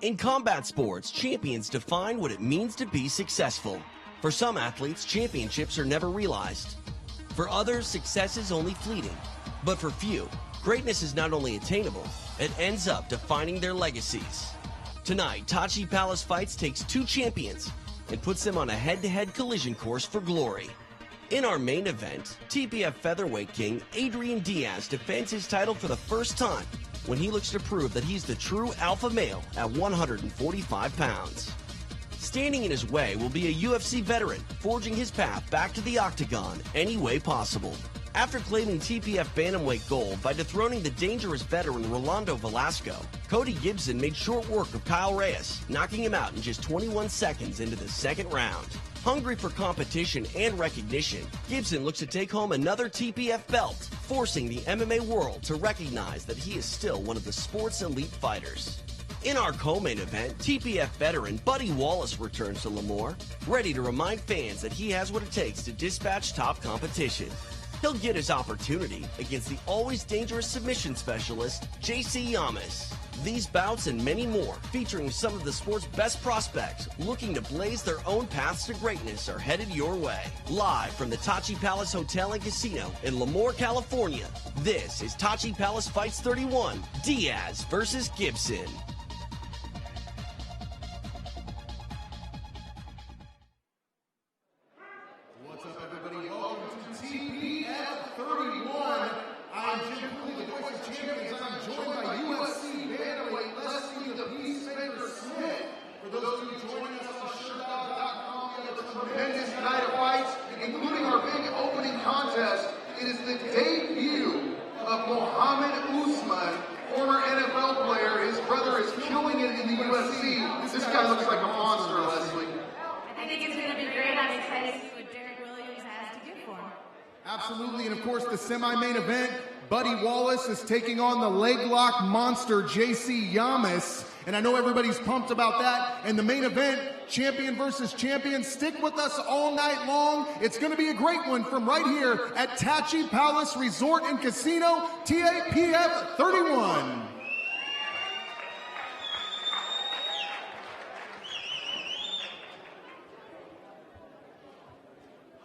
In combat sports, champions define what it means to be successful. For some athletes, championships are never realized. For others, success is only fleeting. But for few, greatness is not only attainable, it ends up defining their legacies. Tonight, Tachi Palace Fights takes two champions and puts them on a head-to-head collision course for glory. In our main event, TPF featherweight king Adrian Diaz defends his title for the first time when he looks to prove that he's the true alpha male at 145 pounds. Standing in his way will be a UFC veteran, forging his path back to the octagon any way possible. After claiming TPF bantamweight gold by dethroning the dangerous veteran Rolando Velasco, Cody Gibson made short work of Kyle Reyes, knocking him out in just 21 seconds into the second round. Hungry for competition and recognition, Gibson looks to take home another TPF belt, forcing the MMA world to recognize that he is still one of the sport's elite fighters. In our co-main event, TPF veteran Buddy Wallace returns to Lemoore, ready to remind fans that he has what it takes to dispatch top competition. He'll get his opportunity against the always dangerous submission specialist, JC Yamas. These bouts and many more, featuring some of the sport's best prospects looking to blaze their own paths to greatness, are headed your way. Live from the Tachi Palace Hotel and Casino in Lemoore, California, this is Tachi Palace Fights 31, Diaz versus Gibson. What's up, everybody? Welcome to TPF 31. I'm Jim Cooley, the voice of champions. I'm joined by UFC bantamweight Leslie the Peacemaker Smith. For those of you joining us on SureDog.com, we have a tremendous night of fights, including our big opening contest. It is the debut of Mohammed Usman, former NFL player. His brother is killing it in the UFC. This guy looks like a monster, Leslie. I think it's going to be great. I'm excited to see what Derek Williams has to give for him. Absolutely, and of course the semi-main event, Buddy Wallace is taking on the leg lock monster JC Yamas, and I know everybody's pumped about that. And the main event, champion versus champion. Stick with us all night long. It's going to be a great one from right here at Tachi Palace Resort and Casino, TAPF 31.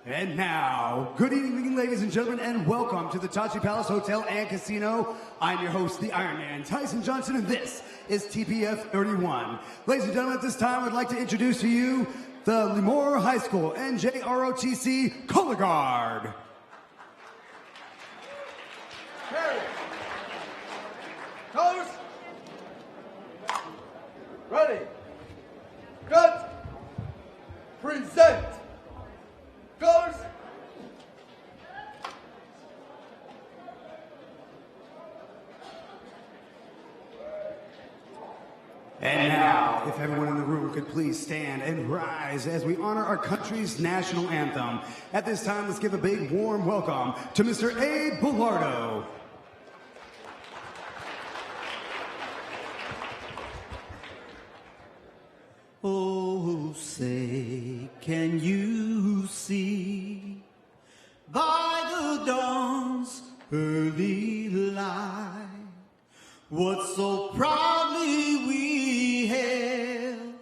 And now, good evening, ladies and gentlemen, and welcome to the Tachi Palace Hotel and Casino. I'm your host, the Iron Man, Tyson Johnson, and this is TPF 31. Ladies and gentlemen, at this time, I'd like to introduce to you the Lemoore High School NJROTC Color Guard. Okay. Colors. Ready. Cut. Present. Colors. And now, if everyone in the room could please stand and rise as we honor our country's national anthem. At this time, let's give a big warm welcome to Mr. Abe Bellardo. Oh, say, can you see by the dawn's early light what so proudly we hailed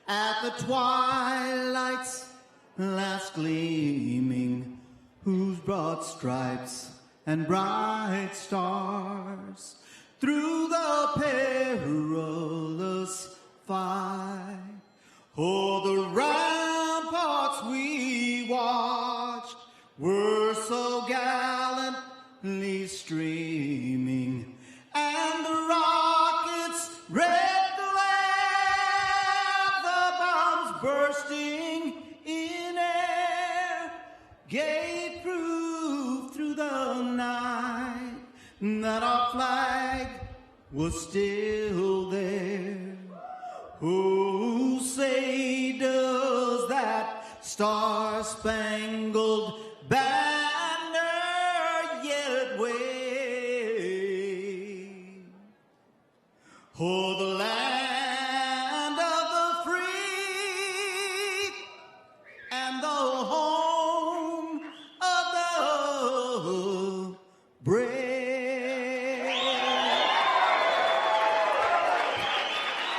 at the twilight's last gleaming, whose broad stripes and bright stars through the perilous fight, oh, the ramparts we watched were so gallantly streaming, and the rockets' red glare, the bombs bursting in air, gave proof through the night that our flag was still there. Oh, say does that star-spangled banner yet wave? Oh, the land of the free and the home of the brave.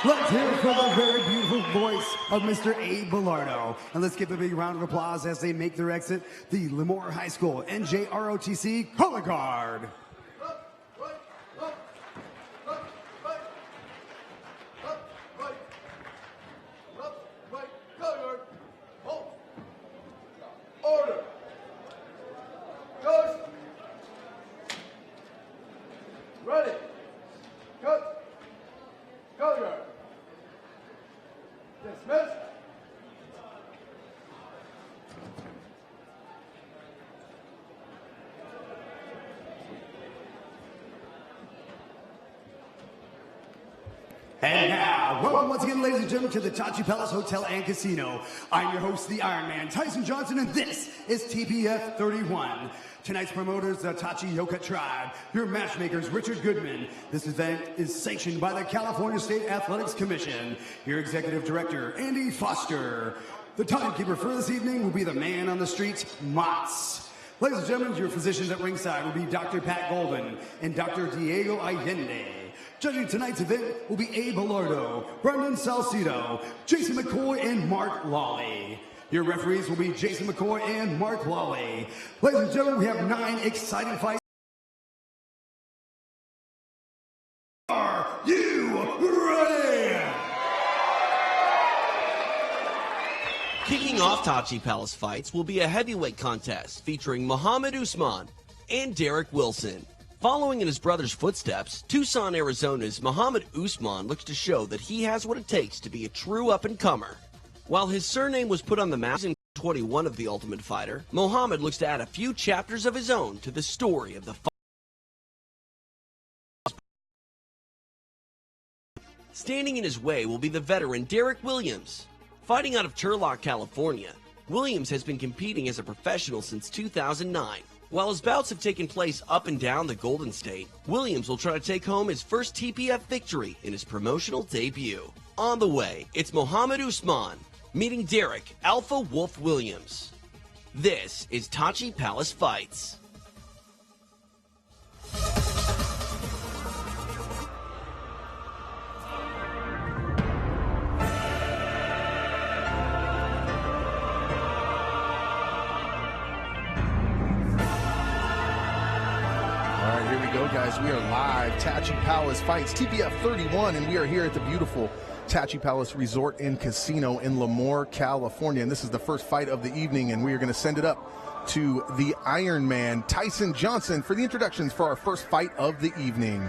Let's hear it for the very beautiful voice of Mr. Abe Bellardo. And let's give a big round of applause as they make their exit, the Lemoore High School NJROTC Color Guard. Order. Goes. Ready. Cut. Color guard. Dismiss. And now, welcome once again, ladies and gentlemen, to the Tachi Palace Hotel and Casino. I'm your host, the Iron Man, Tyson Johnson, and this is TPF 31. Tonight's promoters, the Tachi Yoka Tribe. Your matchmakers, Richard Goodman. This event is sanctioned by the California State Athletics Commission. Your executive director, Andy Foster. The timekeeper for this evening will be the man on the street, Mats. Ladies and gentlemen, your physicians at ringside will be Dr. Pat Golden and Dr. Diego Allende. Judging tonight's event will be Abe Bellardo, Brendan Salcido, Jason McCoy, and Mark Lawley. Your referees will be Jason McCoy and Mark Lawley. Ladies and gentlemen, we have 9 exciting fights. Are you ready? Kicking off Tachi Palace fights will be a heavyweight contest featuring Muhammad Usman and Derek Wilson. Following in his brother's footsteps, Tucson, Arizona's Muhammad Usman looks to show that he has what it takes to be a true up-and-comer. While his surname was put on the map in 21 of The Ultimate Fighter, Muhammad looks to add a few chapters of his own to the story of the fight. Standing in his way will be the veteran Derek Williams. Fighting out of Turlock, California, Williams has been competing as a professional since 2009. While his bouts have taken place up and down the Golden State, Williams will try to take home his first TPF victory in his promotional debut. On the way, it's Muhammad Usman meeting Derek Alpha Wolf Williams. This is Tachi Palace Fights. Guys, we are live. Tachi Palace Fights, TPF 31, and we are here at the beautiful Tachi Palace Resort and Casino in Lemoore, California. And this is the first fight of the evening, and we are going to send it up to the Iron Man, Tyson Johnson, for the introductions for our first fight of the evening.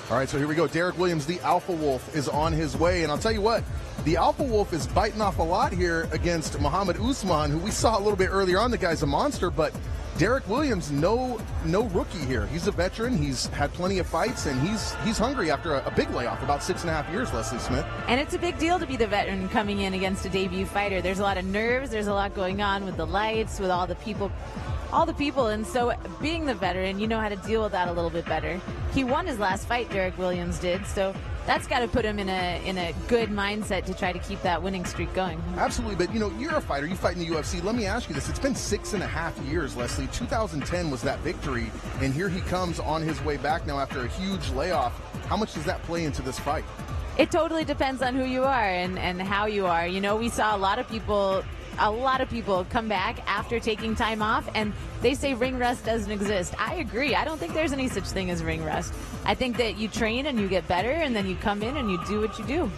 All right, so here we go. Derek Williams, the Alpha Wolf, is on his way, and I'll tell you what, the Alpha Wolf is biting off a lot here against Muhammad Usman, who we saw a little bit earlier on. The guy's a monster, but Derek Williams, no rookie here. He's a veteran. He's had plenty of fights, and he's hungry after a big layoff, about 6.5 years, Leslie Smith. And it's a big deal to be the veteran coming in against a debut fighter. There's a lot of nerves. There's a lot going on with the lights, with all the people. And so being the veteran, you know how to deal with that a little bit better. He won his last fight, Derek Williams did, so that's got to put him in a good mindset to try to keep that winning streak going. Absolutely, but you're a fighter. You fight in the UFC. Let me ask you this. It's been 6.5 years, Leslie. 2010 was that victory, and here he comes on his way back now after a huge layoff. How much does that play into this fight? It totally depends on who you are and how you are. We saw a lot of people come back after taking time off, and they say ring rust doesn't exist. I agree. I don't think there's any such thing as ring rust. I think that you train and you get better, and then you come in and you do what you do.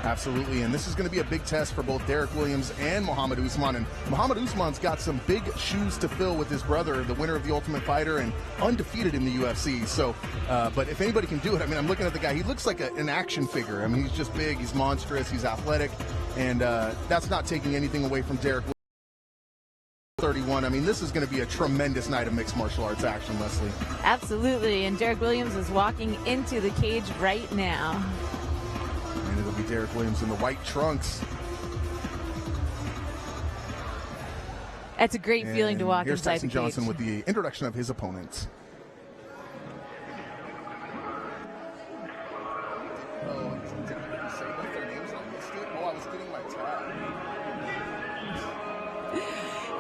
Absolutely, and this is going to be a big test for both Derek Williams and Muhammad Usman. And Muhammad Usman's got some big shoes to fill with his brother, the winner of the Ultimate Fighter and undefeated in the UFC. So, but if anybody can do it, I'm looking at the guy. He looks like an action figure. He's just big, he's monstrous, he's athletic, and that's not taking anything away from Derek Williams. 31. This is going to be a tremendous night of mixed martial arts action, Leslie. Absolutely, and Derek Williams is walking into the cage right now. And it'll be Derek Williams in the white trunks. That's a great feeling to walk here's inside Tyson the cage. Johnson with the introduction of his opponents.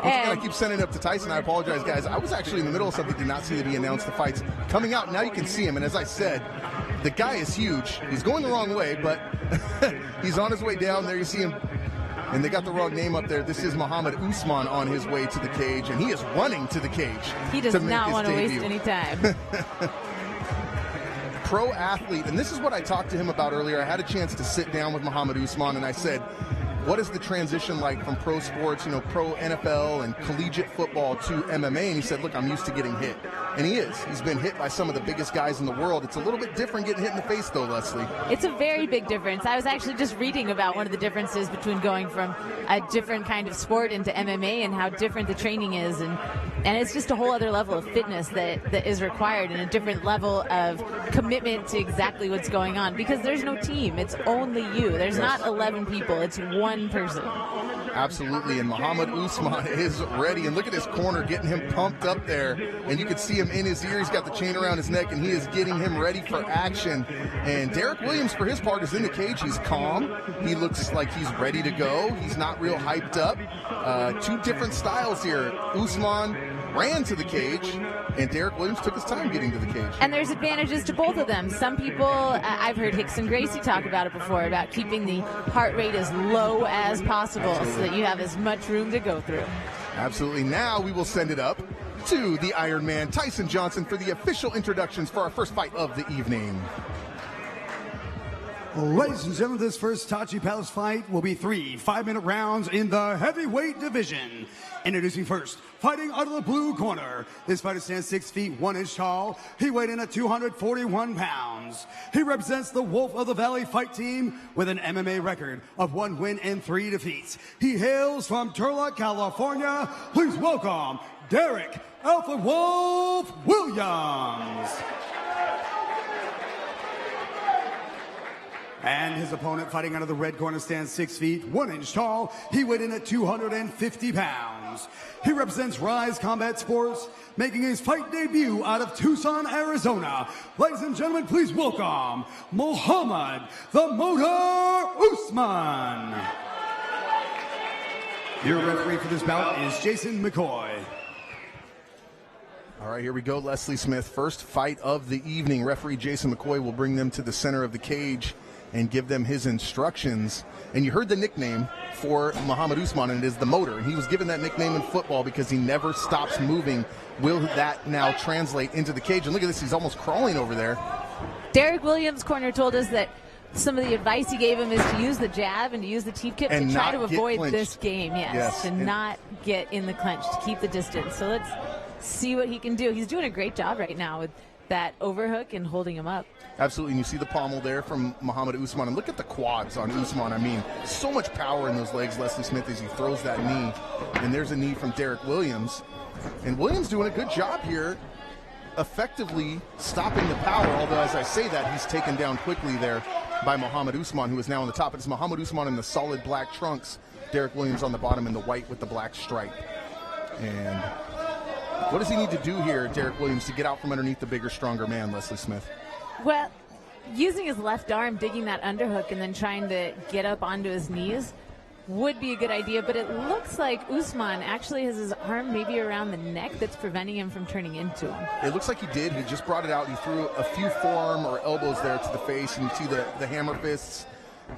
I keep sending it up to Tyson. I apologize, guys. I was actually in the middle of something, did not see that he announced the fights coming out. Now you can see him, and as I said, the guy is huge. He's going the wrong way, but he's on his way down. There you see him. And they got the wrong name up there. This is Muhammad Usman on his way to the cage, and he is running to the cage. He does not want to waste any time. Pro athlete, and this is what I talked to him about earlier. I had a chance to sit down with Muhammad Usman, and I said, what is the transition like from pro sports, pro NFL and collegiate football to MMA? And he said, look, I'm used to getting hit. And he is. He's been hit by some of the biggest guys in the world. It's a little bit different getting hit in the face, though, Leslie. It's a very big difference. I was actually just reading about one of the differences between going from a different kind of sport into MMA and how different the training is. And it's just a whole other level of fitness that is required and a different level of commitment to exactly what's going on because there's no team. It's only you. There's not 11 people. It's one person. Absolutely, and Muhammad Usman is ready. And look at his corner getting him pumped up there. And you can see him in his ear. He's got the chain around his neck, and he is getting him ready for action. And Derek Williams, for his part, is in the cage. He's calm. He looks like he's ready to go. He's not real hyped up. Two different styles here. Usman ran to the cage, and Derek Williams took his time getting to the cage. And there's advantages to both of them. Some people, I've heard Rickson Gracie talk about it before, about keeping the heart rate as low as possible so that you have as much room to go through. Absolutely. Now we will send it up to the Iron Man, Tyson Johnson, for the official introductions for our first fight of the evening. Ladies and gentlemen, this first Tachi Palace fight will be 3 5-minute rounds in the heavyweight division. Introducing first, fighting out of the blue corner. This fighter stands 6 feet 1 inch tall. He weighed in at 241 pounds. He represents the Wolf of the Valley fight team with an MMA record of 1 win and 3 defeats. He hails from Turlock, California. Please welcome Derek Alpha Wolf Williams. And his opponent, fighting out of the red corner, stands 6 feet 1 inch tall. He weighed in at 250 pounds. He represents Rise Combat Sports, making his fight debut out of Tucson, Arizona. Ladies and gentlemen, please welcome Muhammad the Motor Usman. Your referee for this bout is Jason McCoy. All right, here we go, Leslie Smith. First fight of the evening. Referee Jason McCoy will bring them to the center of the cage and give them his instructions. And you heard the nickname for Muhammad Usman, and it is the Motor. And he was given that nickname in football because he never stops moving. Will that now translate into the cage? And look at this, he's almost crawling over there. Derek Williams' corner told us that some of the advice he gave him is to use the jab and to use the teep kick to try to avoid this game. Yes, to not get in the clinch, to keep the distance. So let's see what he can do. He's doing a great job right now with that overhook and holding him up. Absolutely, and you see the pommel there from Muhammad Usman. And look at the quads on Usman. I mean, so much power in those legs, Leslie Smith, as he throws that knee. And there's a knee from Derek Williams. And Williams doing a good job here, effectively stopping the power, although as I say that, he's taken down quickly there by Muhammad Usman, who is now on the top. It's Muhammad Usman in the solid black trunks, Derek Williams on the bottom in the white with the black stripe. And what does he need to do here, Derek Williams, to get out from underneath the bigger, stronger man, Leslie Smith? Well, using his left arm, digging that underhook, and then trying to get up onto his knees would be a good idea, but it looks like Usman actually has his arm maybe around the neck that's preventing him from turning into him. It looks like he did. He just brought it out. He threw a few forearm or elbows there to the face, and you see the hammer fists.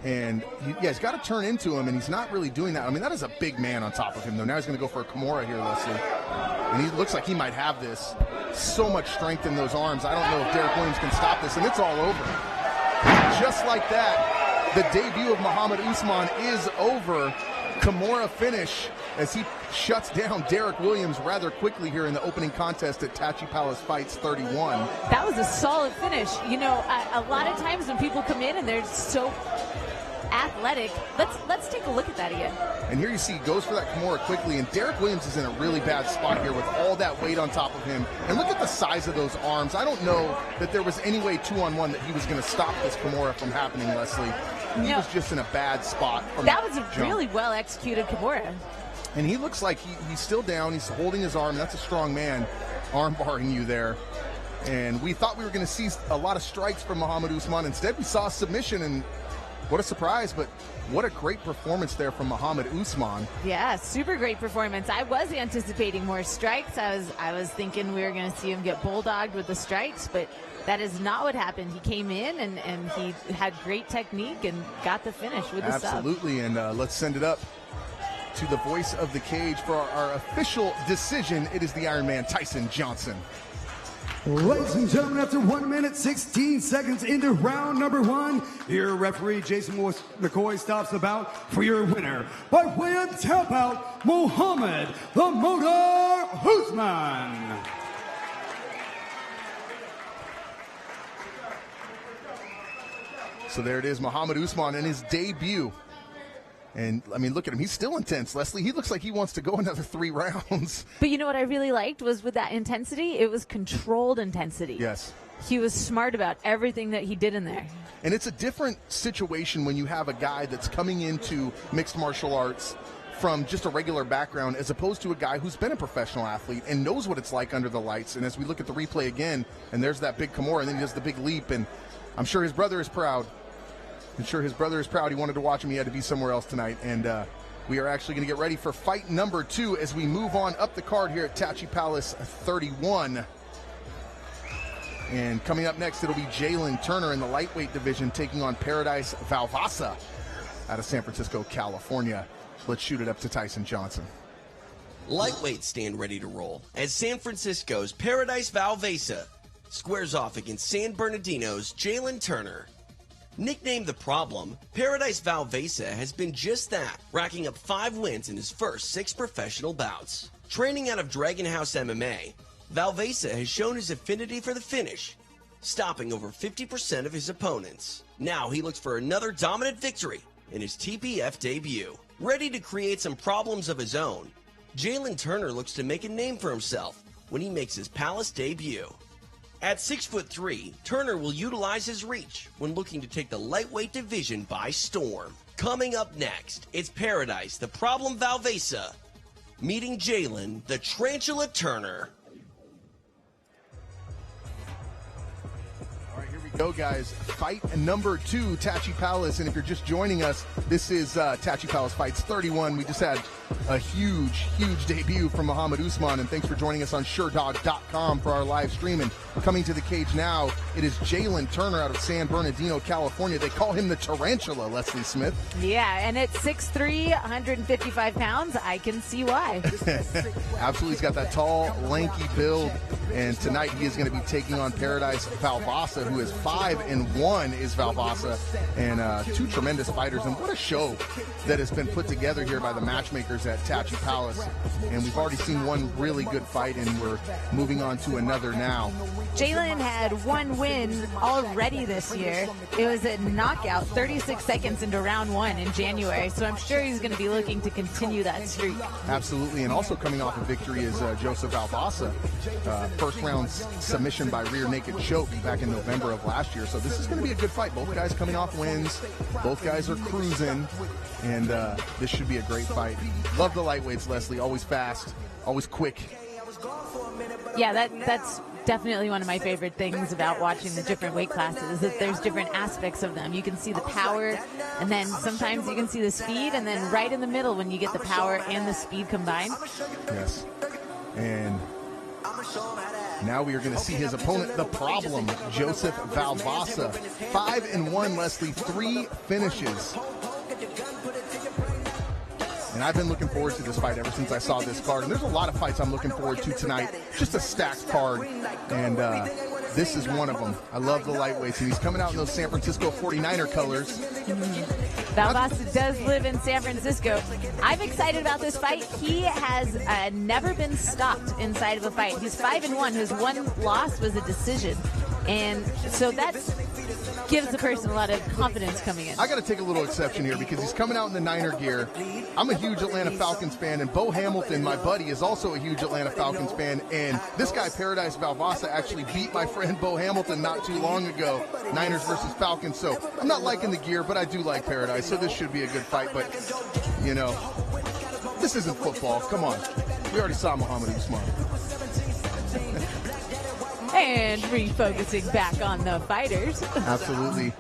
And he's got to turn into him, and he's not really doing that. I mean, that is a big man on top of him, though. Now he's going to go for a Kimura here, Leslie. And he looks like he might have this. So much strength in those arms. I don't know if Derek Williams can stop this, and it's all over. Just like that, the debut of Muhammad Usman is over. Kimura finish as he shuts down Derek Williams rather quickly here in the opening contest at Tachi Palace Fights 31. That was a solid finish. You know, a lot of times when people come in and they're so athletic, let's take a look at that again. And here you see he goes for that Kimura quickly, and Derek Williams is in a really bad spot here with all that weight on top of him. And look at the size of those arms. I don't know that there was any way 2-on-1 that he was going to stop this Kimura from happening, Leslie. He was just in a bad spot. That was a really well executed Kimura. And he looks like he's still down. He's holding his arm. That's a strong man arm barring you there. And we thought we were going to see a lot of strikes from Muhammad Usman. Instead, we saw a submission, and what a surprise. But what a great performance there from Muhammad Usman. Yeah, super great performance. I was anticipating more strikes. I was thinking we were going to see him get bulldogged with the strikes, but that is not what happened. He came in and he had great technique and got the finish with the sub. Absolutely, and let's send it up to the voice of the cage for our official decision. It is the Iron Man, Tyson Johnson. Ladies and gentlemen, after 1 minute 16 seconds into round number 1, your referee Jason McCoy stops the bout for your winner by way of tap out, Muhammad the Motor Usman. So there it is, Muhammad Usman in his debut. And, I mean, look at him. He's still intense, Leslie. He looks like he wants to go another 3 rounds. But you know what I really liked was with that intensity, it was controlled intensity. Yes. He was smart about everything that he did in there. And it's a different situation when you have a guy that's coming into mixed martial arts from just a regular background as opposed to a guy who's been a professional athlete and knows what it's like under the lights. And as we look at the replay again, and there's that big Kimura, and then he does the big leap, and I'm sure his brother is proud. I'm sure his brother is proud. He wanted to watch him. He had to be somewhere else tonight. And we are actually going to get ready for fight number 2 as we move on up the card here at Tachi Palace 31. And coming up next, it'll be Jalen Turner in the lightweight division taking on Paradise Valvasa out of San Francisco, California. Let's shoot it up to Tyson Johnson. Lightweights stand ready to roll as San Francisco's Paradise Valvasa squares off against San Bernardino's Jalen Turner. Nicknamed The Problem, Paradise Valvasa has been just that, racking up 5 wins in his first 6 professional bouts. Training out of Dragon House MMA, Valvasa has shown his affinity for the finish, stopping over 50% of his opponents. Now he looks for another dominant victory in his TPF debut. Ready to create some problems of his own, Jalen Turner looks to make a name for himself when he makes his Palace debut. At 6'3", Turner will utilize his reach when looking to take the lightweight division by storm. Coming up next, it's Paradise, the Problem Valvasa, meeting Jalen, the Tarantula Turner. All right, here we go, guys. Fight number 2, Tachi Palace. And if you're just joining us, this is Tachi Palace Fights 31. We just had a huge debut from Muhammad Usman, and thanks for joining us on SureDog.com for our live stream. And coming to the cage now, it is Jalen Turner out of San Bernardino, California. They call him the Tarantula, Leslie Smith. Yeah, and at 6'3", 155 pounds, I can see why. Absolutely, he's got that tall, lanky build, and tonight he is going to be taking on Paradise Valvasa, who is 5-1 is Valvasa, and 2 tremendous fighters. And what a show that has been put together here by the matchmakers at Tachi Palace. And we've already seen one really good fight, and we're moving on to another now. Jalen had 1 win already this year. It was a knockout 36 seconds into round 1 in January, so I'm sure he's going to be looking to continue that streak. Absolutely, and also coming off a victory is Joseph Valvasa. First round submission by rear naked choke back in November of last year. So this is going to be a good fight. Both guys coming off wins. Both guys are cruising, and this should be a great fight. Love the lightweights, Leslie. Always fast, always quick. Yeah, that's definitely one of my favorite things about watching the different weight classes, that there's different aspects of them. You can see the power, and then sometimes you can see the speed, and then right in the middle when you get the power and the speed combined. Yes. And now we are going to see his opponent, the Problem, Joseph Valvasa. 5-1, Leslie, 3 finishes. And I've been looking forward to this fight ever since I saw this card. And there's a lot of fights I'm looking forward to tonight. Just a stacked card. And this is one of them. I love the lightweights. And he's coming out in those San Francisco 49er colors. Valvasa does live in San Francisco. I'm excited about this fight. He has never been stopped inside of a fight. He's 5-1. His 1 loss was a decision. And so that gives the person a lot of confidence coming in. I got to take a little exception here because he's coming out in the Niner gear. I'm a huge Atlanta Falcons fan, and Bo Hamilton, my buddy, is also a huge Atlanta Falcons fan. And this guy, Paradise Valvasa, actually beat my friend Bo Hamilton not too long ago, Niners versus Falcons. So I'm not liking the gear, but I do like Paradise, so this should be a good fight. But, you know, this isn't football. Come on. We already saw Muhammad Usman. And refocusing back on the fighters. Absolutely.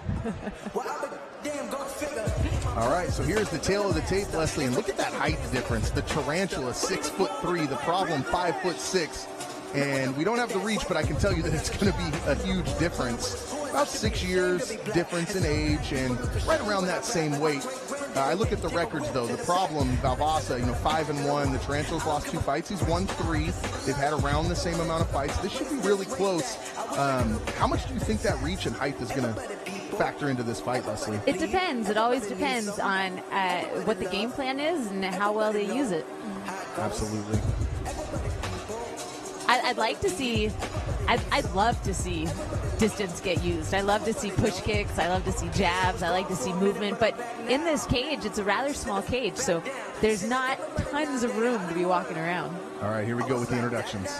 All right, so here's the tail of the tape, Leslie, and look at that height difference. The Tarantula, 6'3", the Problem, 5'6", and we don't have the reach, but I can tell you that it's going to be a huge difference. About 6 years difference in age, and right around that same weight. I look at the records, though. The Problem, Valvasa, 5-1. The Tarantulas lost 2 fights. He's won 3. They've had around the same amount of fights. This should be really close. How much do you think that reach and height is going to factor into this fight, Leslie? It depends. It always depends on what the game plan is and how well they use it. Absolutely. I'd like to see, I'd love to see distance get used. I love to see push kicks. I love to see jabs. I like to see movement. But in this cage, it's a rather small cage, so there's not tons of room to be walking around. All right, here we go with the introductions.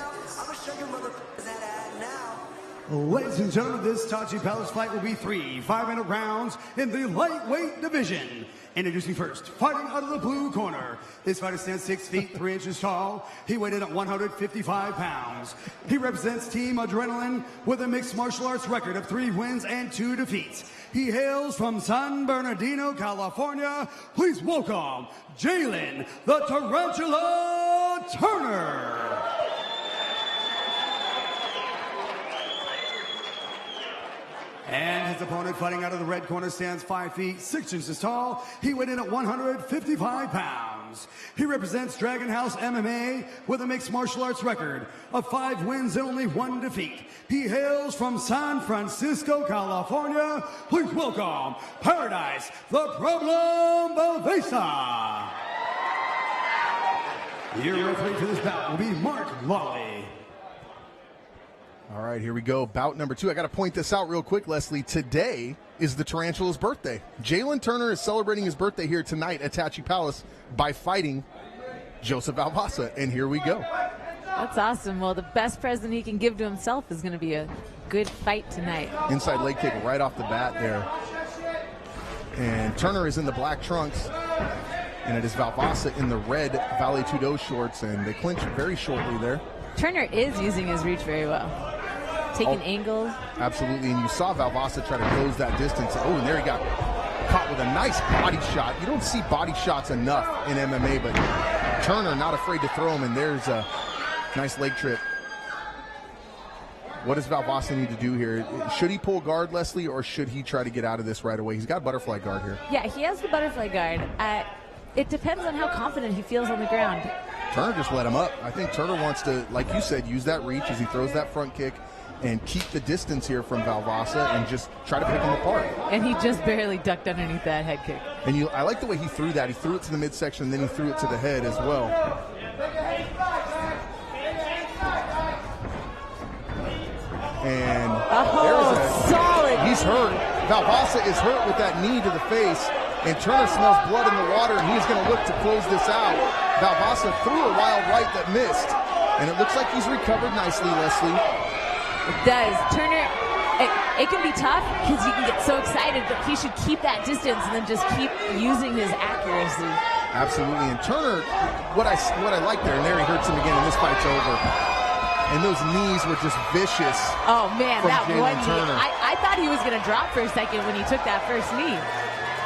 Ladies and gentlemen, this Tachi Palace fight will be 3 5-minute rounds in the lightweight division. Introducing first, fighting out of the blue corner. This fighter stands 6 feet 3 inches tall. He weighed in at 155 pounds. He represents Team Adrenaline with a mixed martial arts record of 3 wins and 2 defeats. He hails from San Bernardino, California. Please welcome Jalen the Tarantula Turner. And his opponent fighting out of the red corner stands 5 feet 6 inches tall. He weighed in at 155 pounds. He represents Dragon House MMA with a mixed martial arts record of 5 wins and only 1 defeat. He hails from San Francisco, California. Please welcome Paradise, the Problem Bavesa. Your referee for this bout will be Mark Lawley. All right, here we go. Bout number 2. I got to point this out real quick, Leslie. Today is the Tarantula's birthday. Jalen Turner is celebrating his birthday here tonight at Tachi Palace by fighting Joseph Valvasa. And here we go. That's awesome. Well, the best present he can give to himself is going to be a good fight tonight. Inside leg kick right off the bat there. And Turner is in the black trunks. And it is Valvasa in the red Vale Tudo shorts. And they clinch very shortly there. Turner is using his reach very well. Taking angles. Absolutely, and you saw Valvasa try to close that distance. Oh, and there he got caught with a nice body shot. You don't see body shots enough in MMA, but Turner not afraid to throw him, and there's a nice leg trip. What does Valvasa need to do here? Should he pull guard, Leslie, or should he try to get out of this right away? He's got butterfly guard here. Yeah, he has the butterfly guard. It depends on how confident he feels on the ground. Turner just let him up. I think Turner wants to, like you said, use that reach as he throws that front kick and keep the distance here from Valvasa and just try to pick him apart. And he just barely ducked underneath that head kick. And I like the way he threw that. He threw it to the midsection, and then he threw it to the head as well. And solid. He's hurt. Valvasa is hurt with that knee to the face, and Turner smells blood in the water, and he's going to look to close this out. Valvasa threw a wild right that missed, and it looks like he's recovered nicely, Leslie. It does. Turner, it can be tough because you can get so excited, but he should keep that distance and then just keep using his accuracy. Absolutely. And Turner, what I like there, and there he hurts him again, and this fight's over. And those knees were just vicious. Oh, man, that Jalen one knee. Turner. I thought he was going to drop for a second when he took that first knee.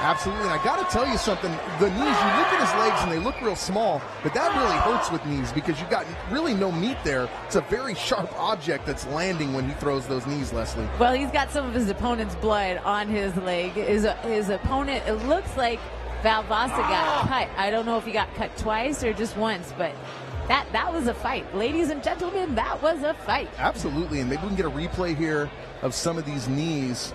Absolutely, and I got to tell you something. The knees, you look at his legs and they look real small, but that really hurts with knees because you've got really no meat there. It's a very sharp object that's landing when he throws those knees, Leslie. Well, he's got some of his opponent's blood on his leg. His opponent, it looks like Valvasa got cut. I don't know if he got cut twice or just once, but that was a fight. Ladies and gentlemen, that was a fight. Absolutely, and maybe we can get a replay here of some of these knees.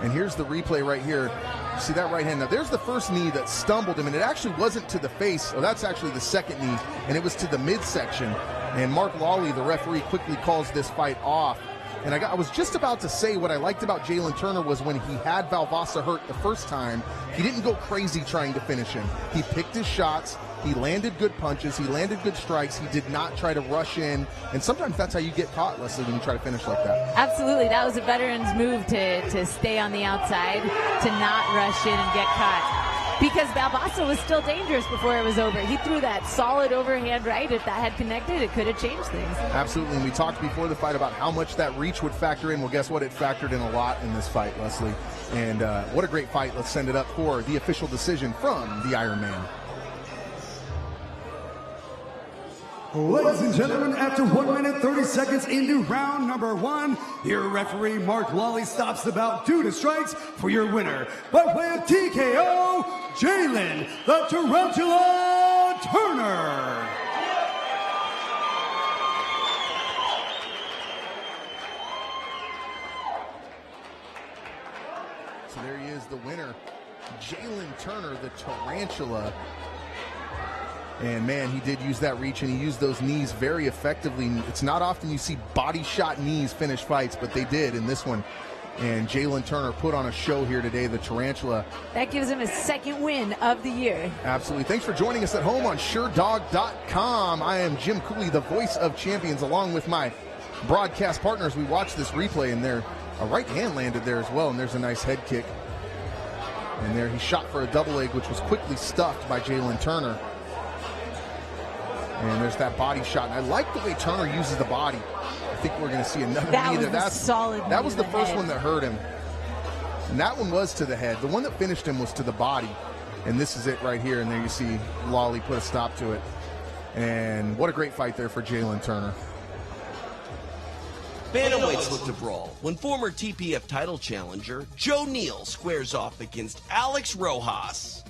And here's the replay right here. See that right hand? Now, there's the first knee that stumbled him, and it actually wasn't to the face. Oh, that's actually the second knee, and it was to the midsection. And Mark Lawley, the referee, quickly calls this fight off. And I was just about to say what I liked about Jalen Turner was when he had Valvasa hurt the first time, he didn't go crazy trying to finish him. He picked his shots. He landed good punches. He landed good strikes. He did not try to rush in. And sometimes that's how you get caught, Leslie, when you try to finish like that. Absolutely. That was a veteran's move to stay on the outside, to not rush in and get caught. Because Balbossa was still dangerous before it was over. He threw that solid overhand right. If that had connected, it could have changed things. Absolutely, and we talked before the fight about how much that reach would factor in. Well, guess what? It factored in a lot in this fight, Leslie. And what a great fight. Let's send it up for the official decision from the Iron Man. Ladies and gentlemen, after 1 minute 30 seconds into round number 1, your referee Mark Lawley stops the bout due to strikes for your winner by way of TKO, Jalen the Tarantula Turner. So there he is, the winner, Jalen Turner, the Tarantula. And man, he did use that reach, and he used those knees very effectively. It's not often you see body shot knees finish fights, but they did in this one. And Jalen Turner put on a show here today, the Tarantula. That gives him his second win of the year. Absolutely. Thanks for joining us at home on SureDog.com. I am Jim Cooley, the voice of champions, along with my broadcast partners. We watched this replay, and a right hand landed there as well, and there's a nice head kick. And there he shot for a double leg, which was quickly stuffed by Jalen Turner. And there's that body shot. And I like the way Turner uses the body. I think we're going to see another knee there. That's solid. That was the first one that hurt him. And that one was to the head. The one that finished him was to the body. And this is it right here. And there you see Lawley put a stop to it. And what a great fight there for Jalen Turner. Bantamweights look to brawl when former TPF title challenger Joe Neal squares off against Alex Rojas.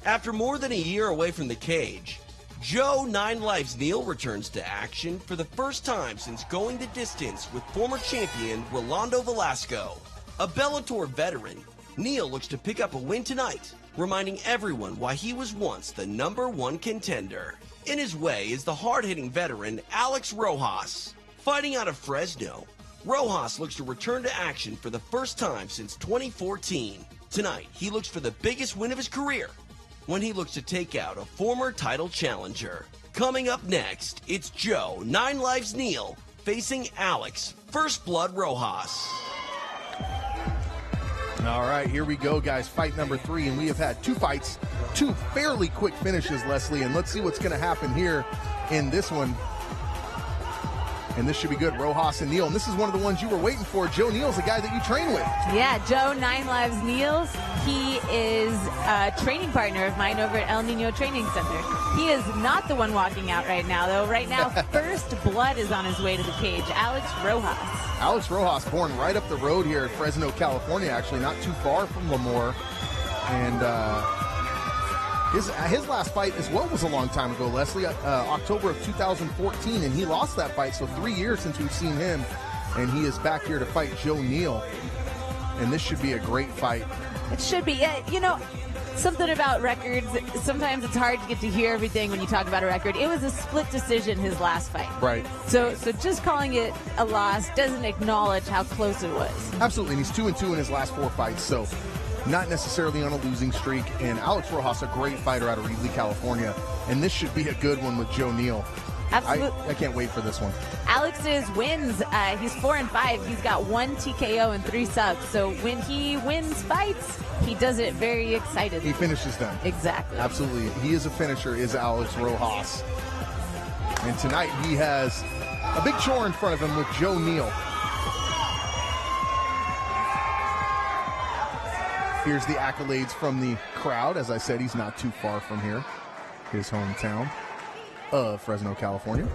After more than a year away from the cage, Joe 9 Lives Neal returns to action for the first time since going the distance with former champion Rolando Velasco. A Bellator veteran, Neal looks to pick up a win tonight, reminding everyone why he was once the #1 contender. In his way is the hard-hitting veteran Alex Rojas. Fighting out of Fresno, Rojas looks to return to action for the first time since 2014. Tonight, he looks for the biggest win of his career when he looks to take out a former title challenger. Coming up next, it's Joe 9 Lives Neal facing Alex First Blood Rojas. All right, here we go, guys. Fight number 3, and we have had 2 fights, 2 fairly quick finishes, Leslie, and let's see what's going to happen here in this one. And this should be good, Rojas and Neal. And this is one of the ones you were waiting for. Joe Neal's a guy that you train with. Yeah, Joe 9 Lives Neal. He is a training partner of mine over at El Nino Training Center. He is not the one walking out right now, though. Right now, First Blood is on his way to the cage. Alex Rojas. Alex Rojas, born right up the road here in Fresno, California, actually, not too far from Lemoore. And his last fight as well was a long time ago, Leslie, October of 2014, and he lost that fight, so 3 years since we've seen him, and he is back here to fight Joe Neal, and this should be a great fight. It should be. Yeah, you know, something about records, sometimes it's hard to get to hear everything when you talk about a record. It was a split decision, his last fight. Right. So just calling it a loss doesn't acknowledge how close it was. Absolutely, and he's 2-2 in his last 4 fights, so not necessarily on a losing streak. And Alex Rojas, a great fighter out of Reedley, California. And this should be a good one with Joe Neal. Absolutely. I can't wait for this one. Alex's wins, he's 4-5. He's got 1 TKO and 3 subs. So when he wins fights, he does it very excitedly. He finishes them. Exactly. Absolutely. He is a finisher, is Alex Rojas. And tonight he has a big chore in front of him with Joe Neal. Here's the accolades from the crowd. As I said, he's not too far from here, his hometown of Fresno, California.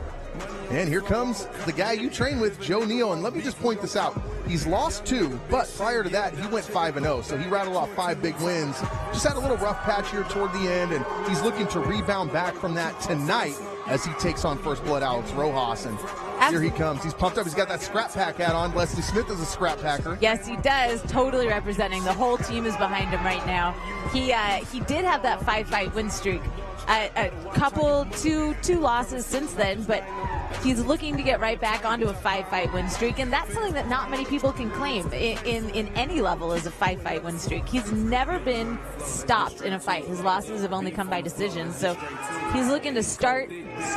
And here comes the guy you train with, Joe Neal. And let me just point this out. He's lost 2, but prior to that, he went 5-0. So he rattled off 5 big wins. Just had a little rough patch here toward the end, and he's looking to rebound back from that tonight as he takes on First Blood Alex Rojas. And here he comes. He's pumped up. He's got that scrap pack hat on. Leslie Smith is a scrap packer. Yes, he does. Totally representing. The whole team is behind him right now. He did have that 5-fight win streak. A couple, two losses since then, but he's looking to get right back onto a 5-fight win streak, and that's something that not many people can claim in any level is a 5-fight win streak. He's never been stopped in a fight. His losses have only come by decision, so he's looking to start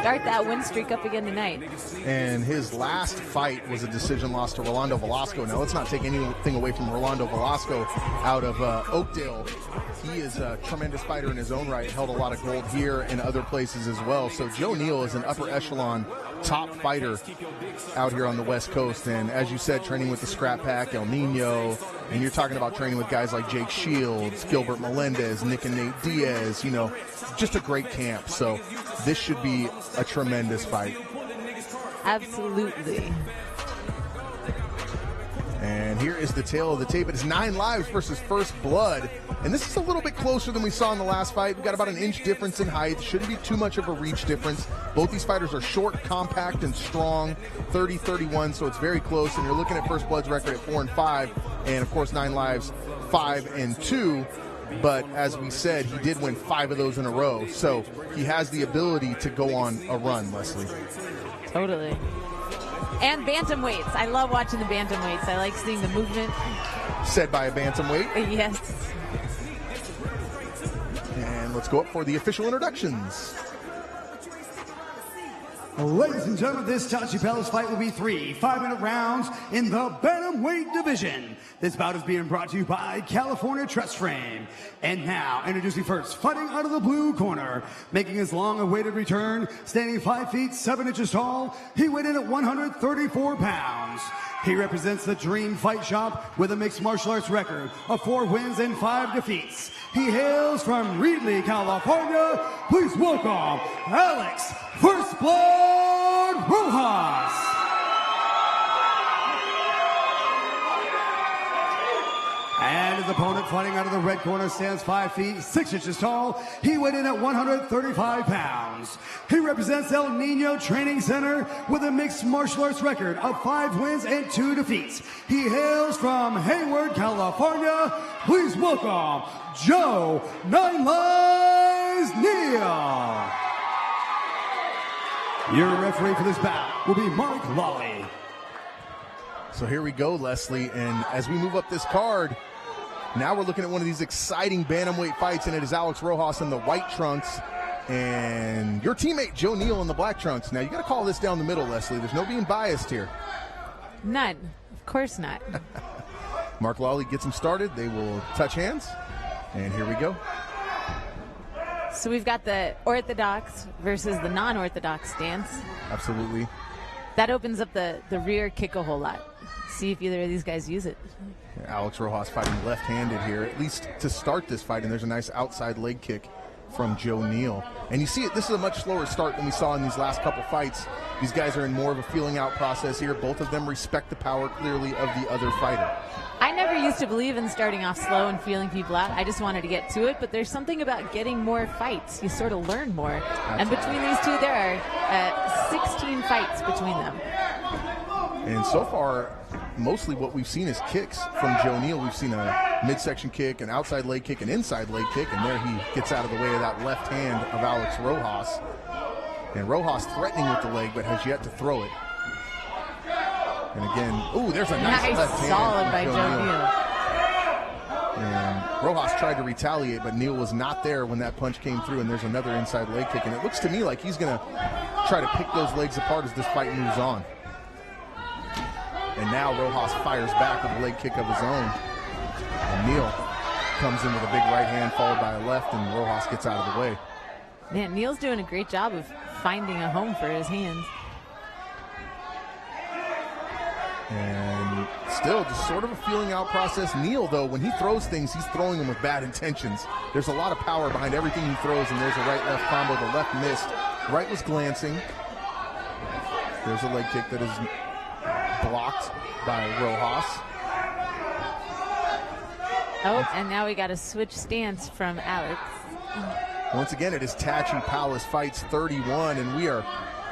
that win streak up again tonight. And his last fight was a decision loss to Rolando Velasco. Now, let's not take anything away from Rolando Velasco out of Oakdale, He is a tremendous fighter in his own right, held a lot of gold here and other places as well. So Joe Neal is an upper echelon top fighter out here on the West Coast. And as you said, training with the Scrap Pack, El Nino, and you're talking about training with guys like Jake Shields, Gilbert Melendez, Nick and Nate Diaz, you know, just a great camp. So this should be a tremendous fight. Absolutely. And here is the tale of the tape. It is 9 Lives versus First Blood. And this is a little bit closer than we saw in the last fight. We've got about an inch difference in height. Shouldn't be too much of a reach difference. Both these fighters are short, compact, and strong. 30-31, so it's very close. And you're looking at First Blood's record at 4-5. And, of course, 9 Lives 5-2. But as we said, he did win 5 of those in a row. So he has the ability to go on a run, Leslie. Totally. And bantamweights. I love watching the bantamweights. I like seeing the movement. Said by a bantamweight. Yes. And let's go up for the official introductions. Ladies and gentlemen, this Tachi Palace fight will be 3 5-minute rounds in the bantamweight division. This bout is being brought to you by California Trust Frame. And now, introducing first, fighting out of the blue corner, making his long-awaited return, standing 5 feet 7 inches tall, he weighed in at 134 pounds. He represents the Dream Fight Shop with a mixed martial arts record of 4 wins and 5 defeats. He hails from Reedley, California. Please welcome Alex First Blood Rojas. And his opponent, fighting out of the red corner, stands 5 feet 6 inches tall. He weighed in at 135 pounds. He represents El Nino Training Center with a mixed martial arts record of 5 wins and 2 defeats. He hails from Hayward, California. Please welcome Joe 9 Lives Neal. Your referee for this bout will be Mark Lawley. So here we go, Leslie, and as we move up this card, now we're looking at one of these exciting bantamweight fights, and it is Alex Rojas in the white trunks and your teammate Joe Neal in the black trunks. Now, you got to call this down the middle, Leslie. There's no being biased here. None. Of course not. Mark Lawley gets him started. They will touch hands, and here we go. So we've got the orthodox versus the non-orthodox stance. Absolutely. That opens up the rear kick a whole lot. See if either of these guys use it. Alex Rojas fighting left-handed here, at least to start this fight, and there's a nice outside leg kick from Joe Neal. And you see it, this is a much slower start than we saw in these last couple fights. These guys are in more of a feeling out process here. Both of them respect the power clearly of the other fighter. I never used to believe in starting off slow and feeling people out. I just wanted to get to it, but there's something about getting more fights. You sort of learn more. Absolutely. And between these two, there are 16 fights between them. And so far, mostly what we've seen is kicks from Joe Neal. We've seen a midsection kick, an outside leg kick, an inside leg kick, and there he gets out of the way of that left hand of Alex Rojas. And Rojas threatening with the leg, but has yet to throw it. And again, ooh, there's a nice left hand. Solid by Joe Neal. And Rojas tried to retaliate, but Neal was not there when that punch came through, and there's another inside leg kick. And it looks to me like he's going to try to pick those legs apart as this fight moves on. And now Rojas fires back with a leg kick of his own. And Neal comes in with a big right hand followed by a left, and Rojas gets out of the way. Man, Neal's doing a great job of finding a home for his hands. And still just sort of a feeling out process. Neal, though, when he throws things, he's throwing them with bad intentions. There's a lot of power behind everything he throws, and there's a right-left combo. The left missed. Right was glancing. There's a leg kick that is blocked by Rojas. Oh, and now we got a switch stance from Alex. Once again, it is Tachi Palace Fights 31, and we are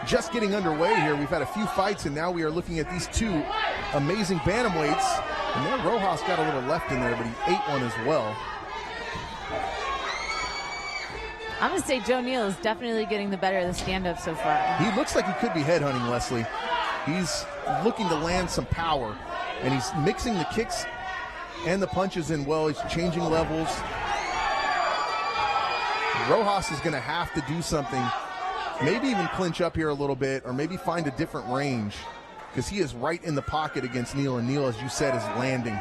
just getting underway here. We've had a few fights, and now we are looking at these two amazing bantamweights. And there, Rojas got a little left in there, but he ate one as well. I'm going to say Joe Neal is definitely getting the better of the stand-up so far. He looks like he could be headhunting, Leslie. He's looking to land some power, and he's mixing the kicks and the punches in well. He's changing levels. Rojas is going to have to do something, maybe even clinch up here a little bit, or maybe find a different range, because he is right in the pocket against Neal, and Neal, as you said, is landing.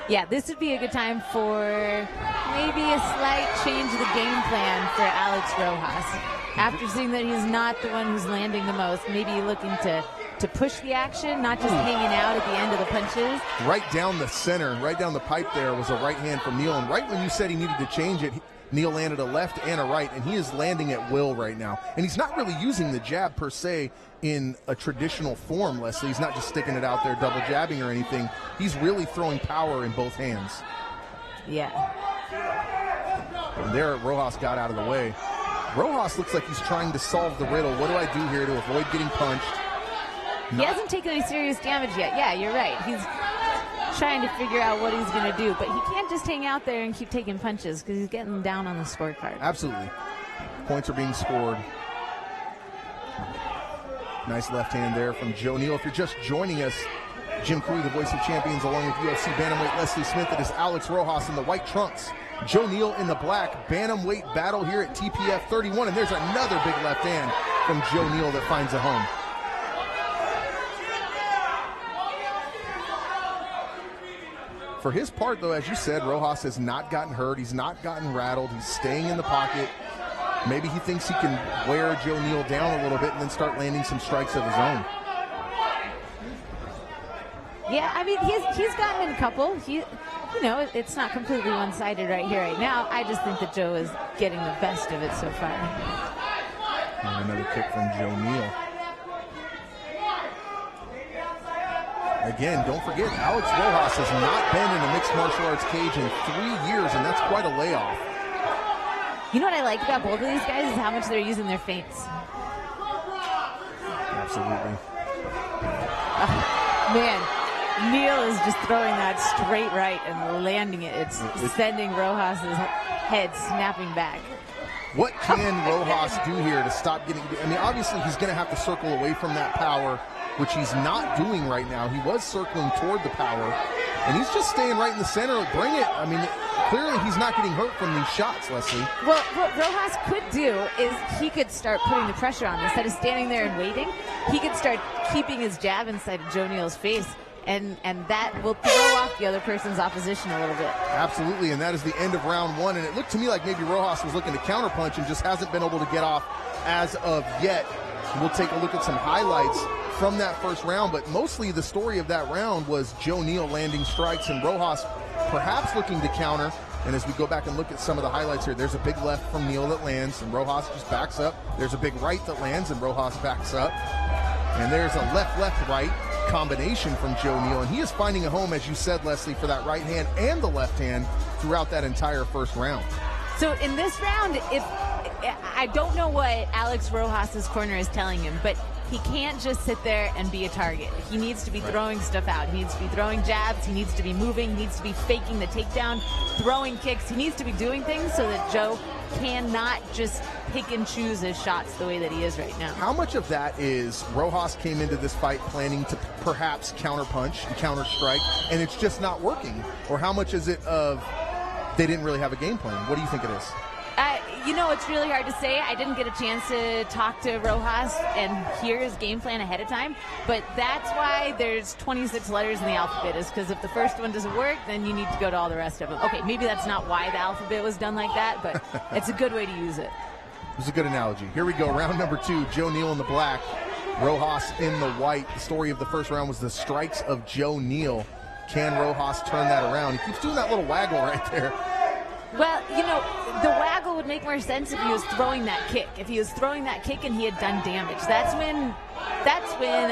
Yeah, this would be a good time for maybe a slight change of the game plan for Alex Rojas. After seeing that he's not the one who's landing the most, maybe looking to push the action, not just hanging out at the end of the punches. Right down the center, right down the pipe there was a right hand from Neal. And right when you said he needed to change it, Neal landed a left and a right, and he is landing at will right now. And he's not really using the jab per se in a traditional form, Leslie. He's not just sticking it out there, double jabbing or anything. He's really throwing power in both hands. Yeah. And there, Rojas got out of the way. Rojas looks like he's trying to solve the riddle. What do I do here to avoid getting punched? He hasn't taken any serious damage yet. Yeah, you're right. He's trying to figure out what he's going to do, but he can't just hang out there and keep taking punches because he's getting down on the scorecard. Absolutely. Points are being scored. Nice left hand there from Joe Neal. If you're just joining us, Jim Cooley, the voice of champions, along with UFC bantamweight Leslie Smith. It is Alex Rojas in the white trunks, Joe Neal in the black. Bantamweight battle here at TPF 31, and there's another big left hand from Joe Neal that finds a home. For his part, though, as you said, Rojas has not gotten hurt. He's not gotten rattled. He's staying in the pocket. Maybe he thinks he can wear Joe Neal down a little bit and then start landing some strikes of his own. Yeah, I mean, he's gotten in a couple. It's not completely one-sided right here, right now. I just think that Joe is getting the best of it so far. And another kick from Joe Neal. Again, don't forget, Alex Rojas has not been in a mixed martial arts cage in 3 years, and that's quite a layoff. You know what I like about both of these guys is how much they're using their feints. Absolutely. Man, Neal is just throwing that straight right and landing it. It's sending Rojas' head snapping back. What can Rojas do here to stop getting... I mean, obviously, he's going to have to circle away from that power, which he's not doing right now. He was circling toward the power, and he's just staying right in the center. Bring it. I mean, clearly he's not getting hurt from these shots, Leslie. Well, what Rojas could do is he could start putting the pressure on. Instead of standing there and waiting, he could start keeping his jab inside of Joe Neal's face, and that will throw off the other person's opposition a little bit. Absolutely, and that is the end of round one. And it looked to me like maybe Rojas was looking to counterpunch and just hasn't been able to get off as of yet. We'll take a look at some highlights from that first round, but mostly the story of that round was Joe Neal landing strikes and Rojas perhaps looking to counter. And as we go back and look at some of the highlights here, there's a big left from Neal that lands, and Rojas just backs up. There's a big right that lands, and Rojas backs up. And there's a left-right combination from Joe Neal, and he is finding a home, as you said, Leslie, for that right hand and the left hand throughout that entire first round. So in this round, I don't know what Alex Rojas' corner is telling him, but he can't just sit there and be a target. He needs to be throwing stuff out. He needs to be throwing jabs. He needs to be moving. He needs to be faking the takedown, throwing kicks. He needs to be doing things so that Joe cannot just pick and choose his shots the way that he is right now. How much of that is Rojas came into this fight planning to perhaps counterpunch and counter-strike, and it's just not working? Or how much is it of they didn't really have a game plan? What do you think it is? It's really hard to say. I didn't get a chance to talk to Rojas and hear his game plan ahead of time, but that's why there's 26 letters in the alphabet, is because if the first one doesn't work, then you need to go to all the rest of them. Okay, maybe that's not why the alphabet was done like that, but it's a good way to use it. It was a good analogy. Here we go, round number two. Joe Neal in the black, Rojas in the white. The story of the first round was the strikes of Joe Neal. Can Rojas turn that around? He keeps doing that little waggle right there. Well, the waggle would make more sense if he was throwing that kick. If he was throwing that kick and he had done damage. That's when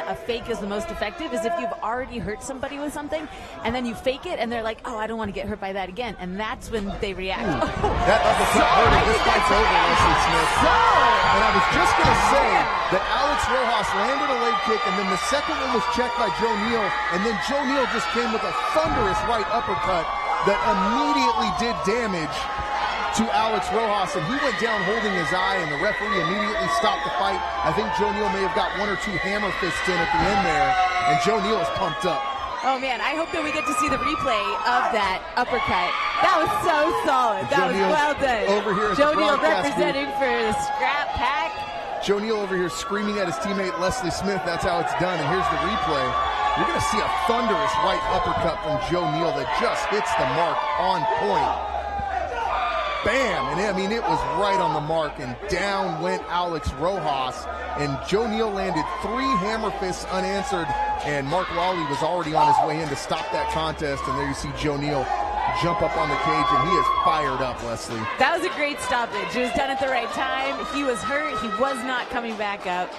a fake is the most effective, is if you've already hurt somebody with something and then you fake it and they're like, oh, I don't want to get hurt by that again. And that's when they react. That uppercut hurted. This fight's over, Leslie Smith. And I was just going to say that Alex Rojas landed a leg kick, and then the second one was checked by Joe Neal, and then Joe Neal just came with a thunderous right uppercut that immediately did damage to Alex Rojas, and he went down holding his eye, and the referee immediately stopped the fight. I think Joe Neal may have got one or two hammer fists in at the end there, and Joe Neal is pumped up. Oh, man, I hope that we get to see the replay of that uppercut. That was so solid. That was well done. Over here Joe Neal representing for the Scrap Pack. Joe Neal over here screaming at his teammate Leslie Smith. That's how it's done, and here's the replay. You're going to see a thunderous right uppercut from Joe Neal that just hits the mark on point. Bam! And I mean, it was right on the mark, and down went Alex Rojas. And Joe Neal landed 3 hammer fists unanswered, and Mark Lawley was already on his way in to stop that contest. And there you see Joe Neal jump up on the cage, and he is fired up, Leslie. That was a great stoppage. It was done at the right time. He was hurt. He was not coming back up.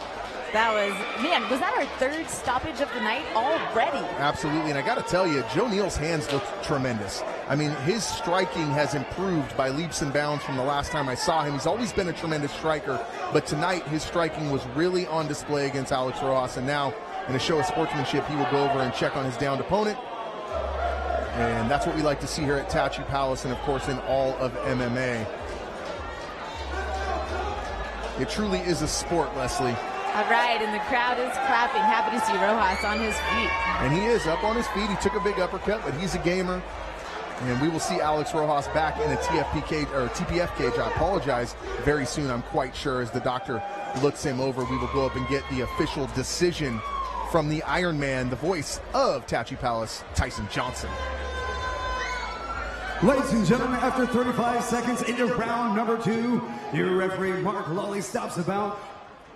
That was, man, was that our 3rd stoppage of the night already? Absolutely, and I got to tell you, Joe Neal's hands look tremendous. I mean, his striking has improved by leaps and bounds from the last time I saw him. He's always been a tremendous striker, but tonight his striking was really on display against Alex Rojas, and now in a show of sportsmanship, he will go over and check on his downed opponent. And that's what we like to see here at Tachi Palace and, of course, in all of MMA. It truly is a sport, Leslie. All right, and the crowd is clapping. Happy to see Rojas on his feet. And he is up on his feet. He took a big uppercut, but he's a gamer. And we will see Alex Rojas back in a TFP cage, or TPF cage, I apologize, very soon, I'm quite sure, as the doctor looks him over. We will go up and get the official decision from the Iron Man, the voice of Tachi Palace, Tyson Johnson. Ladies and gentlemen, after 35 seconds into round number 2, your referee Mark Lawley stops the bout.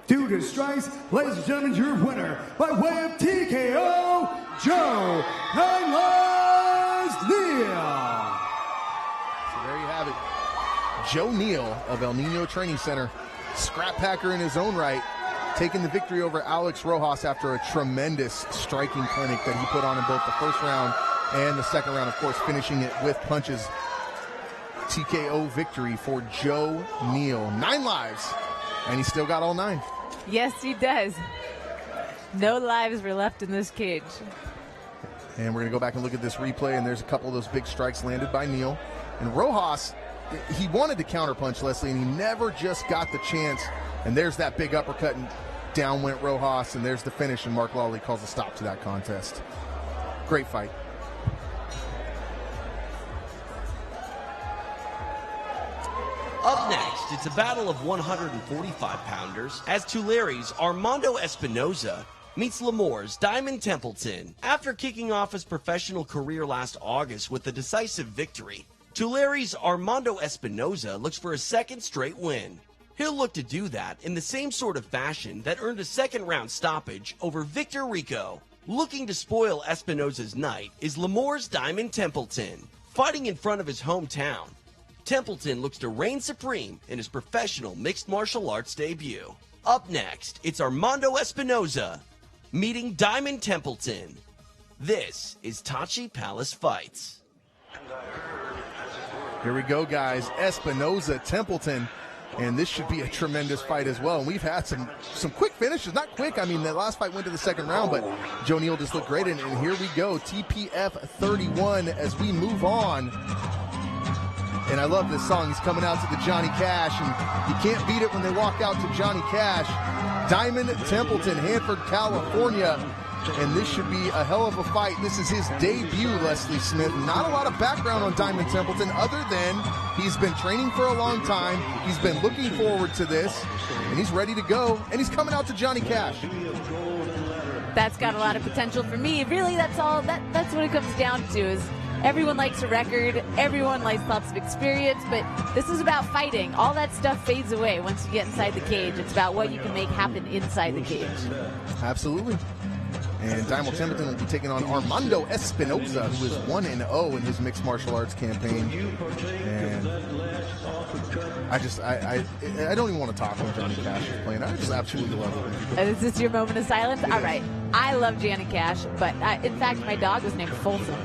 Due to strikes, ladies and gentlemen, your winner by way of TKO, Joe Nine Lives Neal. So there you have it. Joe Neal of El Nino Training Center, scrap packer in his own right, taking the victory over Alex Rojas after a tremendous striking clinic that he put on in both the first round and the second round, of course, finishing it with punches. TKO victory for Joe Neal. 9 lives, and he still got all 9. Yes, he does. No lives were left in this cage. And we're going to go back and look at this replay, and there's a couple of those big strikes landed by Neal. And Rojas, he wanted to counterpunch, Leslie, and he never just got the chance. And there's that big uppercut, and down went Rojas, and there's the finish, and Mark Lawley calls a stop to that contest. Great fight. Up next, it's a battle of 145-pounders as Tulari's Armando Espinoza meets Lamore's Diamond Templeton. After kicking off his professional career last August with a decisive victory, Tulari's Armando Espinoza looks for a second straight win. He'll look to do that in the same sort of fashion that earned a second-round stoppage over Victor Rico. Looking to spoil Espinoza's night is Lamore's Diamond Templeton. Fighting in front of his hometown, Templeton looks to reign supreme in his professional mixed martial arts debut. Up next, it's Armando Espinoza meeting Diamond Templeton. This is Tachi Palace Fights. Here we go, guys. Espinoza, Templeton. And this should be a tremendous fight as well. And we've had some quick finishes. Not quick. I mean, the last fight went to the second round, but Joe Neal just looked great. And here we go. TPF 31 as we move on. And I love this song. He's coming out to the Johnny Cash, and you can't beat it when they walk out to Johnny Cash. Diamond Templeton, Hanford, California. And this should be a hell of a fight. This is his debut, Leslie Smith. Not a lot of background on Diamond Templeton other than he's been training for a long time. He's been looking forward to this, and he's ready to go. And he's coming out to Johnny Cash. That's got a lot of potential for me. Really, that's all. That's what it comes down to is everyone likes a record. Everyone likes lots of experience, but this is about fighting. All that stuff fades away once you get inside the cage. It's about what you can make happen inside the cage. Absolutely. And Diamond Templeton will be taking on Armando Espinoza, who is 1-0 in his mixed martial arts campaign. And I don't even want to talk when Johnny Cash is playing. I just absolutely love it. Is this your moment of silence? All right. I love Johnny Cash, but in fact, my dog was named Folsom.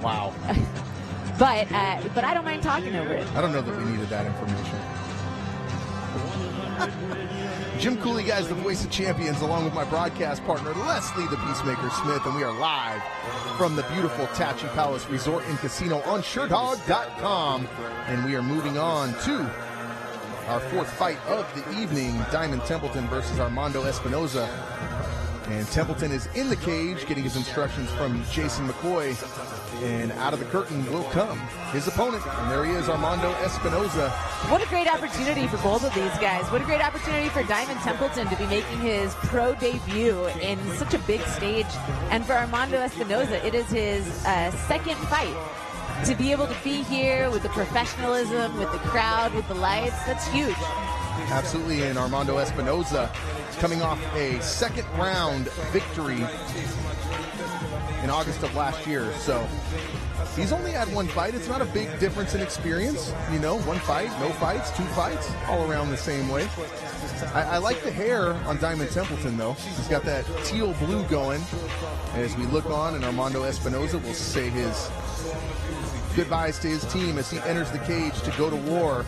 Wow. But I don't mind talking over it. I don't know that we needed that information. Jim Cooley, guys, the voice of champions, along with my broadcast partner, Leslie the Peacemaker Smith, and we are live from the beautiful Tachi Palace Resort and Casino on SureDog.com. And we are moving on to our fourth fight of the evening, Diamond Templeton versus Armando Espinoza. And Templeton is in the cage, getting his instructions from Jason McCoy. And out of the curtain will come his opponent. And there he is, Armando Espinoza. What a great opportunity for both of these guys. What a great opportunity for Diamond Templeton to be making his pro debut in such a big stage. And for Armando Espinoza, it is his second fight. To be able to be here with the professionalism, with the crowd, with the lights, that's huge. Absolutely, and Armando Espinoza coming off a second round victory in August of last year. So he's only had one fight. It's not a big difference in experience. You know, one fight, no fights, two fights, all around the same way. I like the hair on Diamond Templeton, though. He's got that teal blue going. As we look on, and Armando Espinoza will say his goodbyes to his team as he enters the cage to go to war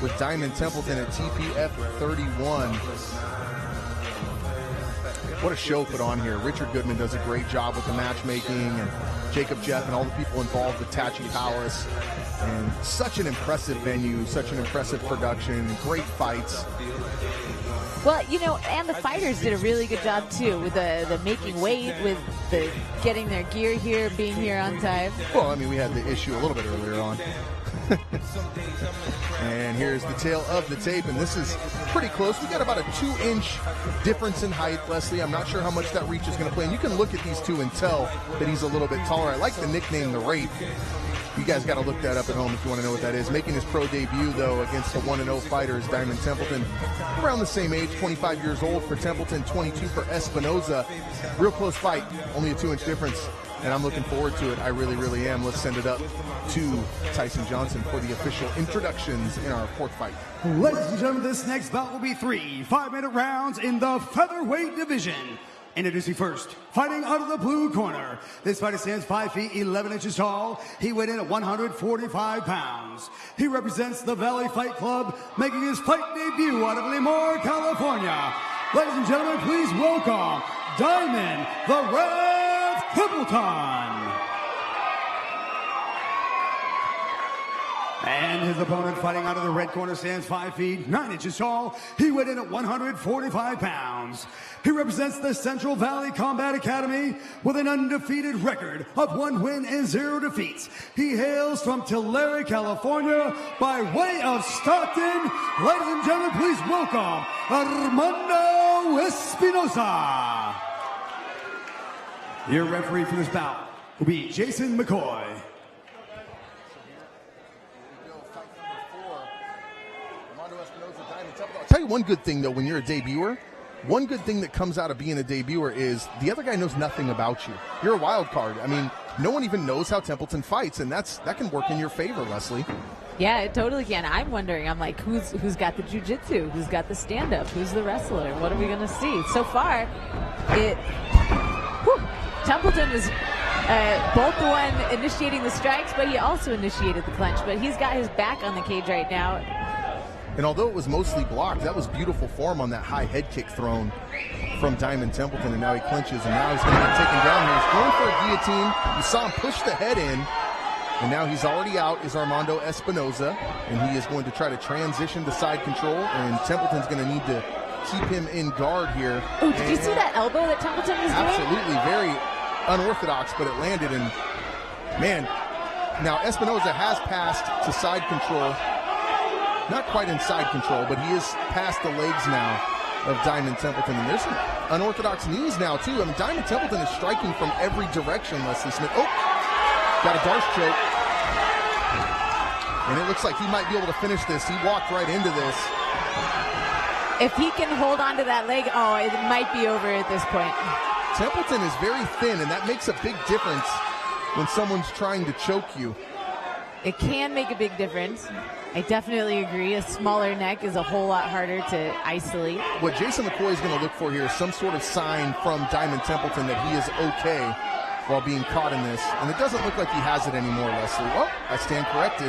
with Diamond Templeton at TPF 31. What a show put on here. Richard Goodman does a great job with the matchmaking, and Jacob Jeff and all the people involved with Tachi Palace. And such an impressive venue, such an impressive production, great fights. Well, you know, and the fighters did a really good job too with the making weight, with the getting their gear here, being here on time. Well, I mean, we had the issue a little bit earlier on. And here's the tail of the tape, and this is pretty close. We got about a 2-inch difference in height, Leslie. I'm not sure how much that reach is going to play. And you can look at these two and tell that he's a little bit taller. I like the nickname, The Rape. You guys got to look that up at home if you want to know what that is. Making his pro debut, though, against the 1-0 fighter is Diamond Templeton. Around the same age, 25 years old for Templeton, 22 for Espinoza. Real close fight, only a 2-inch difference. And I'm looking forward to it. I really, really am. Let's send it up to Tyson Johnson for the official introductions in our fourth fight. Ladies and gentlemen, this next bout will be 3 5-minute rounds in the featherweight division. Introducing first, fighting out of the blue corner. This fighter stands 5 feet 11 inches tall. He weighed in at 145 pounds. He represents the Valley Fight Club, making his fight debut out of Lemoore, California. Ladies and gentlemen, please welcome Diamond the Red Templeton. And his opponent fighting out of the red corner stands 5 feet 9 inches tall. He weighed in at 145 pounds. He represents the Central Valley Combat Academy with an undefeated record of 1 win and 0 defeats. He hails from Tulare, California by way of Stockton. Ladies and gentlemen, please welcome Armando Espinoza. Your referee for this bout will be Jason McCoy. I'll tell you one good thing, though, when you're a debuter, one good thing that comes out of being a debuter is the other guy knows nothing about you. You're a wild card. I mean, no one even knows how Templeton fights, and that can work in your favor, Leslie. Yeah, it totally can. I'm wondering, I'm like, who's got the jiu-jitsu? Who's got the stand-up? Who's the wrestler? What are we going to see? So far, Templeton is both the one initiating the strikes, but he also initiated the clinch. But he's got his back on the cage right now. And although it was mostly blocked, that was beautiful form on that high head kick thrown from Diamond Templeton, and now he clinches, and now he's going to get taken down here. He's going for a guillotine. You saw him push the head in, and now he's already out is Armando Espinoza, and he is going to try to transition to side control, and Templeton's going to need to keep him in guard here. Oh, did you see that elbow that Templeton was doing? Absolutely, very unorthodox, but it landed, and man, now Espinoza has passed to side control. Not quite inside control, but he is past the legs now of Diamond Templeton. And there's some unorthodox knees now, too. I mean, Diamond Templeton is striking from every direction, Leslie Smith. Oh, got a Darce choke. And it looks like he might be able to finish this. He walked right into this. If he can hold on to that leg, it might be over at this point. Templeton is very thin, and that makes a big difference when someone's trying to choke you. It can make a big difference. I definitely agree. A smaller neck is a whole lot harder to isolate. What Jason McCoy is going to look for here is some sort of sign from Diamond Templeton that he is okay while being caught in this. And it doesn't look like he has it anymore, Leslie. Well, I stand corrected.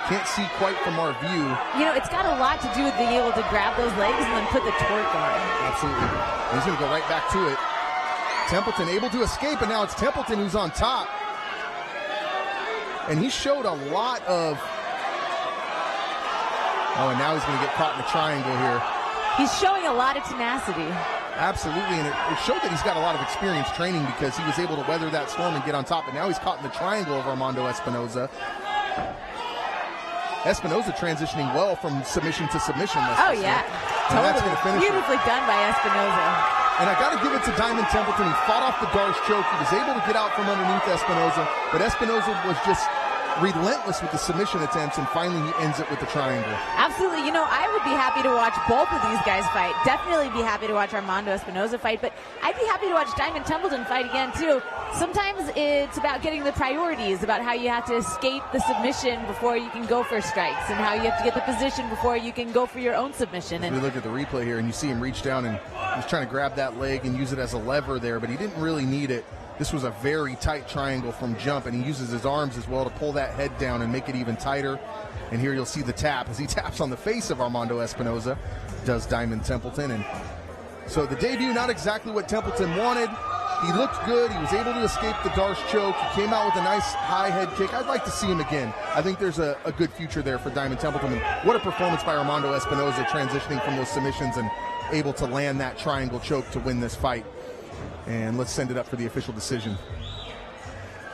Can't see quite from our view. You know, it's got a lot to do with being able to grab those legs and then put the torque on. Absolutely. And he's going to go right back to it. Templeton able to escape, and now it's Templeton who's on top. And he showed a lot of... Oh, and now he's going to get caught in a triangle here. He's showing a lot of tenacity. Absolutely, and it showed that he's got a lot of experience training because he was able to weather that storm and get on top, and now he's caught in the triangle of Armando Espinoza. Espinoza transitioning well from submission to submission. Oh, yeah. And that's going to finish Beautifully done by Espinoza. And I got to give it to Diamond Templeton. He fought off the Darce choke. He was able to get out from underneath Espinoza, but Espinoza was just relentless with the submission attempts, and finally he ends it with the triangle. Absolutely. You know, I would be happy to watch both of these guys fight. Definitely be happy to watch Armando Espinoza fight, but I'd be happy to watch Diamond Templeton fight again, too. Sometimes it's about getting the priorities, about how you have to escape the submission before you can go for strikes, and how you have to get the position before you can go for your own submission. And we look at the replay here, and you see him reach down, and he's trying to grab that leg and use it as a lever there, but he didn't really need it. This was a very tight triangle from jump, and he uses his arms as well to pull that head down and make it even tighter. And here you'll see the tap as he taps on the face of Armando Espinoza, does Diamond Templeton. And so the debut, not exactly what Templeton wanted. He looked good. He was able to escape the Darce choke. He came out with a nice high head kick. I'd like to see him again. I think there's a good future there for Diamond Templeton. And what a performance by Armando Espinoza, transitioning from those submissions and able to land that triangle choke to win this fight. And let's send it up for the official decision.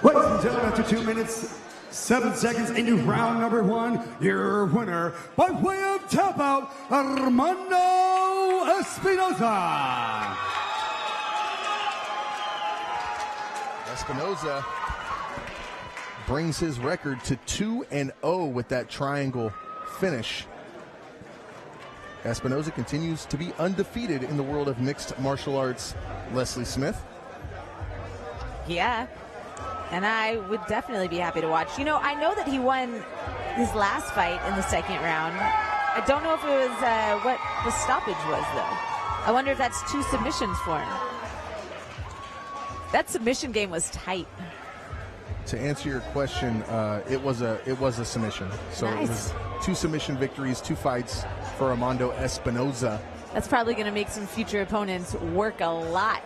Ladies and gentlemen, after 2 minutes, 7 seconds into round number 1, your winner by way of tap out, Armando Espinoza. Espinoza brings his record to 2-0 with that triangle finish. Espinoza continues to be undefeated in the world of mixed martial arts. Leslie Smith. Yeah, and I would definitely be happy to watch. You know, I know that he won his last fight in the second round. I don't know if it was what the stoppage was, though. I wonder if that's 2 submissions for him. That submission game was tight. To answer your question, it was a submission. So nice. It was 2 submission victories, 2 fights for Armando Espinoza. That's probably going to make some future opponents work a lot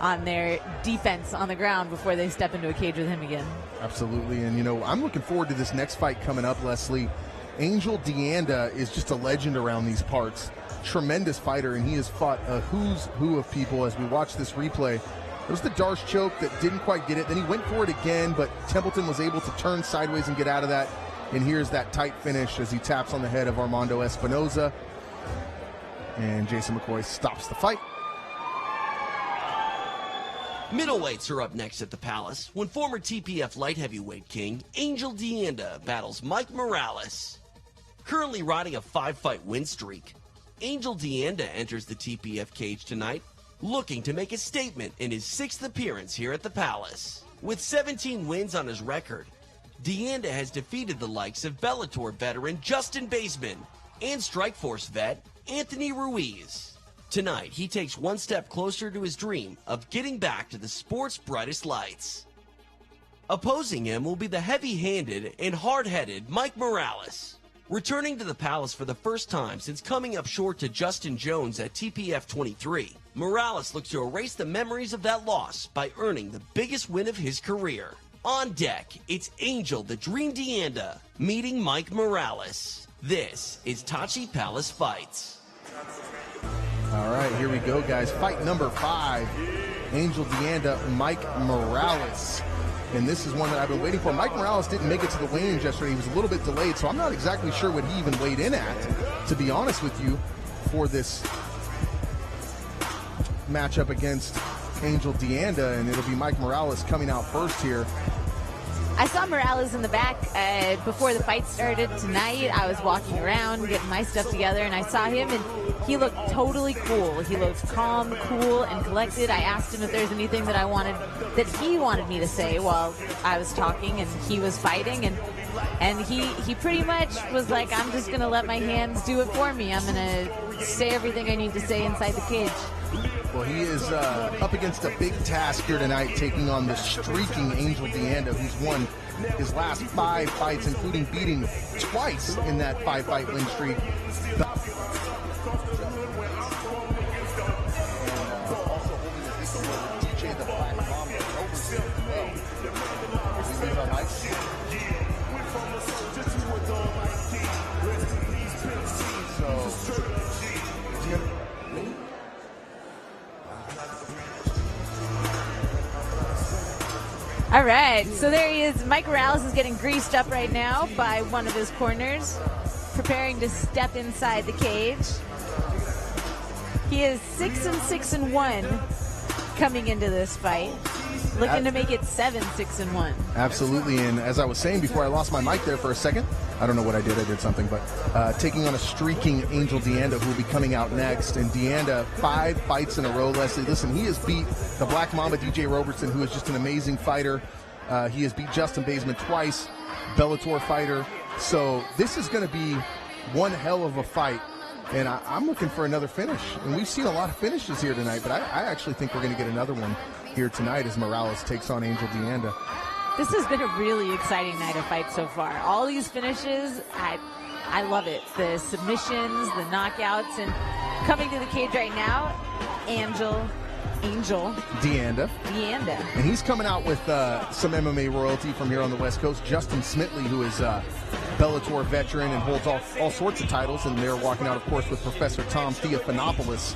on their defense on the ground before they step into a cage with him again. Absolutely, and you know, I'm looking forward to this next fight coming up, Leslie. Angel Deanda is just a legend around these parts. Tremendous fighter, and he has fought a who's who of people as we watch this replay. It was the Darce choke that didn't quite get it. Then he went for it again, but Templeton was able to turn sideways and get out of that. And here's that tight finish as he taps on the head of Armando Espinoza. And Jason McCoy stops the fight. Middleweights are up next at the Palace when former TPF light heavyweight king Angel Deanda battles Mike Morales. Currently riding a 5-fight win streak, Angel Deanda enters the TPF cage tonight looking to make a statement in his 6th appearance here at the Palace. With 17 wins on his record, Deanda has defeated the likes of Bellator veteran Justin Baseman and Strikeforce vet Anthony Ruiz. Tonight, he takes one step closer to his dream of getting back to the sport's brightest lights. Opposing him will be the heavy-handed and hard-headed Mike Morales. Returning to the Palace for the first time since coming up short to Justin Jones at TPF 23, Morales looks to erase the memories of that loss by earning the biggest win of his career. On deck, it's Angel the Dream Deanda meeting Mike Morales. This is Tachi Palace Fights. All right, here we go, guys. Fight number 5, Angel Deanda, Mike Morales. And this is one that I've been waiting for. Mike Morales didn't make it to the weigh-in yesterday. He was a little bit delayed, so I'm not exactly sure what he even weighed in at, to be honest with you, for this matchup against Angel Deanda, and it'll be Mike Morales coming out first here. I saw Morales in the back before the fight started tonight. I was walking around, getting my stuff together, and I saw him, and he looked totally cool. He looked calm, cool, and collected. I asked him if there's anything that he wanted me to say while I was talking, and he was fighting, and he pretty much was like, I'm just going to let my hands do it for me. I'm going to say everything I need to say inside the cage. Well, he is up against a big task here tonight, taking on the streaking Angel Deanda, who's won his last 5 fights, including beating twice in that 5-fight win streak. DJ the Black Mamba right, so there he is. Mike Morales is getting greased up right now by one of his corners, preparing to step inside the cage. He is 6-6-1 coming into this fight, looking to make it 7-6-1. Absolutely, and as I was saying before I lost my mic there for a second, I don't know what I did something, but taking on a streaking Angel Deanda, who will be coming out next. And Deanda, 5 fights in a row, Leslie. Listen, he has beat the Black Mamba, DJ Robertson, who is just an amazing fighter. He has beat Justin Baseman twice, Bellator fighter. So this is going to be one hell of a fight. And I'm looking for another finish. And we've seen a lot of finishes here tonight, but I actually think we're going to get another one here tonight as Morales takes on Angel Deanda. This has been a really exciting night of fights so far. All these finishes, I love it. The submissions, the knockouts, and coming to the cage right now, Angel Deanda. And he's coming out with some MMA royalty from here on the West Coast. Justin Smitley, who is a Bellator veteran and holds all sorts of titles. And they're walking out, of course, with Professor Tom Theophanopoulos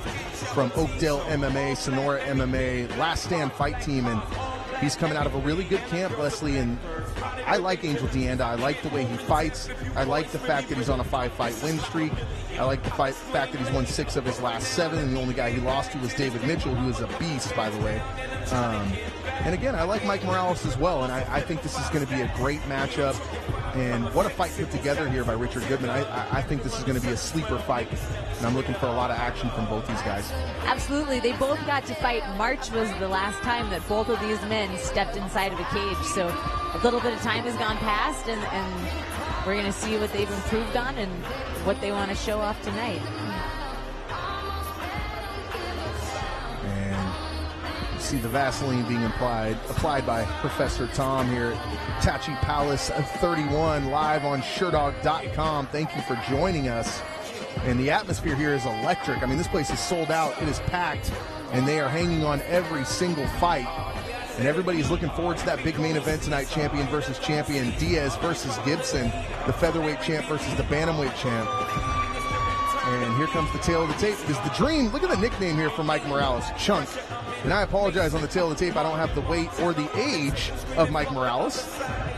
from Oakdale MMA, Sonora MMA, Last Stand Fight Team. And he's coming out of a really good camp, Leslie, and I like Angel Deanda. I like the way he fights. I like the fact that he's on a 5-fight win streak. I like the fact that he's won 6 of his last 7, and the only guy he lost to was David Mitchell, who is a beast, by the way. And again, I like Mike Morales as well, and I think this is going to be a great matchup. And what a fight put together here by Richard Goodman. I think this is going to be a sleeper fight, and I'm looking for a lot of action from both these guys. Absolutely. They both got to fight. March was the last time that both of these men stepped inside of a cage. So a little bit of time has gone past, and we're going to see what they've improved on and what they want to show off tonight. And you see the Vaseline being applied by Professor Tom here at Tachi Palace 31, live on Sherdog.com. Thank you for joining us. And the atmosphere here is electric. I mean, this place is sold out. It is packed, and they are hanging on every single fight. And everybody is looking forward to that big main event tonight, champion versus champion, Diaz versus Gibson, the featherweight champ versus the bantamweight champ. And here comes the tail of the tape. Is the Dream. Look at the nickname here for Mike Morales, Chunk. And I apologize on the tail of the tape. I don't have the weight or the age of Mike Morales.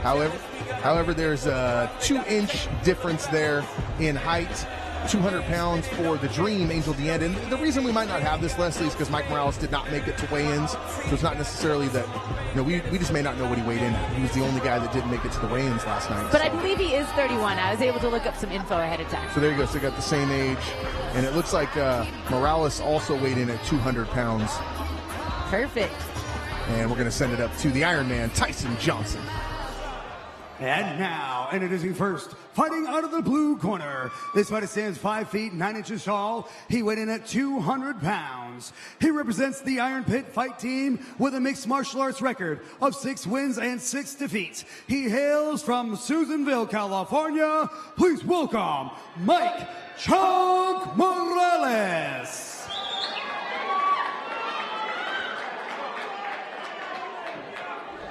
However, there's a 2-inch difference there in height. 200 pounds for the Dream, Angel Deanda. And the reason we might not have this, Leslie, is because Mike Morales did not make it to weigh-ins. So it's not necessarily that, we just may not know what he weighed in. He was the only guy that didn't make it to the weigh-ins last night. But so. I believe he is 31. I was able to look up some info ahead of time. So there you go. So they got the same age. And it looks like Morales also weighed in at 200 pounds. Perfect. And we're going to send it up to the Iron Man, Tyson Johnson. And now, introducing first, fighting out of the blue corner. This fighter stands 5 feet 9 inches tall. He weighed in at 200 pounds. He represents the Iron Pit Fight Team with a mixed martial arts record of 6 wins and 6 defeats. He hails from Susanville, California. Please welcome Mike Chunk Morales.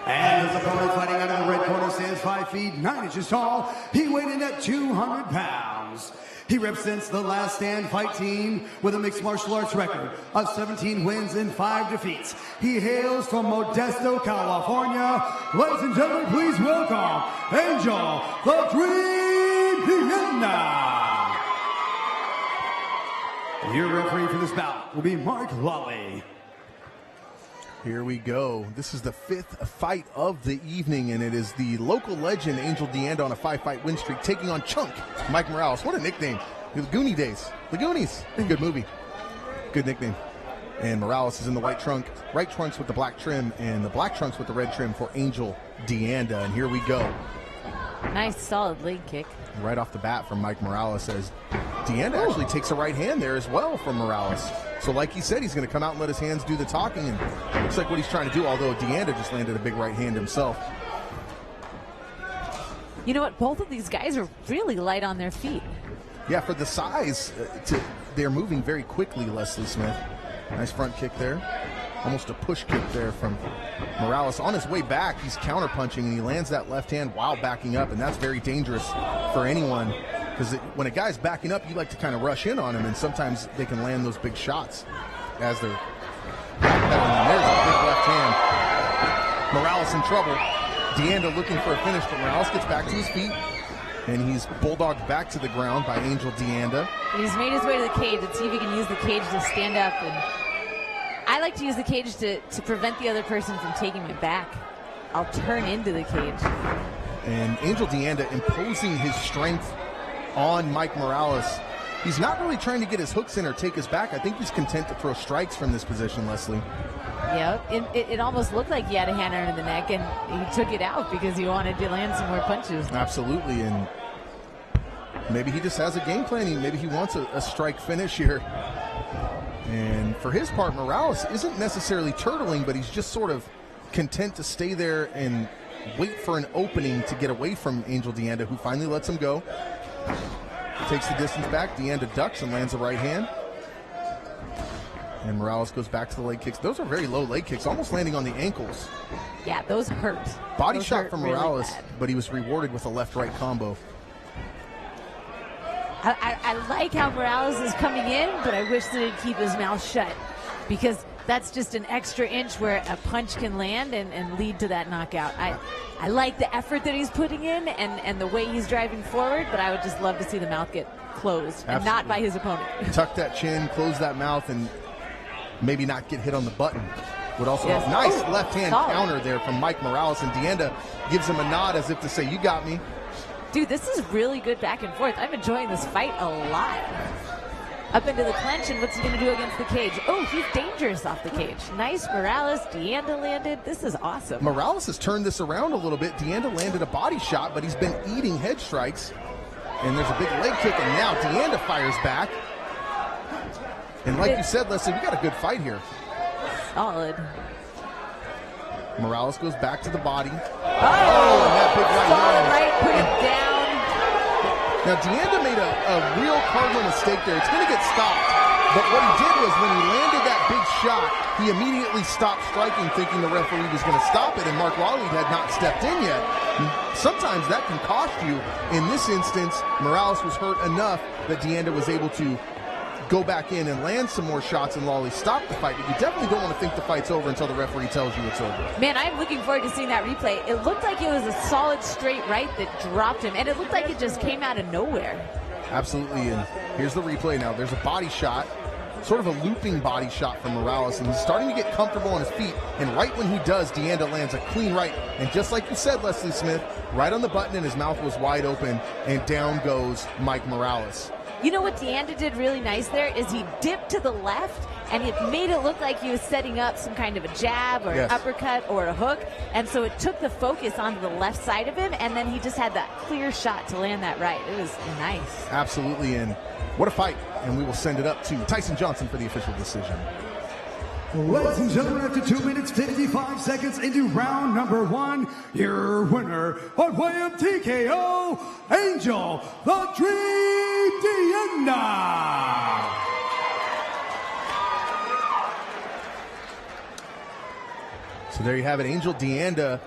And his opponent fighting out of the red corner stands 5 feet 9 inches tall. He weighed in at 200 pounds. He represents the Last Stand Fight Team with a mixed martial arts record of 17 wins and 5 defeats. He hails from Modesto, California. Ladies and gentlemen, please welcome Angel the Dream Deanda. Your referee for this bout will be Mark Lawley. Here we go. This is the 5th fight of the evening, and it is the local legend Angel Deanda on a 5-fight win streak taking on Chunk Mike Morales. What a nickname. The Goonie days. The Goonies. Good movie. Good nickname. And Morales is in the white trunks with the black trim, and the black trunks with the red trim for Angel Deanda. And here we go. Nice solid leg kick. Right off the bat from Mike Morales, as Deanda actually takes a right hand there as well from Morales. So like he said, he's going to come out and let his hands do the talking, and looks like what he's trying to do, although Deanda just landed a big right hand himself. You know what? Both of these guys are really light on their feet. Yeah, for the size, they're moving very quickly, Leslie Smith. Nice front kick there. Almost a push kick there from Morales. On his way back, he's counterpunching, and he lands that left hand while backing up, and that's very dangerous for anyone. Because when a guy's backing up, you like to kind of rush in on him, and sometimes they can land those big shots as they're backpedaling. There's a big left hand. Morales in trouble. Deanda looking for a finish, but Morales gets back to his feet, and he's bulldogged back to the ground by Angel Deanda. He's made his way to the cage. Let's see if he can use the cage to stand up. And I like to use the cage to prevent the other person from taking me back. I'll turn into the cage. And Angel Deanda imposing his strength on Mike Morales. He's not really trying to get his hooks in or take his back. I think he's content to throw strikes from this position, Leslie. Yep, it almost looked like he had a hand under the neck, and he took it out because he wanted to land some more punches. Absolutely, and maybe he just has a game plan. Maybe he wants a strike finish here. And for his part, Morales isn't necessarily turtling, but he's just sort of content to stay there and wait for an opening to get away from Angel Deanda, who finally lets him go. Takes the distance back. Deanda ducks and lands a right hand. And Morales goes back to the leg kicks. Those are very low leg kicks, almost landing on the ankles. Yeah, those hurt. Body those shot from Morales, really but he was rewarded with a left-right combo. I like how Morales is coming in, but I wish that he'd keep his mouth shut, because that's just an extra inch where a punch can land and lead to that knockout. I like the effort that he's putting in and the way he's driving forward, but I would just love to see the mouth get closed. Absolutely. And not by his opponent. Tuck that chin, close that mouth, and maybe not get hit on the button. Would also Yes. help. Nice Oh, left-hand solid. counter there from Mike Morales, and Deanda gives him a nod as if to say, you got me. Dude, this is really good back and forth. I'm enjoying this fight a lot. Up into the clinch, and what's he going to do against the cage? Oh, he's dangerous off the cage. Nice, Morales. Deanda landed. This is awesome. Morales has turned this around a little bit. Deanda landed a body shot, but he's been eating head strikes. And there's a big leg kick, and now Deanda fires back. And like you said, Leslie, we got a good fight here. Solid. Morales goes back to the body. Oh, and that big right solid hand. right, put him down. Now, Deanda made a real cardinal mistake there. It's going to get stopped. But what he did was when he landed that big shot, he immediately stopped striking, thinking the referee was going to stop it, and Mark Wally had not stepped in yet. Sometimes that can cost you. In this instance, Morales was hurt enough that Deanda was able to go back in and land some more shots, and Lawley stopped the fight. But you definitely don't want to think the fight's over until the referee tells you it's over. Man, I'm looking forward to seeing that replay. It looked like it was a solid straight right that dropped him, and it looked like it just came out of nowhere. Absolutely, and here's the replay now. There's a body shot, sort of a looping body shot from Morales, and he's starting to get comfortable on his feet, and right when he does, Deanda lands a clean right, and just like you said, Leslie Smith, right on the button, and his mouth was wide open, and down goes Mike Morales. You know what Deanda did really nice there is he dipped to the left, and it made it look like he was setting up some kind of a jab or an uppercut or a hook, and so it took the focus onto the left side of him, and then he just had that clear shot to land that right. It was nice. Absolutely, and what a fight, and we will send it up to Tyson Johnson for the official decision. Ladies and gentlemen, after 2 minutes, 55 seconds into round number 1, your winner on way of TKO, Angel the Dream Deanda. So there you have it. Angel Deanda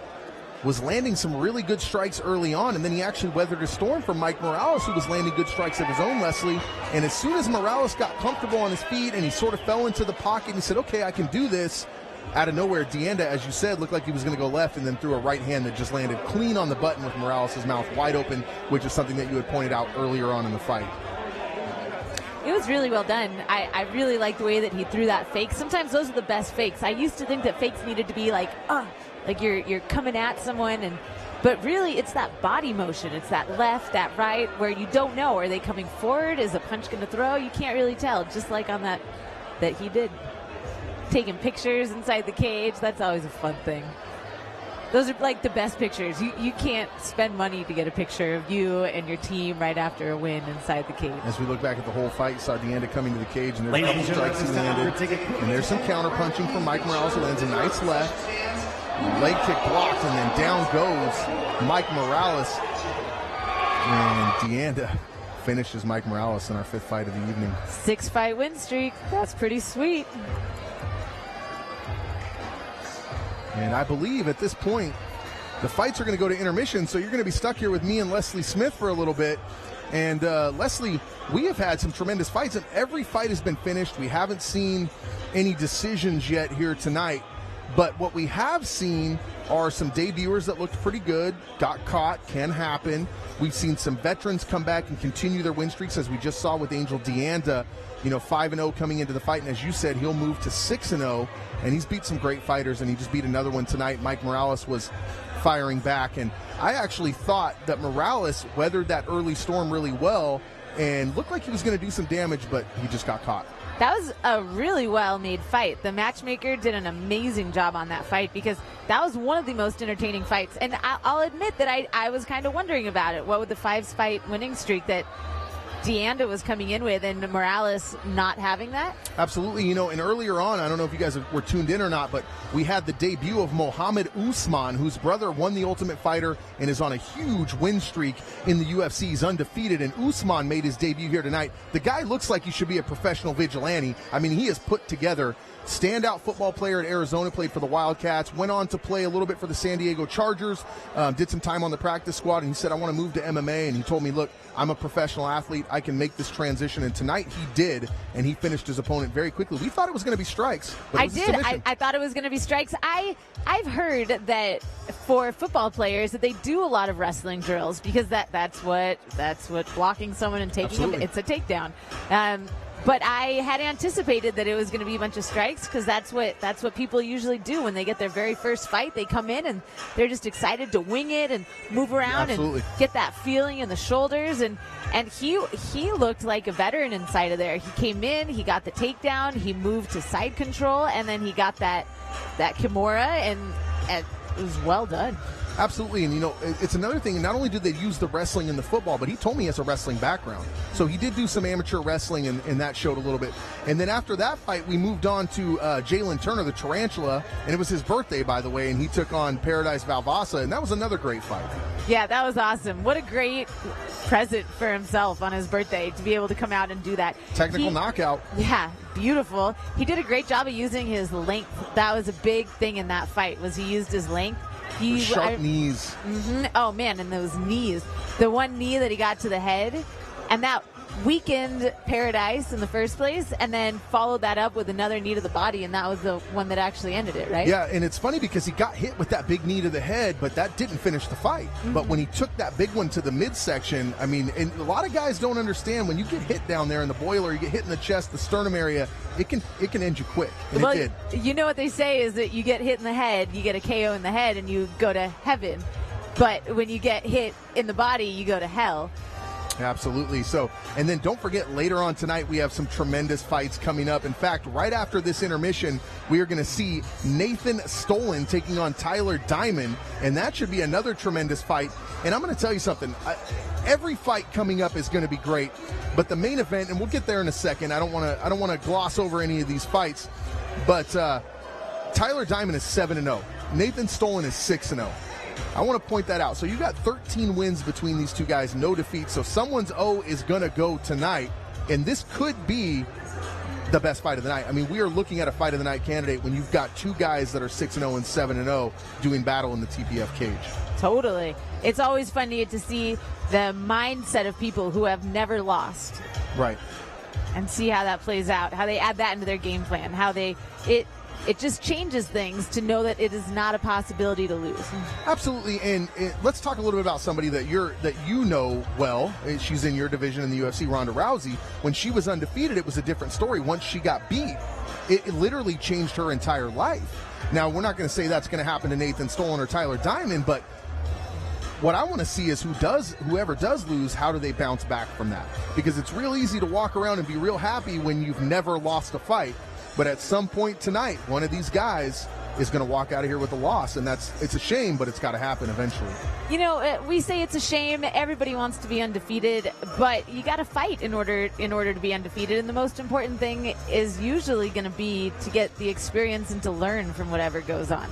was landing some really good strikes early on, and then he actually weathered a storm from Mike Morales, who was landing good strikes of his own, Leslie. And as soon as Morales got comfortable on his feet and he sort of fell into the pocket and he said, okay, I can do this, out of nowhere, Deanda, as you said, looked like he was going to go left and then threw a right hand that just landed clean on the button with Morales' mouth wide open, which is something that you had pointed out earlier on in the fight. It was really well done. I really like the way that he threw that fake. Sometimes those are the best fakes. I used to think that fakes needed to be like you're coming at someone, but really it's that body motion. It's that left, that right, where you don't know. Are they coming forward? Is a punch going to throw? You can't really tell, just like on that he did. Taking pictures inside the cage, that's always a fun thing. Those are like the best pictures. You can't spend money to get a picture of you and your team right after a win inside the cage. As we look back at the whole fight, you saw Deanda coming to the cage, and there's a couple strikes he landed. And there's some counter punching from Mike Morales, who lands a nice left. Leg kick blocked, and then down goes Mike Morales. And Deanda finishes Mike Morales in our 5th fight of the evening. 6-fight win streak. That's pretty sweet. And I believe at this point, the fights are going to go to intermission, so you're going to be stuck here with me and Leslie Smith for a little bit. And Leslie, we have had some tremendous fights, and every fight has been finished. We haven't seen any decisions yet here tonight. But what we have seen are some debuters that looked pretty good, got caught, can happen. We've seen some veterans come back and continue their win streaks, as we just saw with Angel Deanda, 5-0 coming into the fight. And as you said, he'll move to 6-0, and he's beat some great fighters, and he just beat another one tonight. Mike Morales was firing back, and I actually thought that Morales weathered that early storm really well and looked like he was going to do some damage, but he just got caught. That was a really well-made fight. The matchmaker did an amazing job on that fight because that was one of the most entertaining fights. And I'll admit that I was kind of wondering about it. What would the 5-fight winning streak that Deanda was coming in with, and Morales not having that? Absolutely. And earlier on, I don't know if you guys were tuned in or not, but we had the debut of Mohammed Usman, whose brother won the Ultimate Fighter and is on a huge win streak in the UFC. He's undefeated, and Usman made his debut here tonight. The guy looks like he should be a professional vigilante. I mean, he has put together standout football player at Arizona, played for the Wildcats, went on to play a little bit for the San Diego Chargers, did some time on the practice squad, and he said, I want to move to MMA, and he told me, look, I'm a professional athlete. I can make this transition, and tonight he did, and he finished his opponent very quickly. We thought it was going to be strikes. But I did. I thought it was going to be strikes. I've heard that for football players that they do a lot of wrestling drills because that's what blocking someone and taking them, it's a takedown. But I had anticipated that it was going to be a bunch of strikes because that's what people usually do when they get their very first fight. They come in and they're just excited to wing it and move around and get that feeling in the shoulders. And he looked like a veteran inside of there. He came in, he got the takedown, he moved to side control, and then he got that Kimura, and it was well done. Absolutely, and it's another thing. Not only did they use the wrestling in the football, but he told me he has a wrestling background. So he did do some amateur wrestling, and that showed a little bit. And then after that fight, we moved on to Jalen Turner, the Tarantula, and it was his birthday, by the way, and he took on Paradise Valvasa, and that was another great fight. Yeah, that was awesome. What a great present for himself on his birthday to be able to come out and do that. Technical knockout. Yeah, beautiful. He did a great job of using his length. That was a big thing in that fight, was he used his length. Sharp knees. Mm-hmm. Oh, man, and those knees. The one knee that he got to the head, and that weakened Paradise in the first place, and then followed that up with another knee to the body, and that was the one that actually ended it, right? Yeah, and it's funny because he got hit with that big knee to the head, but that didn't finish the fight. Mm-hmm. But when he took that big one to the midsection, I mean, and a lot of guys don't understand, when you get hit down there in the boiler, you get hit in the chest, the sternum area, it can end you quick, and well, it did. You know what they say is that you get hit in the head, you get a KO in the head, and you go to heaven. But when you get hit in the body, you go to hell. Absolutely. So, and then don't forget, later on tonight, we have some tremendous fights coming up. In fact, right after this intermission, we are going to see Nathan Stolen taking on Tyler Diamond, and that should be another tremendous fight. And I'm going to tell you something. Every fight coming up is going to be great, but the main event, and we'll get there in a second. I don't want to gloss over any of these fights, but Tyler Diamond is 7-0. Nathan Stolen is 6-0. I want to point that out. So you got 13 wins between these two guys, no defeats. So someone's O is going to go tonight, and this could be the best fight of the night. I mean, we are looking at a fight of the night candidate when you've got two guys that are 6-0 and 7-0 doing battle in the TPF cage. Totally. It's always fun to get to see the mindset of people who have never lost. Right. And see how that plays out, how they add that into their game plan, how it just changes things to know that it is not a possibility to lose. Absolutely, and let's talk a little bit about somebody that you know well. She's in your division in the UFC, Ronda Rousey. When she was undefeated, it was a different story. Once she got beat, it literally changed her entire life. Now, we're not going to say that's going to happen to Nathan Stolen or Tyler Diamond, but what I want to see is whoever does lose, how do they bounce back from that? Because it's real easy to walk around and be real happy when you've never lost a fight. But at some point tonight, one of these guys is going to walk out of here with a loss, and it's a shame, but it's got to happen eventually. You know, we say it's a shame. Everybody wants to be undefeated, but you got to fight in order to be undefeated. And the most important thing is usually going to be to get the experience and to learn from whatever goes on.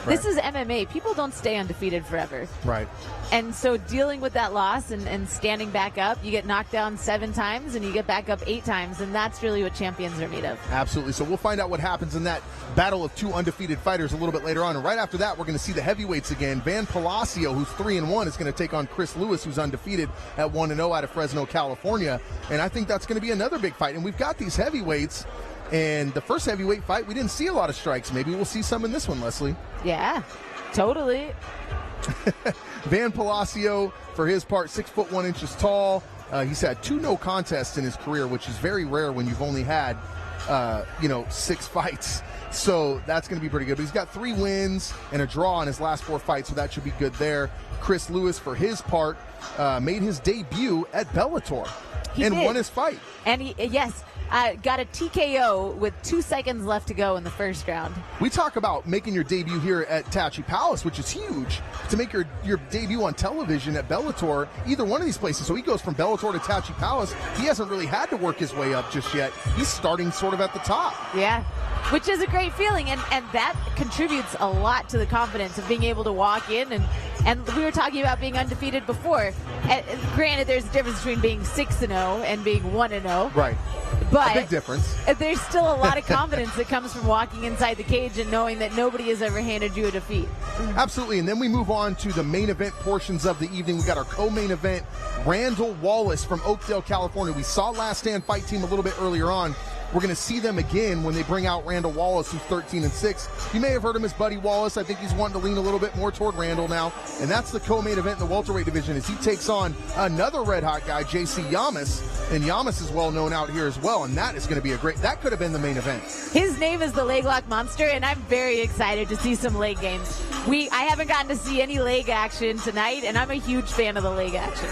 Right. This is MMA. People don't stay undefeated forever. Right. And so dealing with that loss and standing back up, you get knocked down 7 times and you get back up 8 times, and that's really what champions are made of. Absolutely. So we'll find out what happens in that battle of two undefeated fighters a little bit later on. And right after that, we're going to see the heavyweights again. Van Palacio, who's 3-1, is going to take on Chris Lewis, who's undefeated at 1-0 out of Fresno, California. And I think that's going to be another big fight. And we've got these heavyweights And the first heavyweight fight, we didn't see a lot of strikes. Maybe we'll see some in this one, Leslie. Yeah, totally. Van Palacio, for his part, 6'1" tall. He's had 2 no contests in his career, which is very rare when you've only had, 6 fights. So that's going to be pretty good. But he's got 3 wins and a draw in his last 4 fights, so that should be good there. Chris Lewis, for his part, made his debut at Bellator and won his fight. And he got a TKO with 2 seconds left to go in the first round. We talk about making your debut here at Tachi Palace, which is huge. To make your debut on television at Bellator, either one of these places. So he goes from Bellator to Tachi Palace. He hasn't really had to work his way up just yet. He's starting sort of at the top. Yeah, which is a great feeling. And that contributes a lot to the confidence of being able to walk in. And we were talking about being undefeated before. And granted, there's a difference between being 6-0 and being 1-0. Right. But a big difference. There's still a lot of confidence that comes from walking inside the cage and knowing that nobody has ever handed you a defeat. Absolutely. And then we move on to the main event portions of the evening. We got our co-main event, Randall Wallace from Oakdale, California. We saw Last Stand Fight Team a little bit earlier on. We're going to see them again when they bring out Randall Wallace, who's 13-6. You may have heard him as Buddy Wallace. I think he's wanting to lean a little bit more toward Randall now. And that's the co-main event in the welterweight division as he takes on another red-hot guy, JC Yamas. And Yamas is well-known out here as well. And that is going to be that could have been the main event. His name is the Leg Lock Monster, and I'm very excited to see some leg games. I haven't gotten to see any leg action tonight, and I'm a huge fan of the leg action.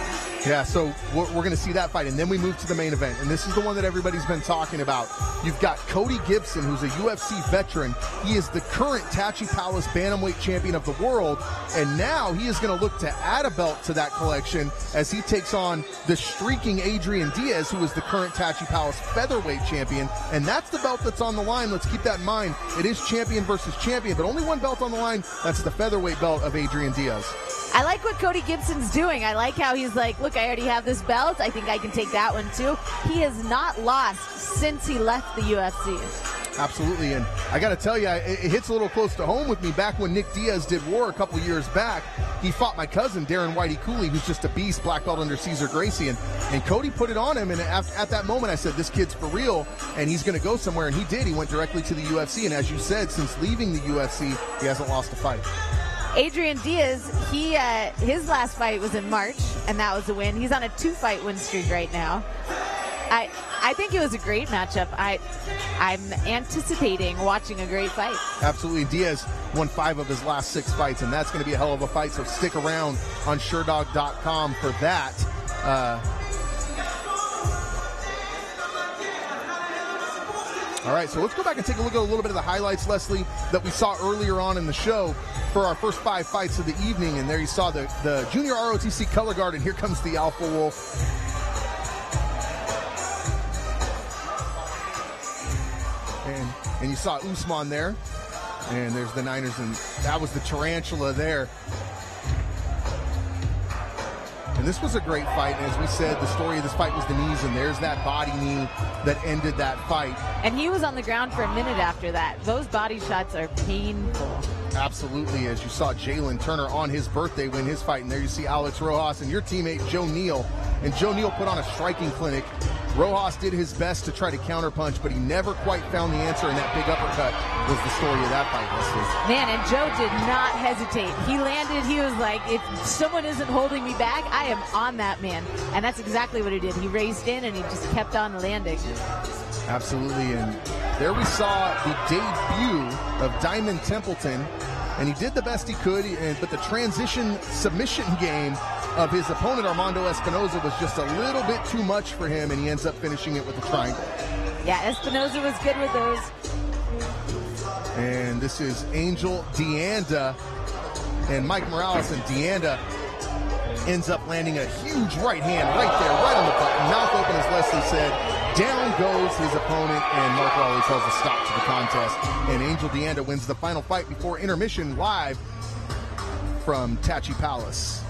Yeah, so we're going to see that fight. And then we move to the main event. And this is the one that everybody's been talking about. You've got Cody Gibson, who's a UFC veteran. He is the current Tachi Palace Bantamweight champion of the world, and now he is going to look to add a belt to that collection as he takes on the streaking Adrian Diaz, who is the current Tachi Palace Featherweight champion, and that's the belt that's on the line. Let's keep that in mind. It is champion versus champion, but only one belt on the line. That's the featherweight belt of Adrian Diaz. I like what Cody Gibson's doing. I like how he's like, look, I already have this belt. I think I can take that one too. He has not lost since he left the UFC. Absolutely, and I got to tell you, it hits a little close to home with me. Back when Nick Diaz did war a couple years back, he fought my cousin, Darren Whitey Cooley, who's just a beast, black belt under Cesar Gracie, and Cody put it on him, and at that moment I said, this kid's for real, and he's going to go somewhere, and he did. He went directly to the UFC, and as you said, since leaving the UFC, he hasn't lost a fight. Adrian Diaz, his last fight was in March, and that was a win. He's on a 2-fight win streak right now. I think it was a great matchup. I'm anticipating watching a great fight. Absolutely. Diaz won 5 of his last 6 fights, and that's going to be a hell of a fight, so stick around on SureDog.com for that. All right, so let's go back and take a look at a little bit of the highlights, Leslie, that we saw earlier on in the show for our first 5 fights of the evening. And there you saw the junior ROTC color guard, and here comes the Alpha Wolf. And you saw Usman there, and there's the Niners, and that was the tarantula there. And this was a great fight. And as we said, the story of this fight was the knees, and there's that body knee that ended that fight. And he was on the ground for a minute after that. Those body shots are painful. Absolutely, as you saw Jalen Turner on his birthday win his fight. And there you see Alex Rojas and your teammate Joe Neal. And Joe Neal put on a striking clinic. Rojas did his best to try to counterpunch, but he never quite found the answer, and that big uppercut was the story of that fight, Leslie. Man, and Joe did not hesitate. He landed, he was like, if someone isn't holding me back, I am on that man. And that's exactly what he did. He raced in, and he just kept on landing. Absolutely, and there we saw the debut of Diamond Templeton, and he did the best he could, but the transition submission game of his opponent, Armando Espinoza, was just a little bit too much for him, and he ends up finishing it with a triangle. Yeah, Espinoza was good with those. And this is Angel Deanda and Mike Morales, and Deanda ends up landing a huge right hand right there, right on the button, mouth open, as Leslie said. Down goes his opponent, and Mark Raleigh tells a stop to the contest. And Angel Deanda wins the final fight before intermission, live from Tachi Palace.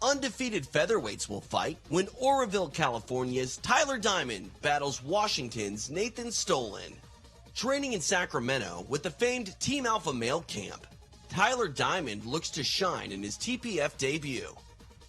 Undefeated featherweights will fight when Oroville, California's Tyler Diamond battles Washington's Nathan Stolen. Training in Sacramento with the famed Team Alpha Male Camp, Tyler Diamond looks to shine in his TPF debut.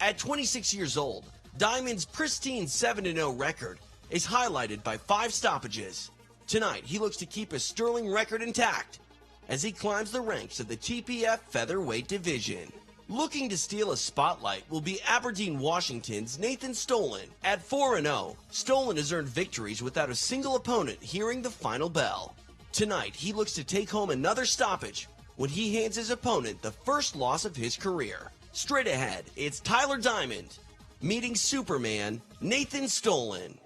At 26 years old, Diamond's pristine 7-0 record is highlighted by 5 stoppages. Tonight, he looks to keep his sterling record intact as he climbs the ranks of the TPF featherweight division. Looking to steal a spotlight will be Aberdeen, Washington's Nathan Stolen. At 4-0, Stolen has earned victories without a single opponent hearing the final bell. Tonight, he looks to take home another stoppage when he hands his opponent the first loss of his career. Straight ahead, it's Tyler Diamond meeting Superman Nathan Stolen.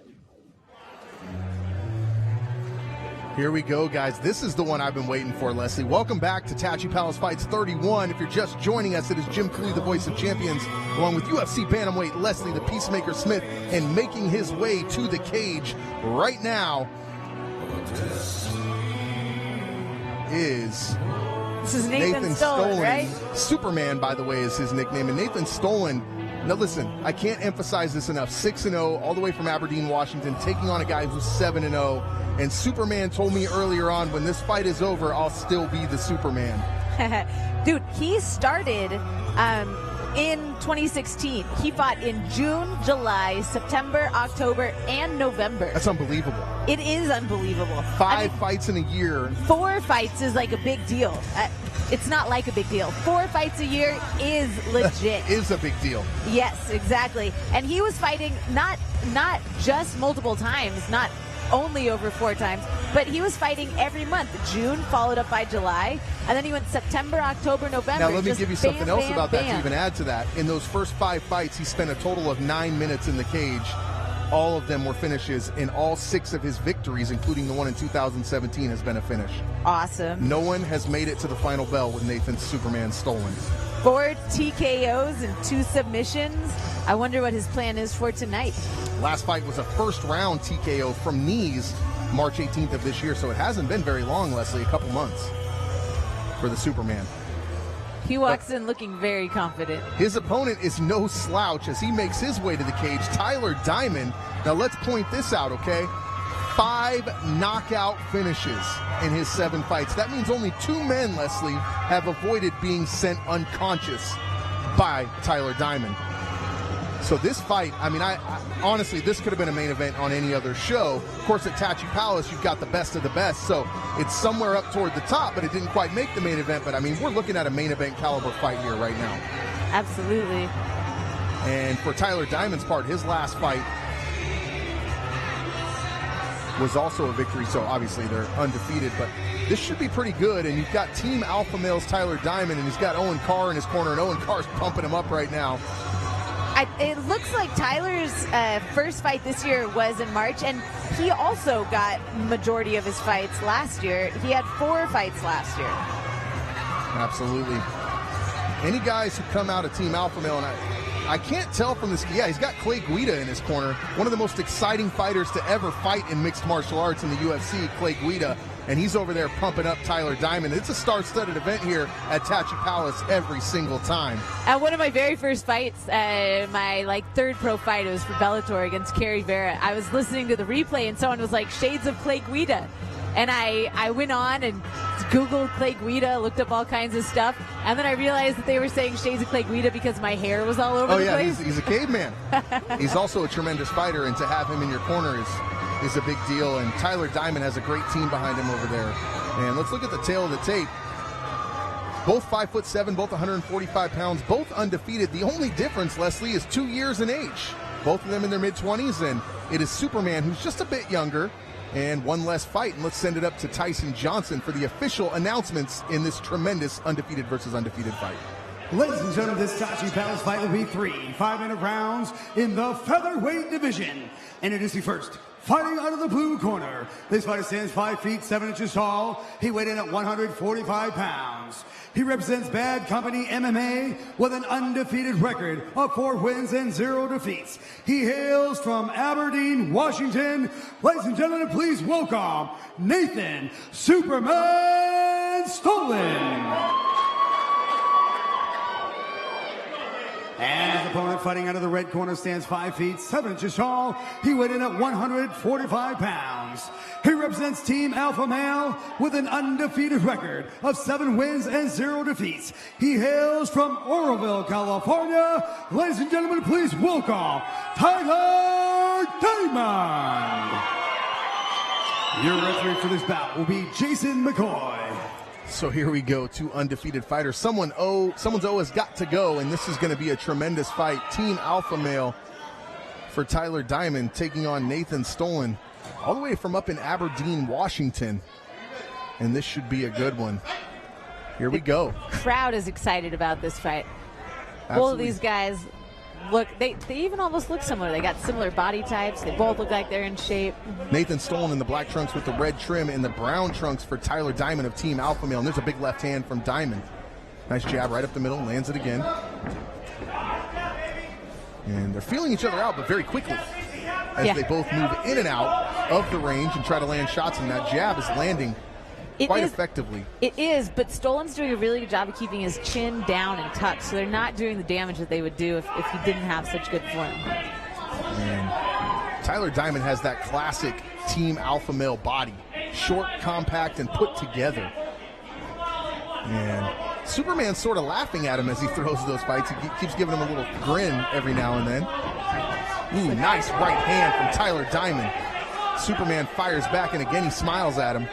Here we go, guys. This is the one I've been waiting for, Leslie. Welcome back to Tattoo Palace Fights 31. If you're just joining us, it is Jim Cooley, the voice of champions, along with UFC bantamweight Leslie the Peacemaker Smith, and making his way to the cage right now is This is Nathan Stolen, right? Superman, by the way, is his nickname. And Nathan Stolen, now listen, I can't emphasize this enough. 6-0, all the way from Aberdeen, Washington, taking on a guy who's 7-0. And Superman told me earlier on, when this fight is over, I'll still be the Superman. Dude, he started in 2016. He fought in June, July, September, October, and November. That's unbelievable. It is unbelievable. 5 fights in a year. 4 fights is like a big deal. It's not like a big deal. 4 fights a year is legit. Is a big deal. Yes, exactly. And he was fighting not just multiple times, not only over 4 times, but he was fighting every month. June followed up by July, and then he went September, October, November. Now let me give you something else about that to bam. even add to that. In those first 5 fights, he spent a total of 9 minutes in the cage. All of them were finishes, and all 6 of his victories, including the one in 2017, has been a finish. Awesome. No one has made it to the final bell with Nathan Superman Stolen. 4 TKOs and 2 submissions. I wonder what his plan is for tonight. Last fight was a first-round TKO from knees March 18th of this year, so it hasn't been very long, Leslie, a couple months for the Superman. He walks in looking very confident. His opponent is no slouch as he makes his way to the cage, Tyler Diamond. Now let's point this out, okay? 5 knockout finishes in his 7 fights. That means only 2 men, Leslie, have avoided being sent unconscious by Tyler Diamond. So this fight, I mean, I honestly, this could have been a main event on any other show. Of course, at Tattoo Palace, you've got the best of the best, so it's somewhere up toward the top, but it didn't quite make the main event. But, I mean, we're looking at a main event caliber fight here right now. Absolutely. And for Tyler Diamond's part, his last fight was also a victory, so obviously they're undefeated, but this should be pretty good. And you've got Team Alpha Male's Tyler Diamond, and he's got Owen Carr in his corner, and Owen Carr's pumping him up right now. It looks like Tyler's first fight this year was in March, and he also got majority of his fights last year. He had 4 fights last year. Absolutely. Any guys who come out of Team Alpha Male, and I can't tell from this, yeah, he's got Clay Guida in his corner, one of the most exciting fighters to ever fight in mixed martial arts in the UFC, Clay Guida, and he's over there pumping up Tyler Diamond. It's a star-studded event here at Tattoo Palace every single time. At one of my very first fights, my 3rd pro fight, it was for Bellator against Kerry Vera. I was listening to the replay, and someone was like, "Shades of Clay Guida." And I went on and Googled Clay Guida, looked up all kinds of stuff, and then I realized that they were saying Shades of Clay Guida because my hair was all over the place. He's a caveman. He's also a tremendous fighter, and to have him in your corner is a big deal. And Tyler Diamond has a great team behind him over there. And let's look at the tail of the tape. Both 5'7", both 145 pounds, both undefeated. The only difference, Leslie, is 2 years in age. Both of them in their mid-20s, and it is Superman, who's just a bit younger, and 1 less fight. And let's send it up to Tyson Johnson for the official announcements in this tremendous undefeated versus undefeated fight. Ladies and gentlemen, this Tattoo Palace fight will be 3 5-minute rounds in the featherweight division. And it is the first. Fighting out of the blue corner, this fighter stands 5 feet 7 inches tall. He weighed in at 145 pounds. He represents Bad Company MMA with an undefeated record of 4 wins and 0 defeats. He hails from Aberdeen, Washington. Ladies and gentlemen, please welcome Nathan Superman Stolen. And his opponent fighting out of the red corner stands 5 feet 7 inches tall. He weighed in at 145 pounds. He represents Team Alpha Male with an undefeated record of 7 wins and 0 defeats. He hails from Oroville, California. Ladies and gentlemen, please welcome Tyler Diamond. Your referee for this bout will be Jason McCoy. So here we go, 2 undefeated fighters. Someone's O has got to go, and this is going to be a tremendous fight. Team Alpha Male for Tyler Diamond taking on Nathan Stolen, all the way from up in Aberdeen, Washington. And this should be a good one. Here we go. Crowd is excited about this fight. Absolutely. Both of these guys look, they even almost look similar. They got similar body types. They both look like they're in shape. Nathan Stolen in the black trunks with the red trim, and the brown trunks for Tyler Diamond of Team Alpha Male. And there's a big left hand from Diamond. Nice jab right up the middle, lands it again. And they're feeling each other out, but very quickly, as they both move in and out of the range and try to land shots. And that jab is landing quite effectively. It is, but Stolen's doing a really good job of keeping his chin down and tucked, so they're not doing the damage that they would do if he didn't have such good form. And Tyler Diamond has that classic Team Alpha Male body. Short, compact, and put together. And Superman's sort of laughing at him as he throws those fights. He keeps giving him a little grin every now and then. Ooh, nice right hand from Tyler Diamond. Superman fires back, and again he smiles at him.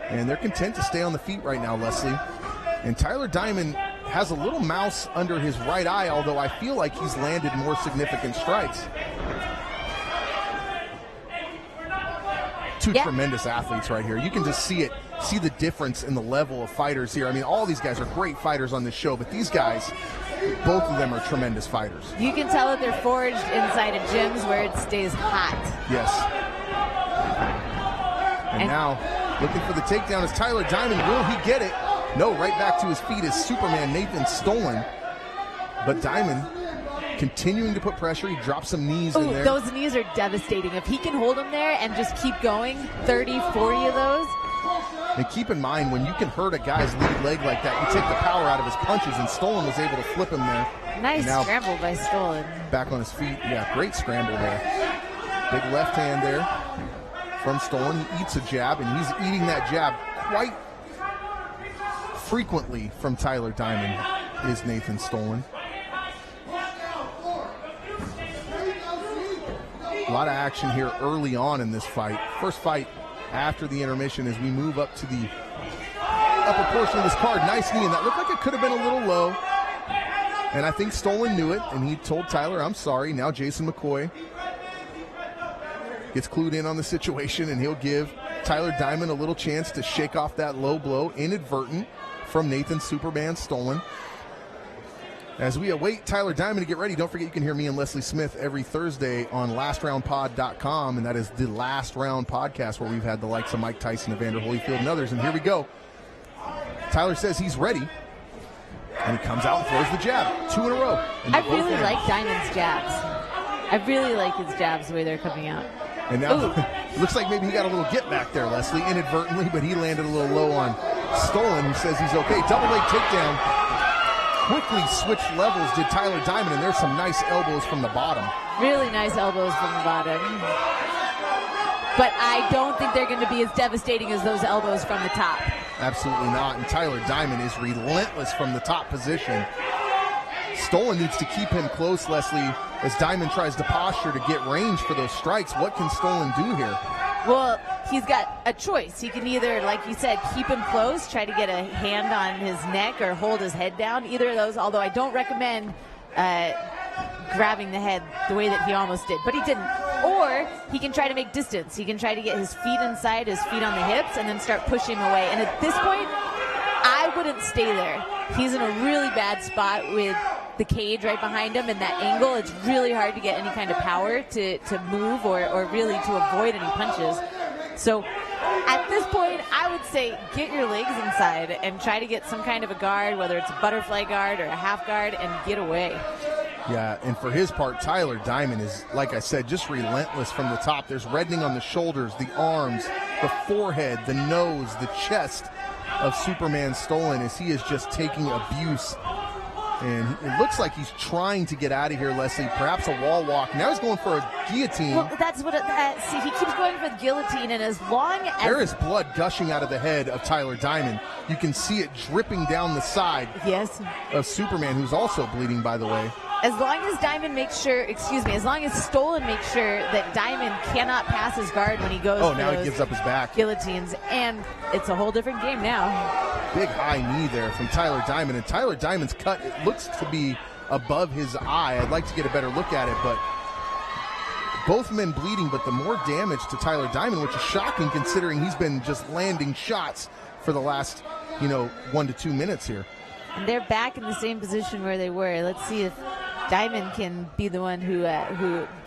And they're content to stay on the feet right now, Leslie. And Tyler Diamond has a little mouse under his right eye, although I feel like he's landed more significant strikes. Two tremendous athletes right here. You can just see the difference in the level of fighters here. I mean, all these guys are great fighters on this show, but these guys, both of them are tremendous fighters. You can tell that they're forged inside of gyms where it stays hot. Yes. And now, looking for the takedown is Tyler Diamond. Will he get it? No, right back to his feet is Superman Nathan Stolen. But Diamond continuing to put pressure. He drops some knees in there. Those knees are devastating. If he can hold them there and just keep going, 30, 40 of those. And keep in mind, when you can hurt a guy's lead leg like that, you take the power out of his punches, and Stolen was able to flip him there. Nice scramble by Stolen. Back on his feet. Yeah, great scramble there. Big left hand there from Stolen. He eats a jab, and he's eating that jab quite frequently from Tyler Diamond, is Nathan Stolen. A lot of action here early on in this fight. First fight after the intermission as we move up to the upper portion of this card. Nice knee, and that looked like it could have been a little low. And I think Stolen knew it, and he told Tyler, I'm sorry. Now Jason McCoy gets clued in on the situation, and he'll give Tyler Diamond a little chance to shake off that low blow, inadvertent, from Nathan Superman Stolen. As we await Tyler Diamond to get ready, don't forget you can hear me and Leslie Smith every Thursday on LastRoundPod.com, and that is the Last Round Podcast, where we've had the likes of Mike Tyson, Evander Holyfield, and others. And here we go. Tyler says he's ready, and he comes out and throws the jab. 2 in a row. I really like Diamond's jabs. I really like his jabs, the way they're coming out. And now looks like maybe he got a little get back there, Leslie, inadvertently, but he landed a little low on Stolen, who says he's okay. Double leg takedown. Quickly switched levels did Tyler Diamond, and there's some nice elbows from the bottom. Really nice elbows from the bottom. But I don't think they're going to be as devastating as those elbows from the top. Absolutely not. And Tyler Diamond is relentless from the top position. Stolen needs to keep him close, Leslie, as Diamond tries to posture to get range for those strikes. What can Stolen do here? Well, he's got a choice. He can either, like you said, keep him close, try to get a hand on his neck, or hold his head down. Either of those, although I don't recommend grabbing the head the way that he almost did, but he didn't. Or he can try to make distance. He can try to get his feet inside, his feet on the hips, and then start pushing away. And at this point, I wouldn't stay there. He's in a really bad spot with the cage right behind him, and that angle, it's really hard to get any kind of power to move or really to avoid any punches. So at this point, I would say get your legs inside and try to get some kind of a guard, whether it's a butterfly guard or a half guard, and get away. Yeah, and for his part, Tyler Diamond is, like I said, just relentless from the top. There's reddening on the shoulders, the arms, the forehead, the nose, the chest of Superman Stolen, as he is just taking abuse. And it looks like he's trying to get out of here, Leslie. Perhaps a wall walk. Now he's going for a guillotine. Well, that's what see, he keeps going for the guillotine, and as long as there is blood gushing out of the head of Tyler Diamond. You can see it dripping down the side. Yes. Of Superman, who's also bleeding, by the way. as long as as long as Stolen makes sure that Diamond cannot pass his guard when he goes for now those he gives up his back. guillotines, and it's a whole different game now. Big high knee there from Tyler Diamond, and Tyler Diamond's cut, it looks to be above his eye. I'd like to get a better look at it, but both men bleeding, but the more damage to Tyler Diamond, which is shocking considering he's been just landing shots for the last, 1 to 2 minutes here. And they're back in the same position where they were. Let's see if Diamond can be the one who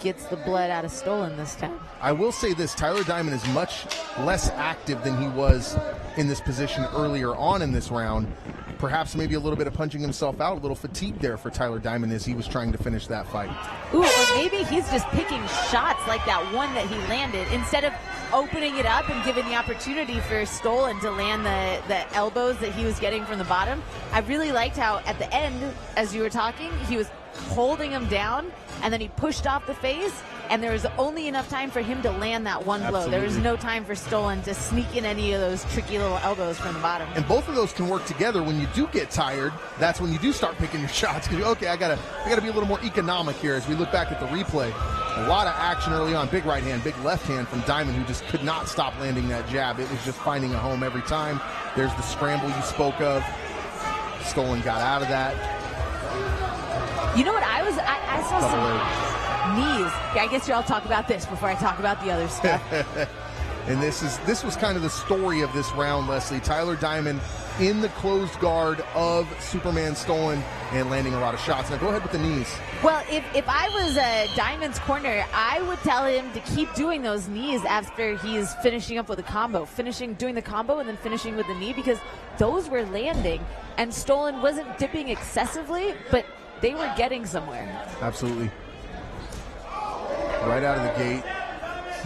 gets the blood out of Stolen this time. I will say this, Tyler Diamond is much less active than he was in this position earlier on in this round. Perhaps maybe a little bit of punching himself out, a little fatigue there for Tyler Diamond as he was trying to finish that fight. Ooh, or maybe he's just picking shots like that one that he landed instead of opening it up and giving the opportunity for Stolen to land the elbows that he was getting from the bottom. I really liked how at the end, as you were talking, he was holding him down and then he pushed off the face, and there was only enough time for him to land that one blow. There was no time for Stolen to sneak in any of those tricky little elbows from the bottom. And both of those can work together. When you do get tired, that's when you do start picking your shots. Because okay, I gotta be a little more economic here as we look back at the replay. A lot of action early on. Big right hand, big left hand from Diamond, who just could not stop landing that jab. It was just finding a home every time. There's the scramble you spoke of. Stolen got out of that. You know what? I saw some knees. Yeah, I guess I'll talk about this before I talk about the other stuff. And this was kind of the story of this round, Leslie. Tyler Diamond in the closed guard of Superman Stolen and landing a lot of shots. Now go ahead with the knees. Well, if I was Diamond's corner, I would tell him to keep doing those knees after he's finishing up with a combo. Doing the combo and then finishing with the knee, because those were landing and Stolen wasn't dipping excessively, but they were getting somewhere. Absolutely. Right out of the gate,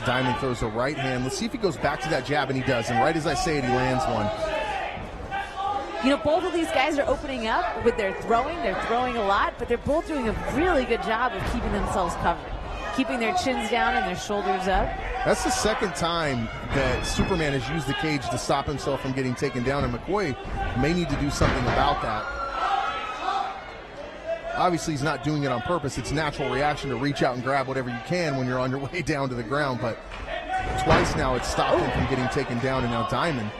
Diamond throws a right hand. Let's see if he goes back to that jab, and he does. And right as I say it, he lands one. Both of these guys are opening up with their throwing. They're throwing a lot, but they're both doing a really good job of keeping themselves covered, keeping their chins down and their shoulders up. That's the second time that Superman has used the cage to stop himself from getting taken down, and McCoy may need to do something about that. Obviously, he's not doing it on purpose. It's natural reaction to reach out and grab whatever you can when you're on your way down to the ground, but twice now it's stopped him from getting taken down, and now Diamond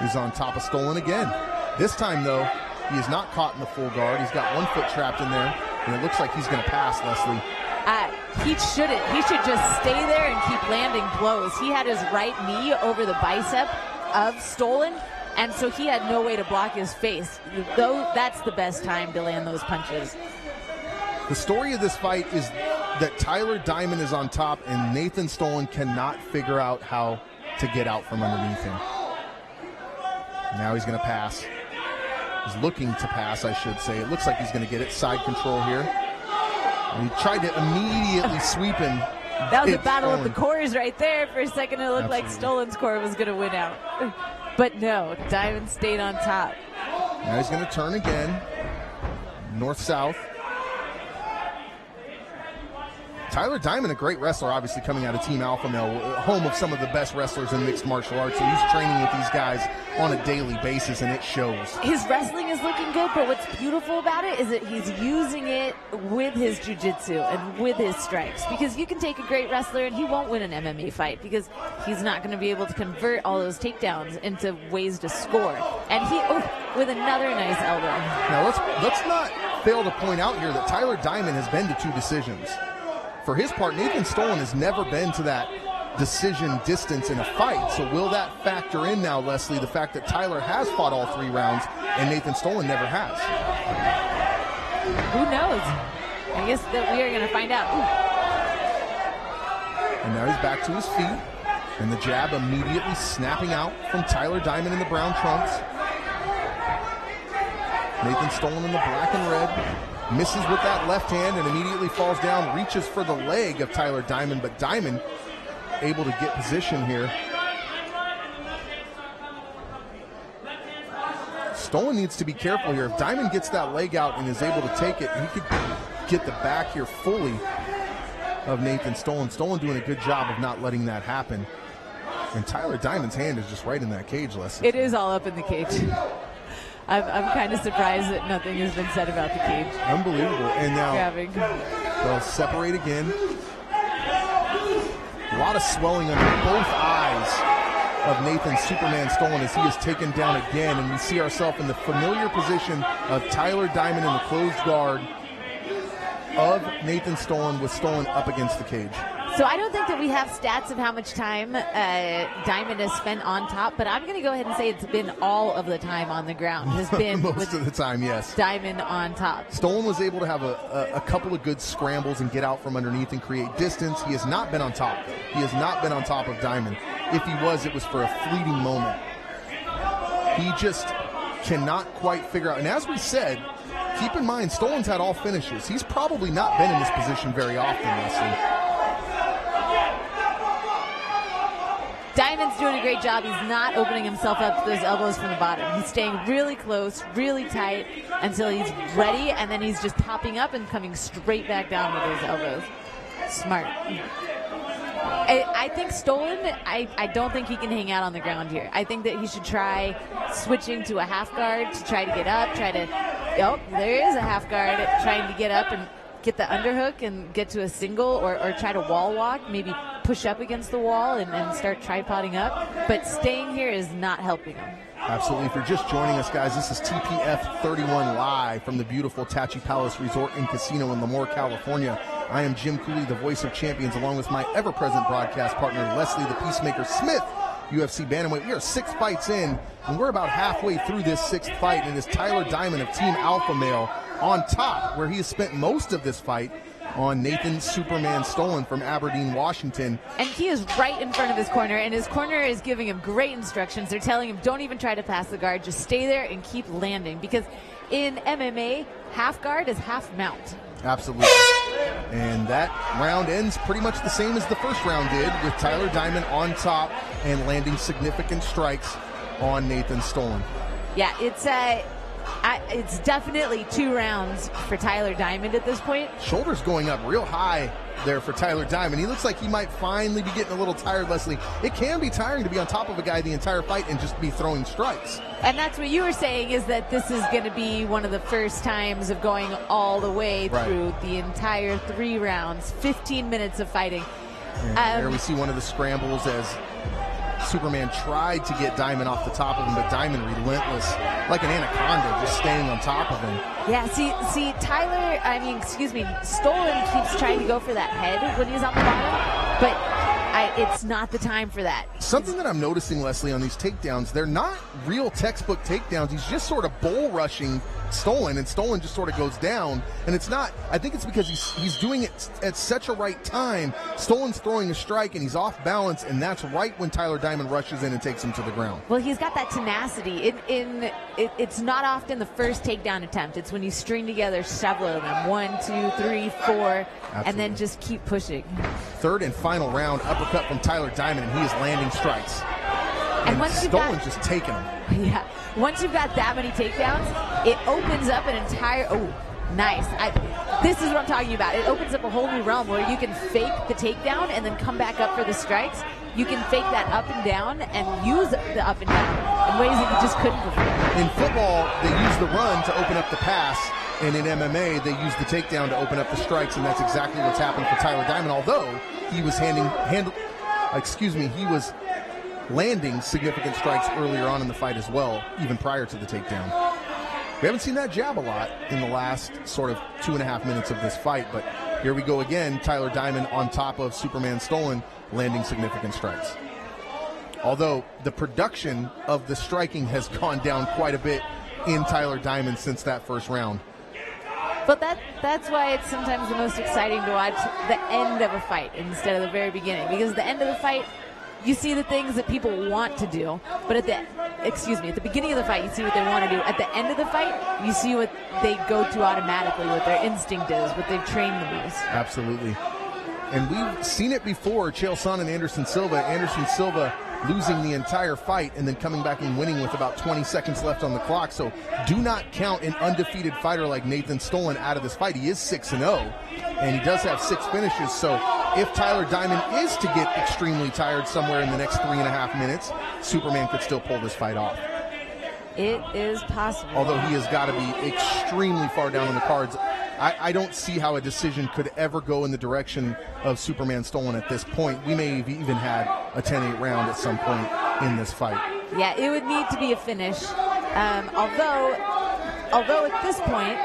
is on top of Stolen again. This time, though, he is not caught in the full guard. He's got one foot trapped in there, and it looks like he's going to pass, Leslie. He shouldn't. He should just stay there and keep landing blows. He had his right knee over the bicep of Stolen, and so he had no way to block his face. Though that's the best time to land those punches. The story of this fight is that Tyler Diamond is on top, and Nathan Stolen cannot figure out how to get out from underneath him. Now he's going to pass. He's looking to pass, I should say. It looks like he's going to get it. Side control here. And he tried to immediately sweep him. That was a battle of the cores right there. For a second, it looked like Stolen's core was going to win out. But no, Diamond stayed on top. Now he's going to turn again. North-south. Tyler Diamond, a great wrestler, obviously coming out of Team Alpha Male, home of some of the best wrestlers in mixed martial arts. So he's training with these guys on a daily basis, and it shows. His wrestling is looking good, but what's beautiful about it is that he's using it with his jiu-jitsu and with his strikes. Because you can take a great wrestler and he won't win an MMA fight because he's not going to be able to convert all those takedowns into ways to score. And he, with another nice elbow. Now let's not fail to point out here that Tyler Diamond has been to 2 decisions. For his part, Nathan Stolen has never been to that decision distance in a fight. So will that factor in now, Leslie, the fact that Tyler has fought all 3 rounds and Nathan Stolen never has? Who knows? I guess that we are going to find out. And now he's back to his feet. And the jab immediately snapping out from Tyler Diamond in the brown trunks. Nathan Stolen in the black and red. Misses with that left hand and immediately falls down, reaches for the leg of Tyler Diamond, but Diamond able to get position here. Stolen needs to be careful here. If Diamond gets that leg out and is able to take it, he could get the back here fully of Nathan Stolen. Stolen doing a good job of not letting that happen. And Tyler Diamond's hand is just right in that cage, Leslie. It is all up in the cage. I'm kind of surprised that nothing has been said about the cage. Unbelievable. And now Grabbing. they'll separate again. A lot of swelling under both eyes of Nathan Superman Stolen as he is taken down again. And we see ourselves in the familiar position of Tyler Diamond in the closed guard of Nathan Stolen, with Stolen up against the cage. So I don't think that we have stats of how much time Diamond has spent on top, but I'm going to go ahead and say it's been all of the time on the ground. Has been Most of the time, yes. Diamond on top. Stolen was able to have a couple of good scrambles and get out from underneath and create distance. He has not been on top. He has not been on top of Diamond. If he was, it was for a fleeting moment. He just cannot quite figure out. And as we said, keep in mind, Stolen's had all finishes. He's probably not been in this position very often, Leslie. Diamond's doing a great job. He's not opening himself up to those elbows from the bottom. He's staying really close, really tight until he's ready, and then he's just popping up and coming straight back down with those elbows. Smart. I think Stolen, I don't think he can hang out on the ground here. I think that he should try switching to a half guard to try to get up, there is a half guard, trying to get up and get the underhook and get to a single, or try to wall walk, maybe push up against the wall and start tripoding up. But staying here is not helping him. Absolutely. If you're just joining us, guys, this is TPF 31 live from the beautiful Tachi Palace Resort and Casino in Lemoore, California. I am Jim Cooley, the voice of champions, along with my ever-present broadcast partner, Leslie the Peacemaker Smith, UFC Bantamweight. We are 6 fights in, and we're about halfway through this 6th fight, and it is Tyler Diamond of Team Alpha Male on top, where he has spent most of this fight on Nathan Superman Stolen from Aberdeen, Washington. And he is right in front of his corner, and his corner is giving him great instructions. They're telling him, don't even try to pass the guard, just stay there and keep landing, because in MMA, half guard is half mount. Absolutely. And that round ends pretty much the same as the first round did, with Tyler Diamond on top and landing significant strikes on Nathan Stolen. Yeah, it's definitely 2 rounds for Tyler Diamond at this point. Shoulders going up real high there for Tyler Diamond. He looks like he might finally be getting a little tired, Leslie. It can be tiring to be on top of a guy the entire fight and just be throwing strikes. And that's what you were saying, is that this is going to be one of the first times of going all the way through the entire 3 rounds, 15 minutes of fighting. There we see one of the scrambles as Superman tried to get Diamond off the top of him, but Diamond relentless, like an anaconda, just staying on top of him. Yeah, see, Stolen keeps trying to go for that head when he's on the bottom, but it's not the time for that. Something that I'm noticing, Leslie, on these takedowns, they're not real textbook takedowns. He's just sort of bull rushing Stolen, and Stolen just sort of goes down. And it's not, I think it's because he's doing it at such a right time. Stolen's throwing a strike, and he's off balance, and that's right when Tyler Diamond rushes in and takes him to the ground. Well, he's got that tenacity. It's not often the first takedown attempt. It's when you string together several of them, 1, 2, 3, 4, Absolutely. and then just keep pushing. Third and final round, uppercut from Tyler Diamond, and he is landing strikes. And once Stolen's just taking them. Yeah. Once you've got that many takedowns, it opens up an entire. Oh, nice. This is what I'm talking about. It opens up a whole new realm where you can fake the takedown and then come back up for the strikes. You can fake that up and down and use the up and down in ways that you just couldn't before. In football, they use the run to open up the pass, and in MMA, they use the takedown to open up the strikes, and that's exactly what's happened for Tyler Diamond. Although he was he was landing significant strikes earlier on in the fight as well, even prior to the takedown. We haven't seen that jab a lot in the last sort of 2.5 minutes of this fight, but here we go again. Tyler Diamond on top of Superman Stolen, landing significant strikes. Although the production of the striking has gone down quite a bit in Tyler Diamond since that first round. But that's why it's sometimes the most exciting to watch the end of a fight instead of the very beginning, because at the end of the fight, you see the things that people want to do, but at the beginning of the fight, you see what they want to do. At the end of the fight, you see what they go to automatically, what their instinct is, what they've trained the most. Absolutely. And we've seen it before, Chael Sonnen and Anderson Silva. Anderson Silva losing the entire fight and then coming back and winning with about 20 seconds left on the clock. So do not count an undefeated fighter like Nathan Stolen out of this fight. He is 6-0, and he does have 6 finishes. So if Tyler Diamond is to get extremely tired somewhere in the next 3.5 minutes, Superman could still pull this fight off. It is possible. Although he has got to be extremely far down on the cards. I don't see how a decision could ever go in the direction of Superman Stolen at this point. We may have even had a 10-8 round at some point in this fight. Yeah, it would need to be a finish. Although at this point,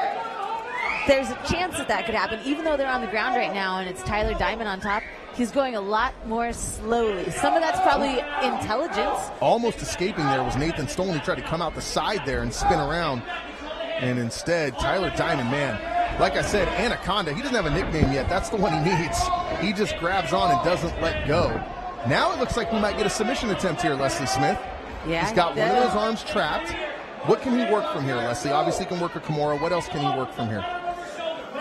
there's a chance that could happen, even though they're on the ground right now and it's Tyler Diamond on top. He's going a lot more slowly. Some of that's probably intelligence. Almost escaping there was Nathan Stolen. He tried to come out the side there and spin around. And instead, Tyler Diamond, man, like I said, Anaconda, he doesn't have a nickname yet. That's the one he needs. He just grabs on and doesn't let go. Now it looks like we might get a submission attempt here, Leslie Smith. Yeah, he's got one of his arms trapped. What can he work from here, Leslie? Obviously he can work a Kimura. What else can he work from here?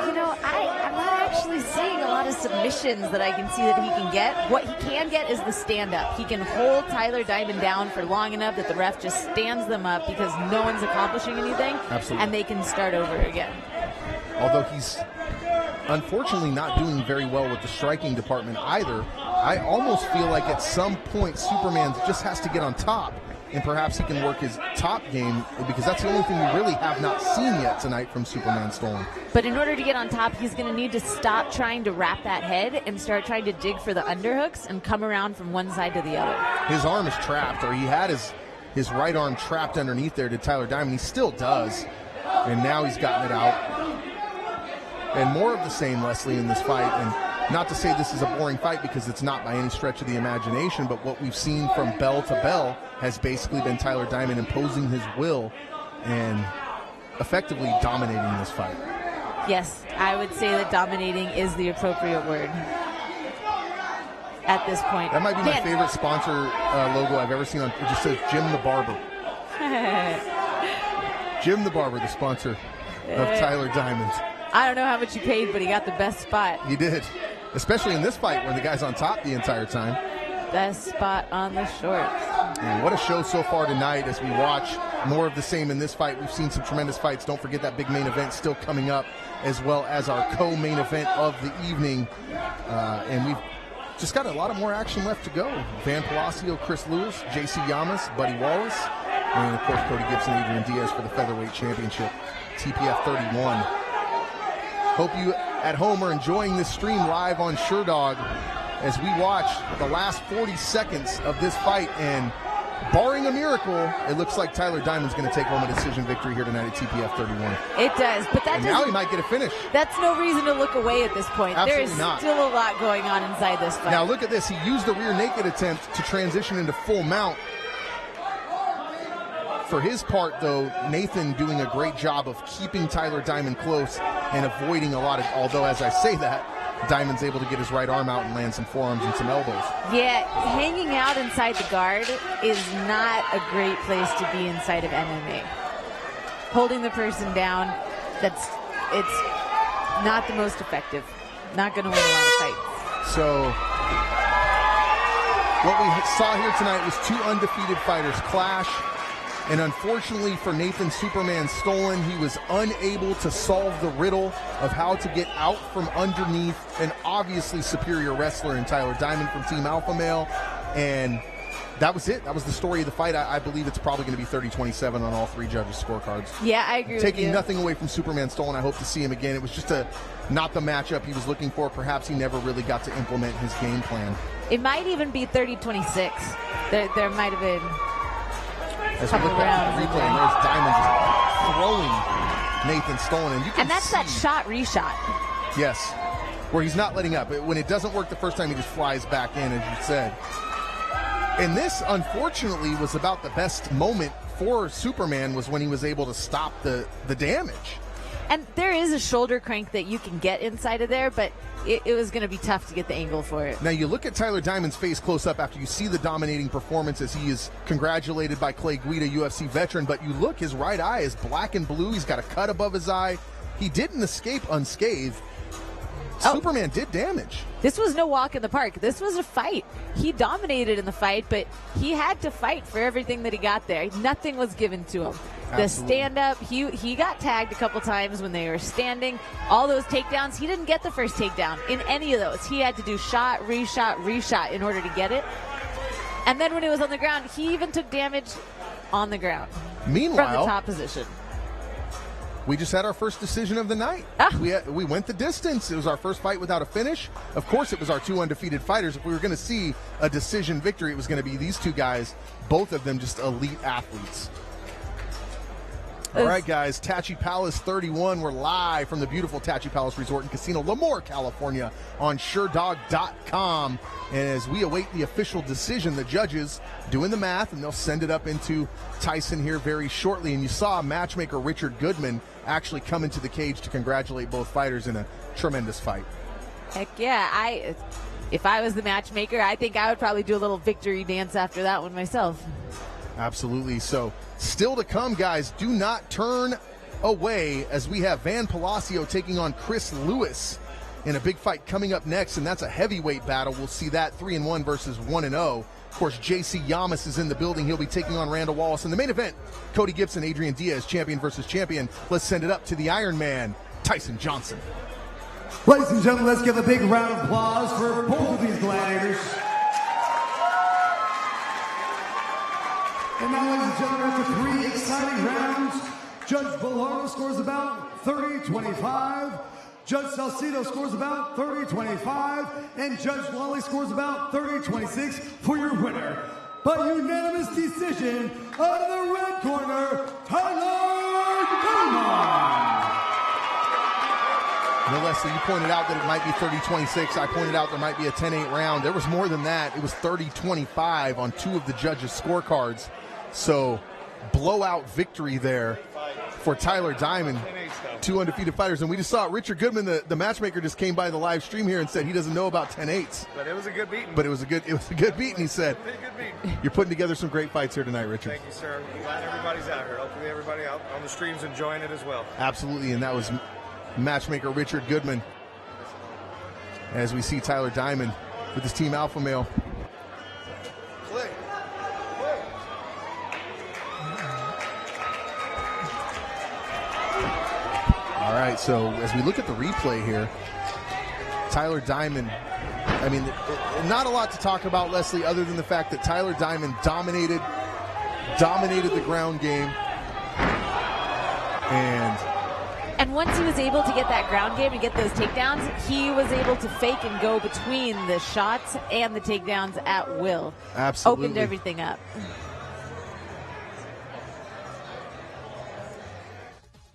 You know, I'm not actually seeing a lot of submissions that I can see that he can get. What he can get is the stand-up. He can hold Tyler Diamond down for long enough that the ref just stands them up because no one's accomplishing anything. Absolutely. And they can start over again. Although he's unfortunately not doing very well with the striking department either, I almost feel like at some point Superman just has to get on top, and perhaps he can work his top game, because that's the only thing we really have not seen yet tonight from Superman Stolen. But in order to get on top, he's going to need to stop trying to wrap that head and start trying to dig for the underhooks and come around from one side to the other. His arm is trapped, or he had his right arm trapped underneath there to Tyler Diamond. He still does, and now he's gotten it out. And more of the same, Leslie, in this fight. And not to say this is a boring fight, because it's not by any stretch of the imagination, but what we've seen from bell to bell has basically been Tyler Diamond imposing his will and effectively dominating this fight. Yes, I would say that dominating is the appropriate word at this point. That might be my favorite sponsor logo I've ever seen. It just says Jim the Barber. Jim the Barber, the sponsor of Tyler Diamond. I don't know how much he paid, but he got the best spot. He did, especially in this fight where the guy's on top the entire time. Best spot on the shorts. And what a show so far tonight as we watch more of the same in this fight. We've seen some tremendous fights. Don't forget that big main event still coming up, as well as our co-main event of the evening. And we've just got a lot of more action left to go. Van Palacio, Chris Lewis, JC Yamas, Buddy Wallace, and of course Cody Gibson, Adrian Diaz for the Featherweight Championship, TPF 31. Hope you at home are enjoying this stream live on SureDog as we watch the last 40 seconds of this fight. And barring a miracle, it looks like Tyler Diamond's going to take home a decision victory here tonight at TPF 31. It does, but that now he might get a finish. That's no reason to look away at this point. Absolutely There's not. Still a lot going on inside this fight. Now look at this. He used the rear naked attempt to transition into full mount. For his part, though, Nathan doing a great job of keeping Tyler Diamond close and avoiding a lot of, although as I say that, Diamond's able to get his right arm out and land some forearms and some elbows. Yeah, hanging out inside the guard is not a great place to be inside of MMA. Holding the person down, it's not the most effective. Not going to win a lot of fights. So what we saw here tonight was two undefeated fighters clash. And unfortunately for Nathan Superman Stolen, he was unable to solve the riddle of how to get out from underneath an obviously superior wrestler in Tyler Diamond from Team Alpha Male. And that was it. That was the story of the fight. I believe it's probably going to be 30-27 on all three judges' scorecards. Yeah, I agree with you. Taking nothing away from Superman Stolen, I hope to see him again. It was just not the matchup he was looking for. Perhaps he never really got to implement his game plan. It might even be 30-26. There might have been... As we look at the replay, and there's Diamond just throwing Nathan Stolen. And that's that shot reshot. Yes, where he's not letting up. When it doesn't work the first time, he just flies back in, as you said. And this, unfortunately, was about the best moment for Superman, was when he was able to stop the damage. And there is a shoulder crank that you can get inside of there, but it was going to be tough to get the angle for it. Now you look at Tyler Diamond's face close up after you see the dominating performance as he is congratulated by Clay Guida, UFC veteran, but you look, his right eye is black and blue. He's got a cut above his eye. He didn't escape unscathed. Superman did damage. This was no walk in the park. This was a fight. He dominated in the fight, but he had to fight for everything that he got there. Nothing was given to him. Absolutely. The stand-up, he got tagged a couple times when they were standing. All those takedowns, he didn't get the first takedown in any of those. He had to do shot, reshot in order to get it. And then when he was on the ground, he even took damage on the ground. from Meanwhile, the top position. we just had our first decision of the night. We went the distance. It was our first fight without a finish. Of course, it was our 2 undefeated fighters. If we were going to see a decision victory, it was going to be these 2 guys, both of them just elite athletes. All right, guys, Tachi Palace 31. We're live from the beautiful Tachi Palace Resort and Casino, Lemoore, California, on SureDog.com. And as we await the official decision, the judges doing the math, and they'll send it up into Tyson here very shortly. And you saw matchmaker Richard Goodman actually come into the cage to congratulate both fighters in a tremendous fight. Heck yeah. If I was the matchmaker, I think I would probably do a little victory dance after that one myself. Absolutely. So still to come, guys. Do not turn away as we have Van Palacio taking on Chris Lewis in a big fight coming up next, and that's a heavyweight battle. We'll see that 3-1 versus 1-0. Of course, JC Yamas is in the building. He'll be taking on Randall Wallace. In the main event, Cody Gibson, Adrian Diaz, champion versus champion. Let's send it up to the Iron Man, Tyson Johnson. Ladies and gentlemen, let's give a big round of applause for both of these gladiators. And now, ladies and gentlemen, after 3 exciting rounds, Judge Bellardo scores about 30-25. Judge Salcido scores about 30-25. And Judge Lawley scores about 30-26 for your winner. By unanimous decision, out of the red corner, Tyler Diamond. Now, Leslie, you pointed out that it might be 30-26. I pointed out there might be a 10-8 round. There was more than that. It was 30-25 on 2 of the judges' scorecards. So, blowout victory there for Tyler Diamond, 2 undefeated fighters. And we just saw Richard Goodman, the matchmaker, just came by the live stream here and said he doesn't know about 10-8s. But it was a good beating. But it was a good beating, he said. Good beating. You're putting together some great fights here tonight, Richard. Thank you, sir. I'm glad everybody's out here. Hopefully everybody out on the stream's enjoying it as well. Absolutely, and that was matchmaker Richard Goodman. As we see Tyler Diamond with his team Alpha Male. Click. All right, so as we look at the replay here, Tyler Diamond, I mean, not a lot to talk about, Leslie, other than the fact that Tyler Diamond dominated the ground game. And once he was able to get that ground game and get those takedowns, he was able to fake and go between the shots and the takedowns at will. Absolutely. Opened everything up.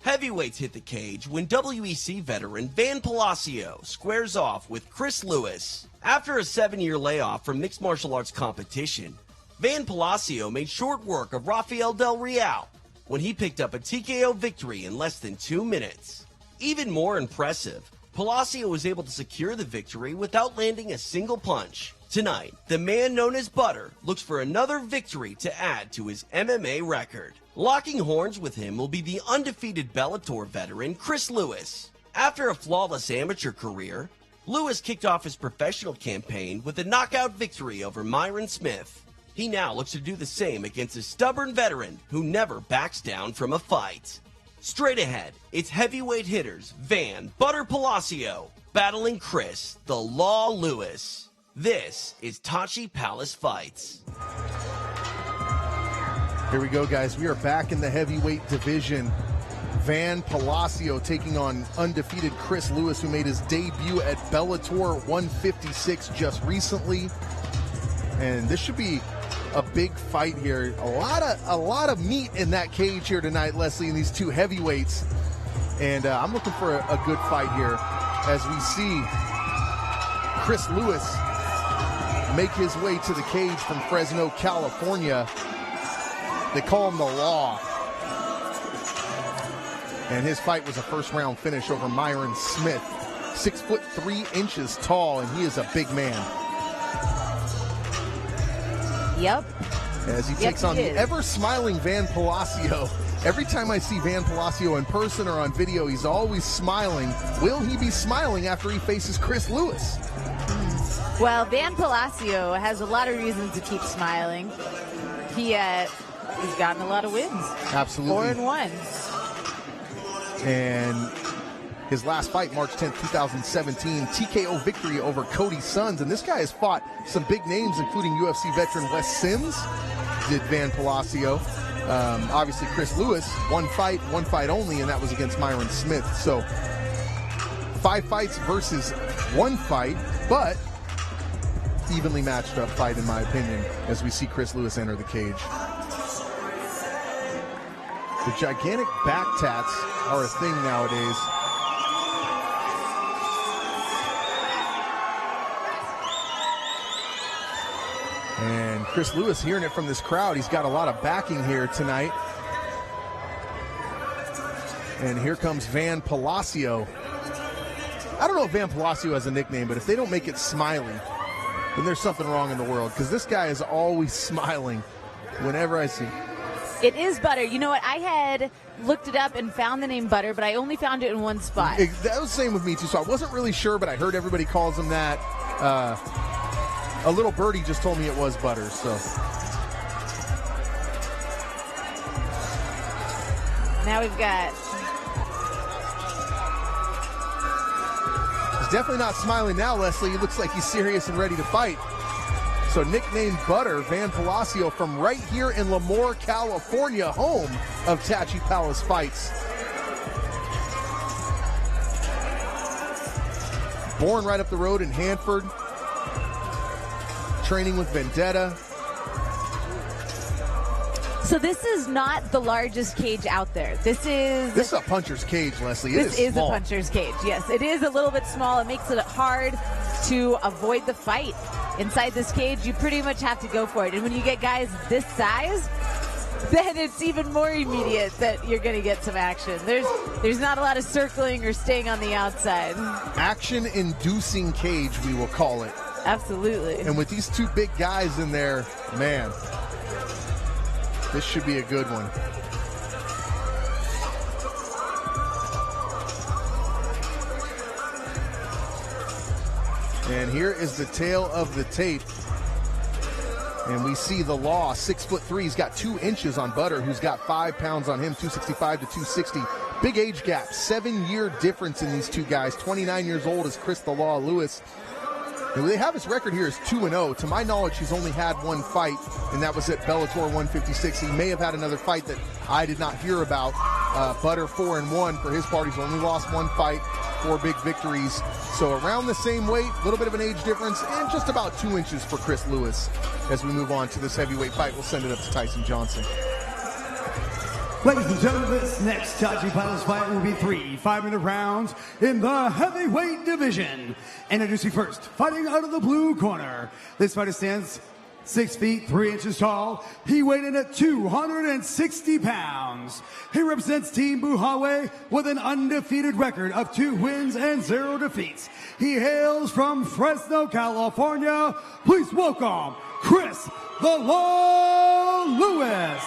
Heavyweights hit the cage when WEC veteran Van Palacio squares off with Chris Lewis. After a 7-year layoff from mixed martial arts competition, Van Palacio made short work of Rafael Del Real when he picked up a TKO victory in less than 2 minutes. Even more impressive, Palacio was able to secure the victory without landing a single punch. Tonight, the man known as Butter looks for another victory to add to his MMA record. Locking horns with him will be the undefeated Bellator veteran Chris Lewis. After a flawless amateur career, Lewis kicked off his professional campaign with a knockout victory over Myron Smith. He now looks to do the same against a stubborn veteran who never backs down from a fight. Straight ahead, it's heavyweight hitters Van Butter Palacio battling Chris the Law Lewis. This is Tachi Palace Fights. Here we go, guys. We are back in the heavyweight division. Van Palacio taking on undefeated Chris Lewis, who made his debut at Bellator 156 just recently. And this should be a big fight here. A lot of meat in that cage here tonight, Leslie, in these 2 heavyweights. And I'm looking for a good fight here as we see Chris Lewis make his way to the cage from Fresno, California. They call him the Law. And his fight was a first-round finish over Myron Smith. 6'3" tall, and he is a big man. Yep. As he takes on the ever-smiling Van Palacio. Every time I see Van Palacio in person or on video, he's always smiling. Will he be smiling after he faces Chris Lewis? Well, Van Palacio has a lot of reasons to keep smiling. He's gotten a lot of wins. Absolutely. 4-1. And his last fight, March 10th, 2017, TKO victory over Cody Sons. And this guy has fought some big names, including UFC veteran Wes Sims, did Van Palacio. Obviously, Chris Lewis, one fight only, and that was against Myron Smith. So 5 fights versus 1 fight, but evenly matched up fight, in my opinion, as we see Chris Lewis enter the cage. The gigantic back tats are a thing nowadays. And Chris Lewis hearing it from this crowd. He's got a lot of backing here tonight. And here comes Van Palacio. I don't know if Van Palacio has a nickname, but if they don't make it Smiley, then there's something wrong in the world, because this guy is always smiling whenever I see him. It is Butter. You know what? I had looked it up and found the name Butter, but I only found it in one spot. That was the same with me, too. So I wasn't really sure, but I heard everybody calls him that. A little birdie just told me it was Butter, so. Now we've got... He's definitely not smiling now, Leslie. He looks like he's serious and ready to fight. So nicknamed Butter, Van Palacio from right here in Lemoore, California, home of Tachi Palace Fights. Born right up the road in Hanford. Training with Vendetta. So this is not the largest cage out there. This is a puncher's cage, Leslie. This is small. a puncher's cage. Yes, it is a little bit small. It makes it hard to avoid the fight. Inside this cage, you pretty much have to go for it. And when you get guys this size, then it's even more immediate that you're going to get some action. There's not a lot of circling or staying on the outside. Action-inducing cage, we will call it. Absolutely. And with these two big guys in there, man, this should be a good one. And here is the tail of the tape. And we see the Law, 6'3". He's got 2 inches on Butter, who's got 5 pounds on him, 265 to 260. Big age gap, 7-year difference in these two guys. 29 years old is Chris the Law Lewis. And they have his record here is 2-0. To my knowledge, he's only had 1 fight, and that was at Bellator 156. He may have had another fight that I did not hear about. Butter 4-1 for his part. He's only lost 1 fight, 4 big victories. So around the same weight, a little bit of an age difference, and just about 2 inches for Chris Lewis. As we move on to this heavyweight fight, we'll send it up to Tyson Johnson. Ladies and gentlemen, this next Tachi Palace fight will be 3 5-minute rounds in the heavyweight division. Introducing first, fighting out of the blue corner. This fighter stands 6 feet 3 inches tall. He weighed in at 260 pounds. He represents Team Buhawe with an undefeated record of 2 wins and 0 defeats. He hails from Fresno, California. Please welcome Chris the Law Lewis.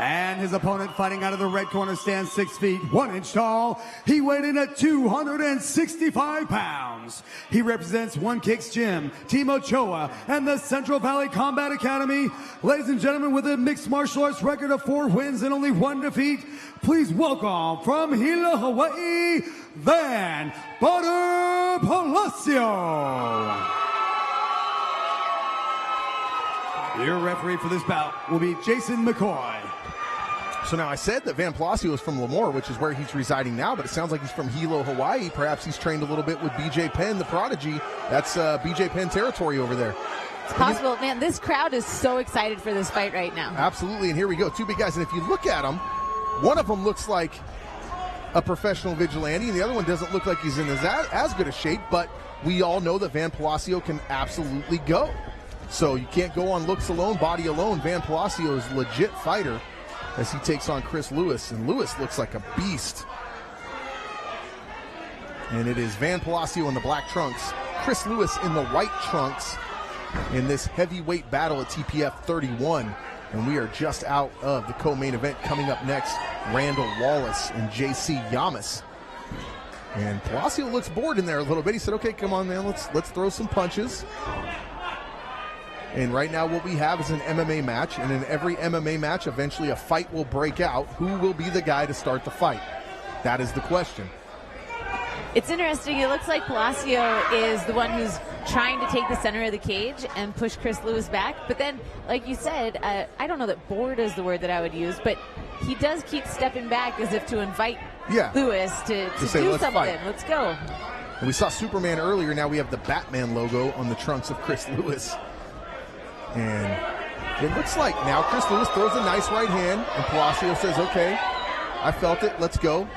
And his opponent fighting out of the red corner stands 6 feet 1 inch tall. He weighed in at 265 pounds. He represents One Kicks Gym, Team Ochoa, and the Central Valley Combat Academy. Ladies and gentlemen, with a mixed martial arts record of 4 wins and only 1 defeat, please welcome from Hilo, Hawaii, Van Butter Palacio. Your referee for this bout will be Jason McCoy. So now I said that Van Palacio is from Lemoore, which is where he's residing now, but it sounds like he's from Hilo, Hawaii. Perhaps he's trained a little bit with BJ Penn, the prodigy. That's BJ Penn territory over there. It's possible. Man, this crowd is so excited for this fight right now. Absolutely, and here we go. 2 big guys, and if you look at them, one of them looks like a professional vigilante, and the other one doesn't look like he's in as good a shape, but we all know that Van Palacio can absolutely go. So you can't go on looks alone, body alone. Van Palacio is a legit fighter as he takes on Chris Lewis, and Lewis looks like a beast. And it is Van Palacio in the black trunks, Chris Lewis in the white trunks in this heavyweight battle at TPF 31. And we are just out of the co-main event. Coming up next, Randall Wallace and JC Yamas. And Palacio looks bored in there a little bit. He said, okay, come on, man, let's throw some punches. And right now what we have is an MMA match, and in every MMA match, eventually a fight will break out. Who will be the guy to start the fight? That is the question. It's interesting. It looks like Palacio is the one who's trying to take the center of the cage and push Chris Lewis back. But then, like you said, I don't know that bored is the word that I would use, but he does keep stepping back as if to invite Lewis to say, do "Let's something. fight." Let's go. And we saw Superman earlier. Now we have the Batman logo on the trunks of Chris Lewis. And it looks like now Chris Lewis throws a nice right hand, and Palacio says, okay, I felt it, let's go.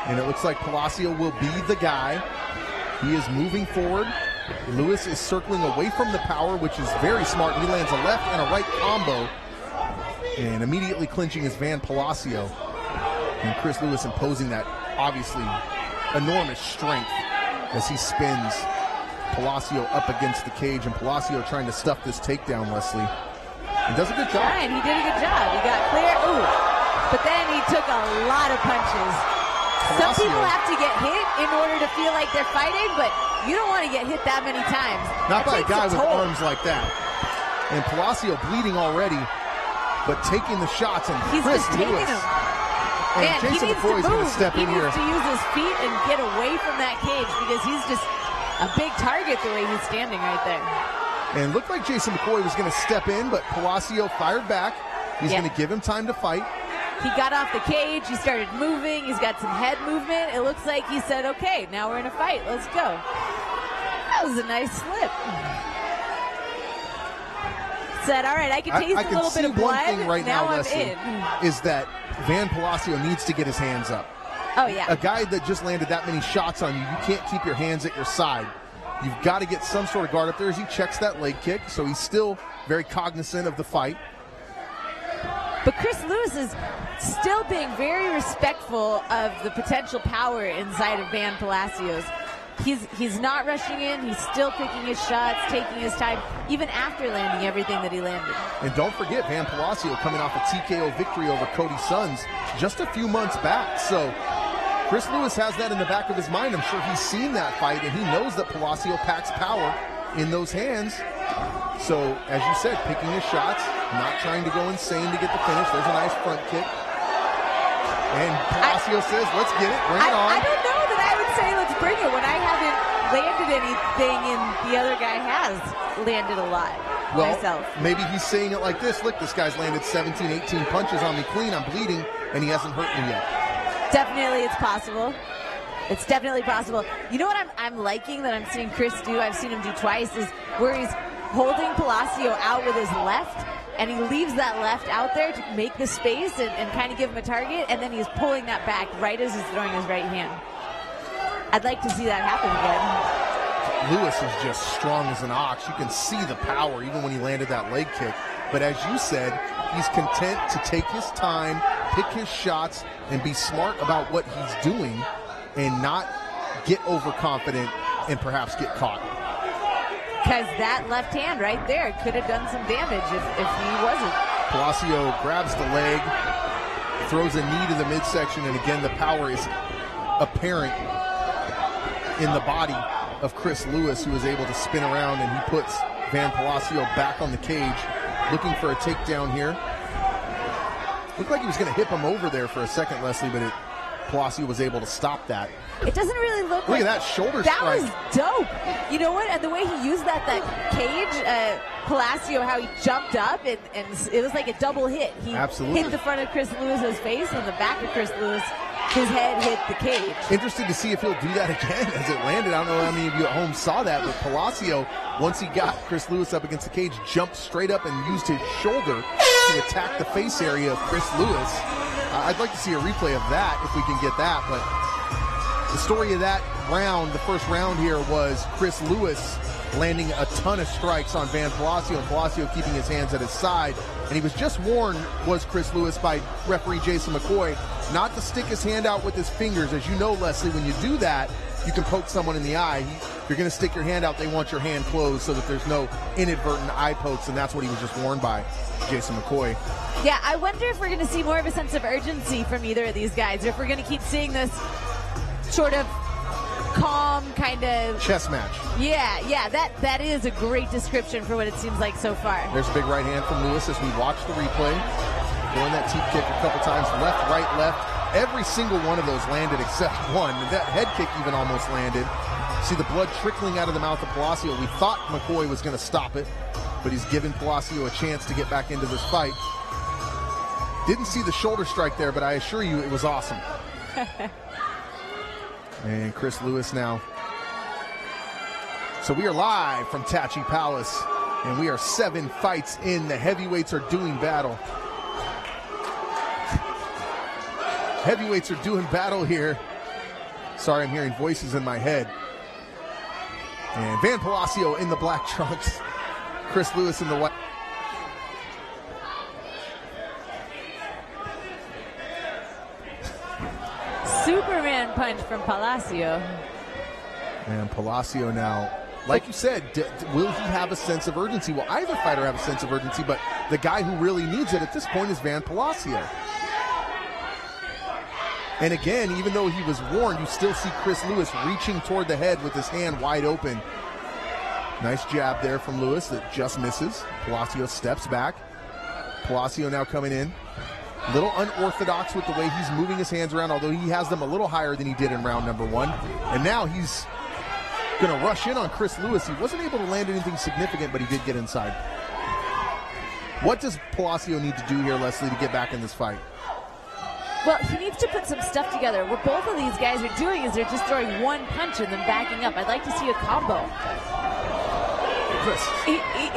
And it looks like Palacio will be the guy. He is moving forward. Lewis is circling away from the power, which is very smart. He lands a left and a right combo. And immediately clinching is Van Palacio. And Chris Lewis imposing that, obviously, enormous strength as he spins Palacio up against the cage, and Palacio trying to stuff this takedown, Leslie. He does a good job. Ryan, he did a good job. He got clear. Ooh. But then he took a lot of punches. Some people have to get hit in order to feel like they're fighting, but you don't want to get hit that many times. Not by a guy with arms like that. And Palacio bleeding already, but taking the shots, and he's Chris just taking Lewis. them. And Man, Jason McCoy is going to step in here. He needs to use his feet and get away from that cage because he's just a big target the way he's standing right there. And looked like Jason McCoy was going to step in, but Palacio fired back. He's going to give him time to fight. He got off the cage. He started moving. He's got some head movement. It looks like he said, okay, now we're in a fight. Let's go. That was a nice slip. Said, all right, I can taste a little bit of blood. I can see one thing right now, I'm Leslie, in. is that Van Palacio needs to get his hands up. Oh, yeah. A guy that just landed that many shots on you, you can't keep your hands at your side. You've got to get some sort of guard up there as he checks that leg kick, so he's still very cognizant of the fight. But Chris Lewis is still being very respectful of the potential power inside of Van Palacios. He's not rushing in. He's still picking his shots, taking his time, even after landing everything that he landed. And don't forget, Van Palacio coming off a TKO victory over Cody Sons just a few months back. So Chris Lewis has that in the back of his mind. I'm sure he's seen that fight, and he knows that Palacio packs power in those hands. So, as you said, picking his shots, not trying to go insane to get the finish. There's a nice front kick. And Palacio says, let's get it, bring it on. I don't know that I would say let's bring it when I haven't landed anything and the other guy has landed a lot myself. Maybe he's saying it like this. Look, this guy's landed 17, 18 punches on me clean. I'm bleeding, and he hasn't hurt me yet. Definitely it's possible. It's definitely possible. You know what I'm liking that I'm seeing Chris do? I've seen him do twice, is where he's holding Palacio out with his left, and he leaves that left out there to make the space and kind of give him a target, and then he's pulling that back right as he's throwing his right hand. I'd like to see that happen again. Lewis is just strong as an ox. You can see the power even when he landed that leg kick. But as you said, he's content to take his time, pick his shots, and be smart about what he's doing and not get overconfident and perhaps get caught. Because that left hand right there could have done some damage if he wasn't. Palacio grabs the leg, throws a knee to the midsection, and again the power is apparent in the body of Chris Lewis, who is able to spin around, and he puts Van Palacio back on the cage, looking for a takedown here. Looked like he was going to hip him over there for a second, Leslie, but Palacio was able to stop that. It doesn't really look like... Look at that shoulder that strike. That was dope. You know what? And the way he used that cage, Palacio, how he jumped up, and it was like a double hit. He Absolutely hit the front of Chris Lewis's face, and the back of Chris Lewis, his head hit the cage. Interested to see if he'll do that again as it landed. I don't know how many of you at home saw that, but Palacio, once he got Chris Lewis up against the cage, jumped straight up and used his shoulder to attack the face area of Chris Lewis. I'd like to see a replay of that if we can get that, but the story of that round, the first round here, was Chris Lewis landing a ton of strikes on Van Palacio, and Palacio keeping his hands at his side. And he was just warned, was Chris Lewis, by referee Jason McCoy, not to stick his hand out with his fingers. As you know, Leslie, when you do that, you can poke someone in the eye. If you're going to stick your hand out, they want your hand closed so that there's no inadvertent eye pokes, and that's what he was just warned by Jason McCoy. Yeah, I wonder if we're going to see more of a sense of urgency from either of these guys, or if we're going to keep seeing this sort of calm kind of chess match. Yeah, that is a great description for what it seems like so far. There's a big right hand from Lewis as we watch the replay. Throwing that teep kick a couple times, left, right, left. every single one of those landed except one. That head kick even almost landed. See the blood trickling out of the mouth of Palacio. We thought McCoy was going to stop it, but he's given Palacio a chance to get back into this fight. Didn't see the shoulder strike there, but I assure you it was awesome. And Chris Lewis now. So we are live from Tachi Palace, and we are 7 fights in. The heavyweights are doing battle. Heavyweights are doing battle here. Sorry, I'm hearing voices in my head. And Van Palacio in the black trunks. Chris Lewis in the white. Superman punch from Palacio. And Palacio now, like you said, will he have a sense of urgency? Will either fighter have a sense of urgency? But the guy who really needs it at this point is Van Palacio. And again, even though he was warned, you still see Chris Lewis reaching toward the head with his hand wide open. Nice jab there from Lewis that just misses. Palacio steps back. Palacio now coming in. A little unorthodox with the way he's moving his hands around, although he has them a little higher than he did in round number 1. And now he's going to rush in on Chris Lewis. He wasn't able to land anything significant, but he did get inside. What does Palacio need to do here, Leslie, to get back in this fight? Well, he needs to put some stuff together. What both of these guys are doing is they're just throwing one punch and then backing up. I'd like to see a combo.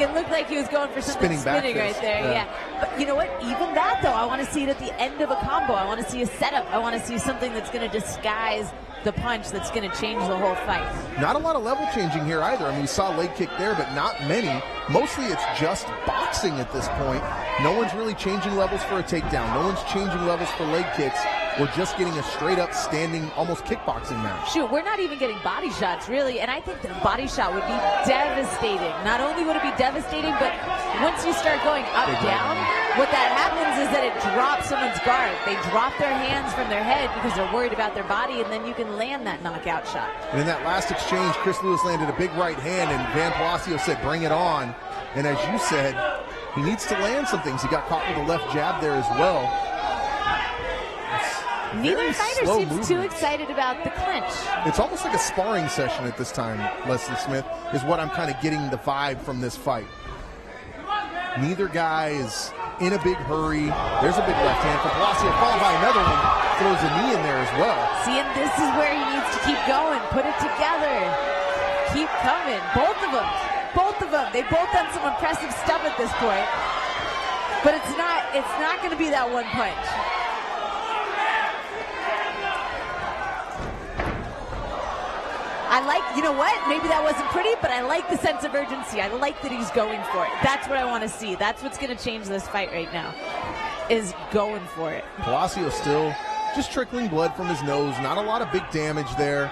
It looked like he was going for something spinning right there. Yeah. But you know what? Even that, though, I want to see it at the end of a combo. I want to see a setup. I want to see something that's going to disguise the punch that's going to change the whole fight. Not a lot of level changing here either. I mean, we saw a leg kick there, but not many. Mostly it's just boxing at this point. No one's really changing levels for a takedown. No one's changing levels for leg kicks. We're just getting a straight-up standing, almost kickboxing match. Shoot, we're not even getting body shots, really, and I think the body shot would be devastating. Not only would it be devastating, but once you start going up, down, what that happens is that it drops someone's guard. They drop their hands from their head because they're worried about their body, and then you can land that knockout shot. And in that last exchange, Chris Lewis landed a big right hand, and Van Palacio said, bring it on. And as you said, he needs to land some things. He got caught with a left jab there as well. Neither fighter seems too excited about the clinch. It's almost like a sparring session at this time, Leslie Smith, is what I'm kind of getting the vibe from this fight. Neither guy is in a big hurry. There's a big left hand from Palacio, followed by another one. Throws a knee in there as well. See, and this is where he needs to keep going. Put it together. Keep coming. Both of them. Both of them. They've both done some impressive stuff at this point. But it's not going to be that one punch. I like, you know what? Maybe that wasn't pretty, but I like the sense of urgency. I like that he's going for it. That's what I want to see. That's what's going to change this fight right now, is going for it. Palacio still just trickling blood from his nose. Not a lot of big damage there.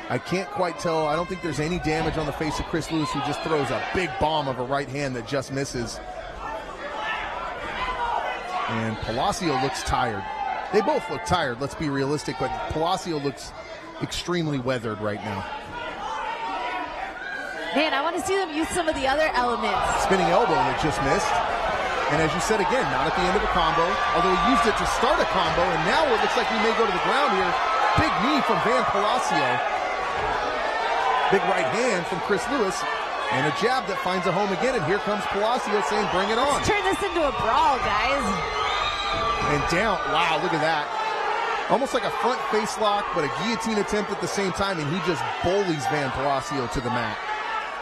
I can't quite tell. I don't think there's any damage on the face of Chris Lewis, who just throws a big bomb of a right hand that just misses. And Palacio looks tired. They both look tired, let's be realistic, but Palacio looks extremely weathered right now. Man, I want to see them use some of the other elements. Spinning elbow that just missed. And as you said again, not at the end of a combo, although he used it to start a combo, and now it looks like he may go to the ground here. Big knee from Van Palacio. Big right hand from Chris Lewis. And a jab that finds a home again, and here comes Palacio saying, bring it on. Let's turn this into a brawl, guys. And down, wow, look at that. Almost like a front face lock, but a guillotine attempt at the same time, and he just bullies Van Palacio to the mat.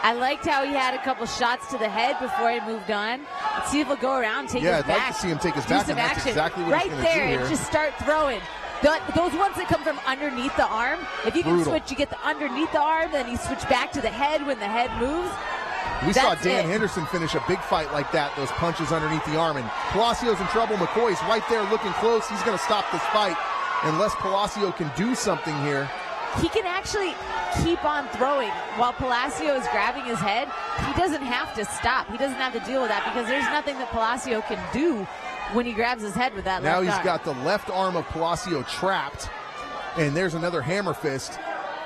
I liked how he had a couple shots to the head before he moved on. Let's see if he'll go around, take his back. Yeah, I'd like to see him take his back, and that's exactly what he's going to do here. Right there, and just start throwing. Those ones that come from underneath the arm, if you can switch, you get the underneath the arm, then you switch back to the head when the head moves. We saw Dan Henderson finish a big fight like that, those punches underneath the arm, and Palacio's in trouble. McCoy's right there looking close. He's going to stop this fight unless Palacio can do something here. He can actually keep on throwing while Palacio is grabbing his head. He doesn't have to stop. He doesn't have to deal with that because there's nothing that Palacio can do when he grabs his head with that left arm. Now he's got the left arm of Palacio trapped, and there's another hammer fist,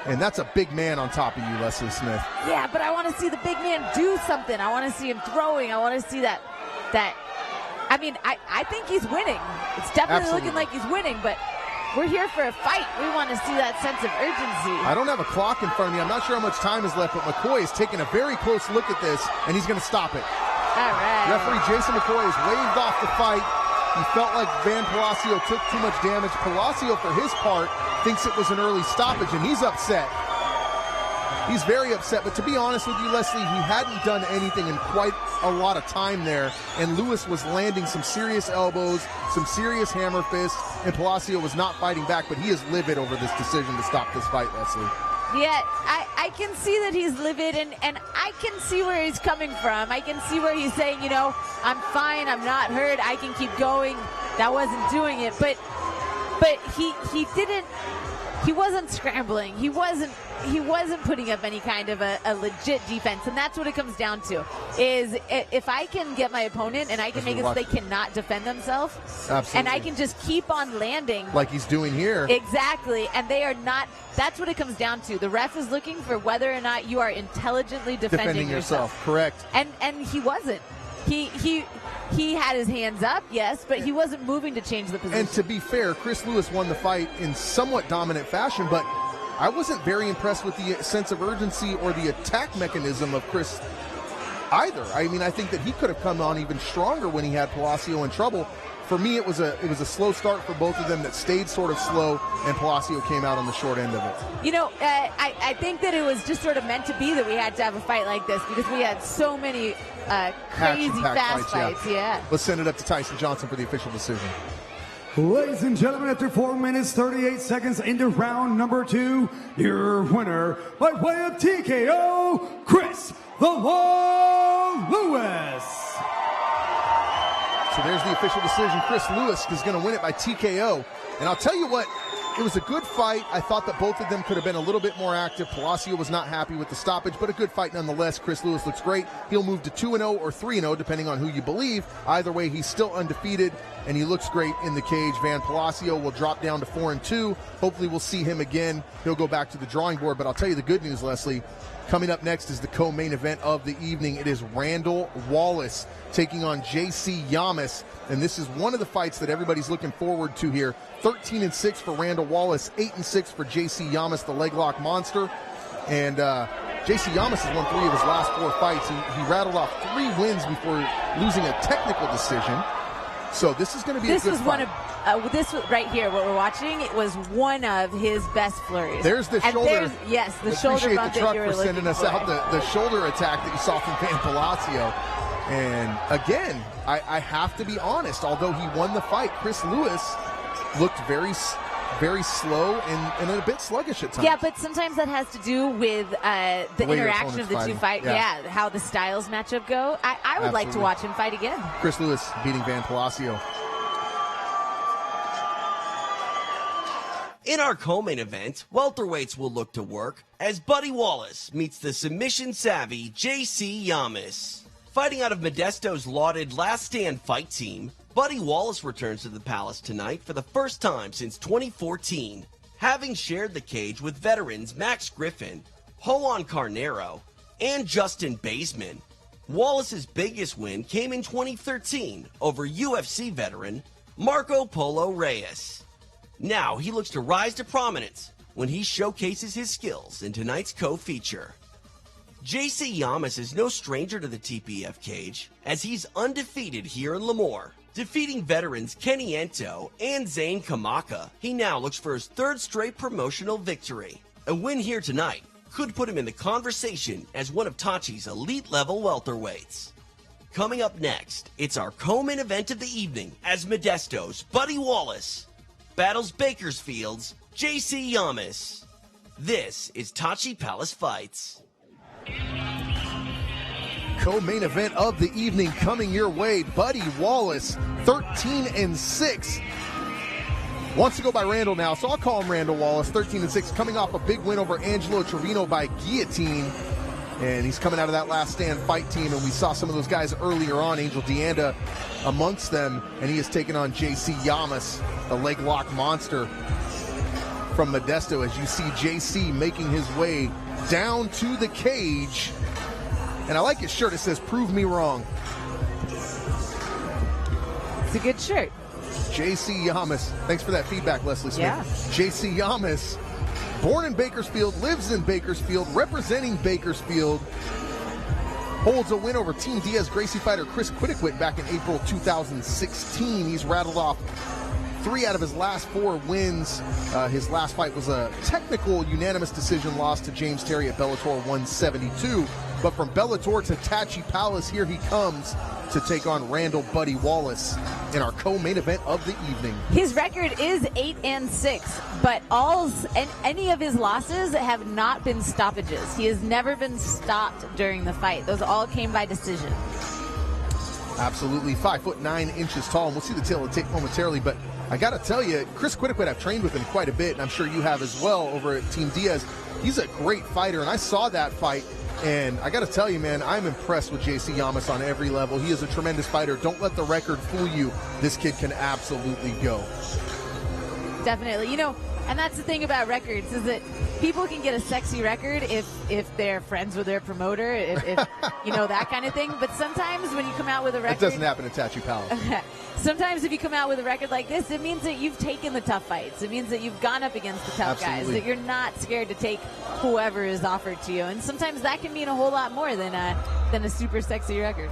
and that's a big man on top of you, Leslie Smith. Yeah, but I want to see the big man do something. I want to see him throwing. I want to see that. I mean, I think he's winning. It's definitely looking like he's winning, but we're here for a fight. We want to see that sense of urgency. I don't have a clock in front of me. I'm not sure how much time is left, but McCoy is taking a very close look at this, and he's going to stop it. All right. Referee Jason McCoy has waved off the fight. He felt like Van Palacio took too much damage. Palacio, for his part, thinks it was an early stoppage, and he's upset. He's very upset, but to be honest with you, Leslie, he hadn't done anything in quite a lot of time there, and Lewis was landing some serious elbows, some serious hammer fists, and Palacio was not fighting back, but he is livid over this decision to stop this fight, Leslie. Yeah, I can see that he's livid, and I can see where he's coming from. I can see where he's saying, I'm fine, I'm not hurt, I can keep going. That wasn't doing it, but he wasn't scrambling. He wasn't putting up any kind of a legit defense, and that's what it comes down to. Is if I can get my opponent and I can make it so they cannot defend themselves, absolutely, and I can just keep on landing like he's doing here. Exactly, and they are not. That's what it comes down to. The ref is looking for whether or not you are intelligently defending yourself. Correct. And he wasn't. He had his hands up, yes, but he wasn't moving to change the position. And to be fair, Chris Lewis won the fight in somewhat dominant fashion, but I wasn't very impressed with the sense of urgency or the attack mechanism of Chris either. I mean, I think that he could have come on even stronger when he had Palacio in trouble. For me, it was a slow start for both of them that stayed sort of slow, and Palacio came out on the short end of it. I think that it was just sort of meant to be that we had to have a fight like this because we had so many crazy fast fights. Yeah. Let's send it up to Tyson Johnson for the official decision. Ladies and gentlemen, after 4 minutes, 38 seconds into round number 2, your winner by way of TKO, Chris "The Law" Lewis. So there's the official decision. Chris Lewis is going to win it by TKO. And I'll tell you what, it was a good fight. I thought that both of them could have been a little bit more active. Palacio was not happy with the stoppage, but a good fight nonetheless. Chris Lewis looks great. He'll move to 2-0 or 3-0, depending on who you believe. Either way, he's still undefeated, and he looks great in the cage. Van Palacio will drop down to 4-2. Hopefully we'll see him again. He'll go back to the drawing board. But I'll tell you the good news, Leslie. Coming up next is the co-main event of the evening. It is Randall Wallace taking on J.C. Yamas. And this is one of the fights that everybody's looking forward to here. 13-6 for Randall Wallace, 8-6 for J.C. Yamas, the leg lock monster. And J.C. Yamas has won 3 of his last 4 fights. He rattled off 3 wins before losing a technical decision. So this is going to be a good fight. This right here, what we're watching, it was one of his best flurries. There's the shoulder. Yes, the shoulder bump the truck that you were for sending us for. out the shoulder attack that you saw from Van Palacio. And again, I have to be honest. Although he won the fight, Chris Lewis looked very slow and a bit sluggish at times. Yeah, but sometimes that has to do with the interaction of the two fight. Yeah. How the styles matchup go. I would like to watch him fight again. Chris Lewis beating Van Palacio. In our co-main event, welterweights will look to work as Buddy Wallace meets the submission-savvy J.C. Yamas. Fighting out of Modesto's lauded Last Stand fight team, Buddy Wallace returns to the Palace tonight for the first time since 2014, having shared the cage with veterans Max Griffin, Juan Carnero, and Justin Baseman. Wallace's biggest win came in 2013 over UFC veteran Marco Polo Reyes. Now he looks to rise to prominence when he showcases his skills in tonight's co-feature. J.C. Yamas is no stranger to the TPF cage, as he's undefeated here in Lemoore. Defeating veterans Kenny Ento and Zane Kamaka, he now looks for his 3rd straight promotional victory. A win here tonight could put him in the conversation as one of Tachi's elite-level welterweights. Coming up next, it's our co-main event of the evening as Modesto's Buddy Wallace battles Bakersfield's J.C. Yamas. This is Tachi Palace Fights. Co-main event of the evening coming your way. Buddy Wallace, 13-6. Wants to go by Randall now, so I'll call him Randall Wallace, 13-6, coming off a big win over Angelo Trevino by guillotine. And he's coming out of that Last Stand fight team, and we saw some of those guys earlier on, Angel Deanda amongst them, and he has taken on J.C. Yamas, the leg lock monster from Modesto, as you see J.C. making his way down to the cage. And I like his shirt. It says, "Prove me wrong." It's a good shirt. J.C. Yamas. Thanks for that feedback, Leslie Smith. Yeah. J.C. Yamas, born in Bakersfield, lives in Bakersfield, representing Bakersfield, holds a win over Team Diaz Gracie fighter Chris Quiddiquit back in April 2016. He's rattled off 3 out of his last 4 wins. His last fight was a technical unanimous decision loss to James Terry at Bellator 172. But from Bellator to Tachi Palace, here he comes to take on Randall Buddy Wallace in our co-main event of the evening. His record is 8-6, but any of his losses have not been stoppages. He has never been stopped during the fight. Those all came by decision. Absolutely, 5'9" tall, and we'll see the tail of the tape momentarily. But I got to tell you, Chris Quiddiquit, I've trained with him quite a bit, and I'm sure you have as well over at Team Diaz. He's a great fighter, and I saw that fight. And I got to tell you, man, I'm impressed with J.C. Yamas on every level. He is a tremendous fighter. Don't let the record fool you. This kid can absolutely go. Definitely. You know, and that's the thing about records is that people can get a sexy record if they're friends with their promoter, if you know, that kind of thing. But sometimes when you come out with a record... It doesn't happen at Tachi Palace. Sometimes if you come out with a record like this, it means that you've taken the tough fights. It means that you've gone up against the tough guys, that you're not scared to take whoever is offered to you. And sometimes that can mean a whole lot more than a super sexy record.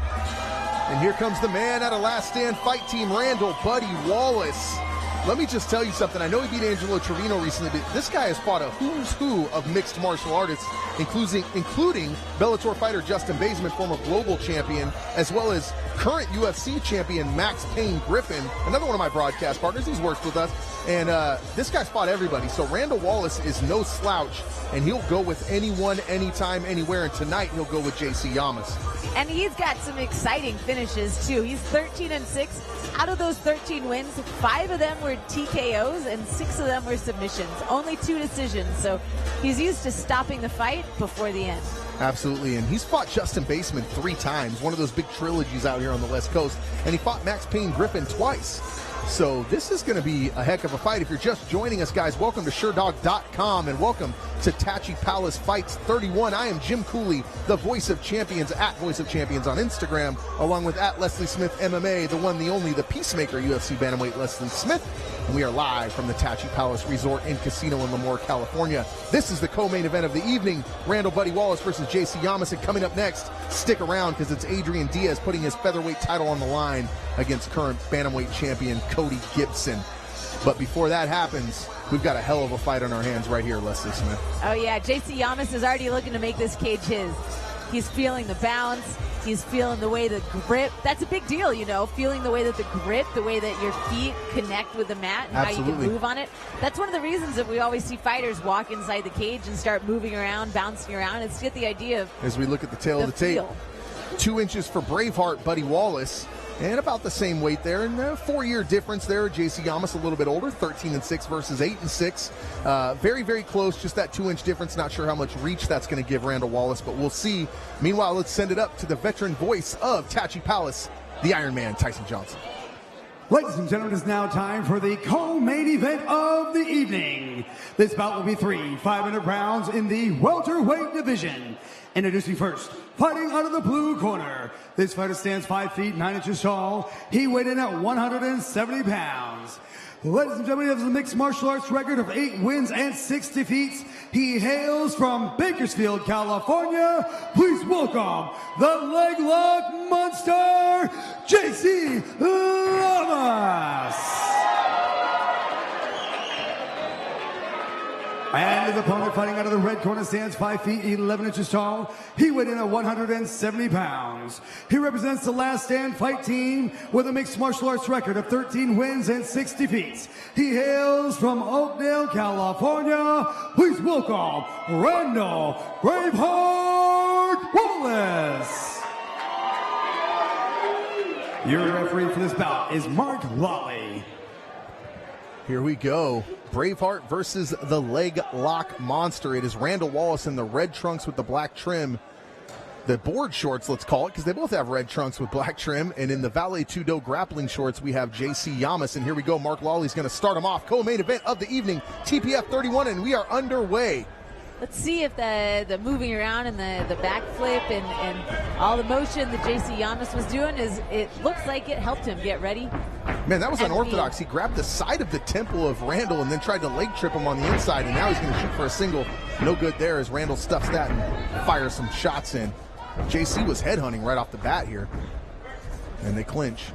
And here comes the man at a Last Stand Fight Team, Randall Buddy Wallace. Let me just tell you something. I know he beat Angelo Trevino recently, but this guy has fought a who's who of mixed martial artists, including Bellator fighter Justin Baseman, former global champion, as well as current UFC champion Max Payne Griffin, another one of my broadcast partners. He's worked with us. And this guy's fought everybody. So Randall Wallace is no slouch, and he'll go with anyone, anytime, anywhere. And tonight he'll go with J.C. Yamas. And he's got some exciting finishes, too. He's 13-6. Out of those 13 wins, 5 of them were TKOs and 6 of them were submissions. Only 2 decisions. So he's used to stopping the fight before the end. Absolutely, and he's fought Justin Baseman 3 times, one of those big trilogies out here on the West Coast, and he fought Max Payne Griffin twice. So this is going to be a heck of a fight. If you're just joining us, guys, welcome to SureDog.com and welcome to Tachi Palace Fights 31. I am Jim Cooley, the Voice of Champions, at Voice of Champions on Instagram, along with at Leslie Smith MMA, the one, the only, the Peacemaker UFC bantamweight Leslie Smith. And we are live from the Tachi Palace Resort and Casino in Lemoore, California. This is the co-main event of the evening, Randall Buddy Wallace versus J.C. Yamas. And coming up next, stick around because it's Adrian Diaz putting his featherweight title on the line against current bantamweight champion Cody Gibson. But before that happens, we've got a hell of a fight on our hands right here, Leslie Smith. Oh, yeah. J.C. Yamas is already looking to make this cage his. He's feeling the bounce. He's feeling the way the grip. That's a big deal, you know, feeling the way that the grip, the way that your feet connect with the mat and how you can move on it. That's one of the reasons that we always see fighters walk inside the cage and start moving around, bouncing around. It's to get the idea of as we look at the tail of the tape. 2 inches for Braveheart Buddy Wallace. And about the same weight there, and a 4-year difference there. J.C. Yamas a little bit older, 13-6 versus 8-6. Very, very close, just that 2-inch difference. Not sure how much reach that's going to give Randall Wallace, but we'll see. Meanwhile, let's send it up to the veteran voice of Tachi Palace, the Iron Man, Tyson Johnson. Ladies and gentlemen, it is now time for the co-main event of the evening. This bout will be 3 5-minute rounds in the welterweight division. Introducing first, fighting out of the blue corner. This fighter stands 5 feet 9 inches tall. He weighed in at 170 pounds. Ladies and gentlemen, he has a mixed martial arts record of 8 wins and 6 defeats. He hails from Bakersfield, California. Please welcome the leg lock monster, J.C. Yamas. And his opponent fighting out of the red corner stands 5 feet 11 inches tall. He weighed in at 170 pounds. He represents the Last Stand Fight Team with a mixed martial arts record of 13 wins and 6 defeats. He hails from Oakdale, California. Please welcome Randall Braveheart Wallace. Your referee for this bout is Mark Lawley. Here we go. Braveheart versus the leg lock monster. It is Randall Wallace in the red trunks with the black trim. The board shorts, let's call it, because they both have red trunks with black trim. And in the Valet Tudo grappling shorts, we have J.C. Yamas. And here we go. Mark Lawley's going to start him off. Co-main event of the evening, TPF 31, and we are underway. Let's see if the moving around and the backflip and all the motion that J.C. Yamas was doing, it looks like it helped him get ready. Man, that was And unorthodox. He grabbed the side of the temple of Randall and then tried to leg trip him on the inside, and now he's going to shoot for a single. No good there as Randall stuffs that and fires some shots in. JC was headhunting right off the bat here, and they clinch.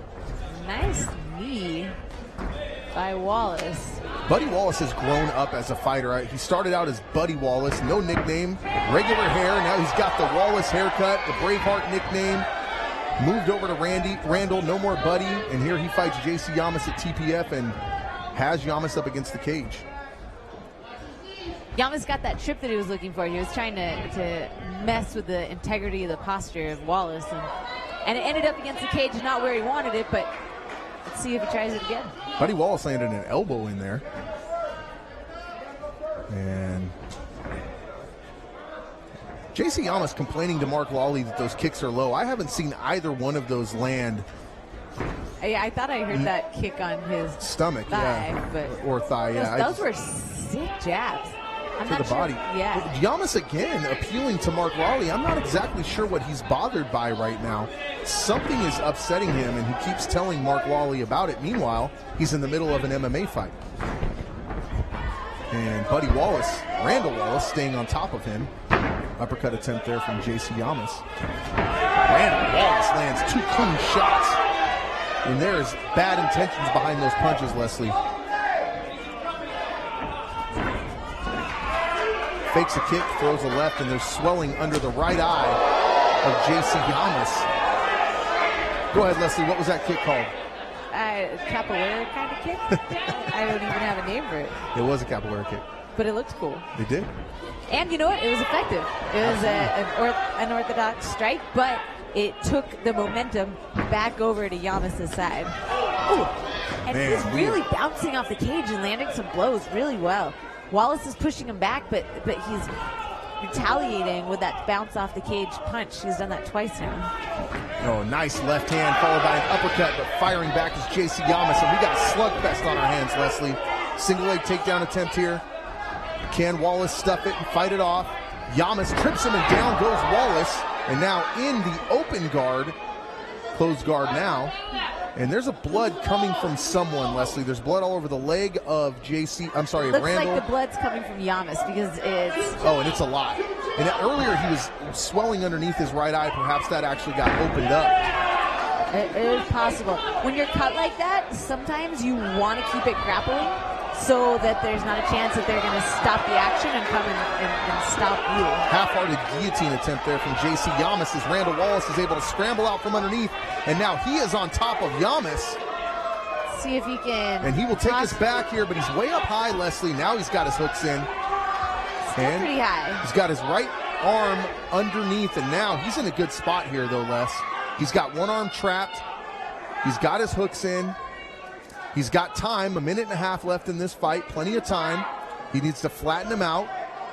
Nice knee by Wallace. Buddy Wallace has grown up as a fighter. He started out as Buddy Wallace, no nickname, regular hair. Now he's got the Wallace haircut, the Braveheart nickname. Moved over to Randall, no more Buddy, and here he fights JC Yamas at TPF and has Yamas up against the cage. Yamas got that trip that he was looking for. He was trying to mess with the integrity of the posture of Wallace, and it ended up against the cage, not where he wanted it, but let's see if he tries it again. Buddy Wallace landed an elbow in there. And JC Yamas complaining to Mark Lawley that those kicks are low. I haven't seen either one of those land. Yeah, I thought I heard that kick on his stomach, thigh, yeah, but or thigh, yeah. Those were sick jabs. I'm to not the sure. body. Yeah. Yamas again appealing to Mark Lawley. I'm not exactly sure what he's bothered by right now. Something is upsetting him, and he keeps telling Mark Lawley about it. Meanwhile, he's in the middle of an MMA fight. And Buddy Wallace, Randall Wallace, staying on top of him. Uppercut attempt there from JC Yamas. Randall Wallace lands 2 clean shots. And there's bad intentions behind those punches, Leslie. Fakes a kick, throws a left, and there's swelling under the right eye of JC Yamas. Go ahead, Leslie. What was that kick called? Capoeira kind of kick? I don't even have a name for it. It was a capoeira kick. But it looked cool. It did. And you know what? It was effective. It was an orthodox strike, but it took the momentum back over to Yamas' side. Ooh. And Man, he's really bouncing off the cage and landing some blows really well. Wallace is pushing him back, but he's retaliating with that bounce off the cage punch. He's done that twice now. Oh, nice left hand followed by an uppercut, but firing back is JC Yamas, and we got a slugfest on our hands, Leslie. Single leg takedown attempt here. Can Wallace stuff it and fight it off? Yamas trips him, and down goes Wallace. And now in the open guard, closed guard now. And there's a blood coming from someone, Leslie. There's blood all over the leg of Randall. Looks like the blood's coming from Yamas because it's... Oh, and it's a lot. And earlier he was swelling underneath his right eye. Perhaps that actually got opened up. It is possible. When you're cut like that, sometimes you want to keep it grappling so that there's not a chance that they're going to stop the action and come and stop you. Half-hearted guillotine attempt there from JC Yamas as Randall Wallace is able to scramble out from underneath, and now he is on top of Yamas. See if he can. And he will take us back here, but he's way up high, Leslie. Now he's got his hooks in. And pretty high. He's got his right arm underneath, and now he's in a good spot here, though, Les. He's got one arm trapped. He's got his hooks in. He's got time, 1.5 minutes left in this fight, plenty of time. He needs to flatten him out.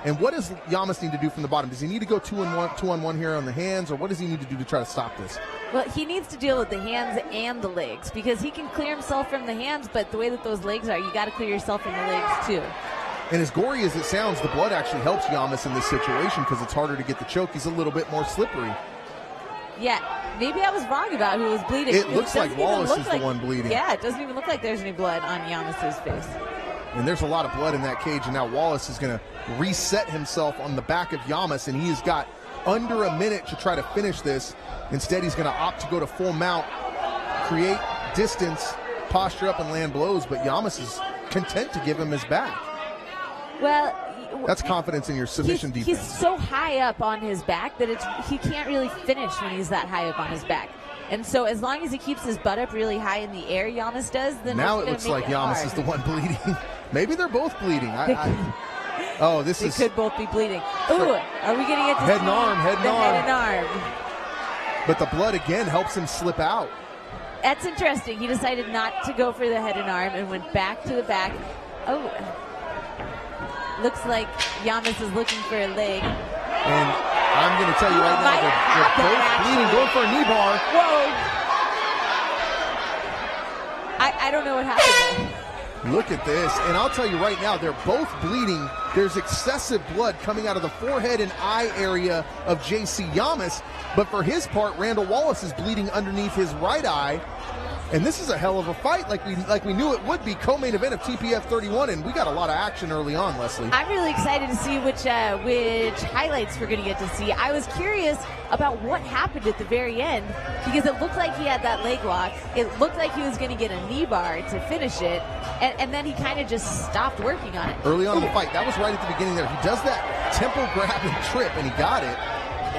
And what does Yamas need to do from the bottom? Does he need to go 2-on-1 here on the hands, or what does he need to do to try to stop this? Well, he needs to deal with the hands and the legs because he can clear himself from the hands, but the way that those legs are, you got to clear yourself from the legs too. And as gory as it sounds, the blood actually helps Yamas in this situation because it's harder to get the choke. He's a little bit more slippery. Yeah, maybe I was wrong about who was bleeding. It looks like Wallace is the one bleeding. Yeah, it doesn't even look like there's any blood on Yamas' face. And there's a lot of blood in that cage, and now Wallace is going to reset himself on the back of Yamas, and he has got under a minute to try to finish this. Instead, he's going to opt to go to full mount, create distance, posture up, and land blows, but Yamas is content to give him his back. Well, that's confidence in your submission defense. He's so high up on his back that he can't really finish when he's that high up on his back. And so as long as he keeps his butt up really high in the air, Yamas does, then now it looks like Yamas is the one bleeding. Maybe they're both bleeding. They could both be bleeding. Ooh, are we going to get to head and arm, head and arm? But the blood again helps him slip out. That's interesting. He decided not to go for the head and arm and went back to the back. Oh, looks like Yamas is looking for a leg. And I'm going to tell you right now, they're both bleeding, going for a knee bar. Whoa. I don't know what happened there. Look at this. And I'll tell you right now, they're both bleeding. There's excessive blood coming out of the forehead and eye area of JC Yamas. But for his part, Randall Wallace is bleeding underneath his right eye. And this is a hell of a fight, like we knew it would be. Co-main event of TPF 31, and we got a lot of action early on, Leslie. I'm really excited to see which highlights we're going to get to see. I was curious about what happened at the very end because it looked like he had that leg lock. It looked like he was going to get a knee bar to finish it, and then he kind of just stopped working on it. Early on in the fight, that was right at the beginning there. He does that tempo grab and trip, and he got it.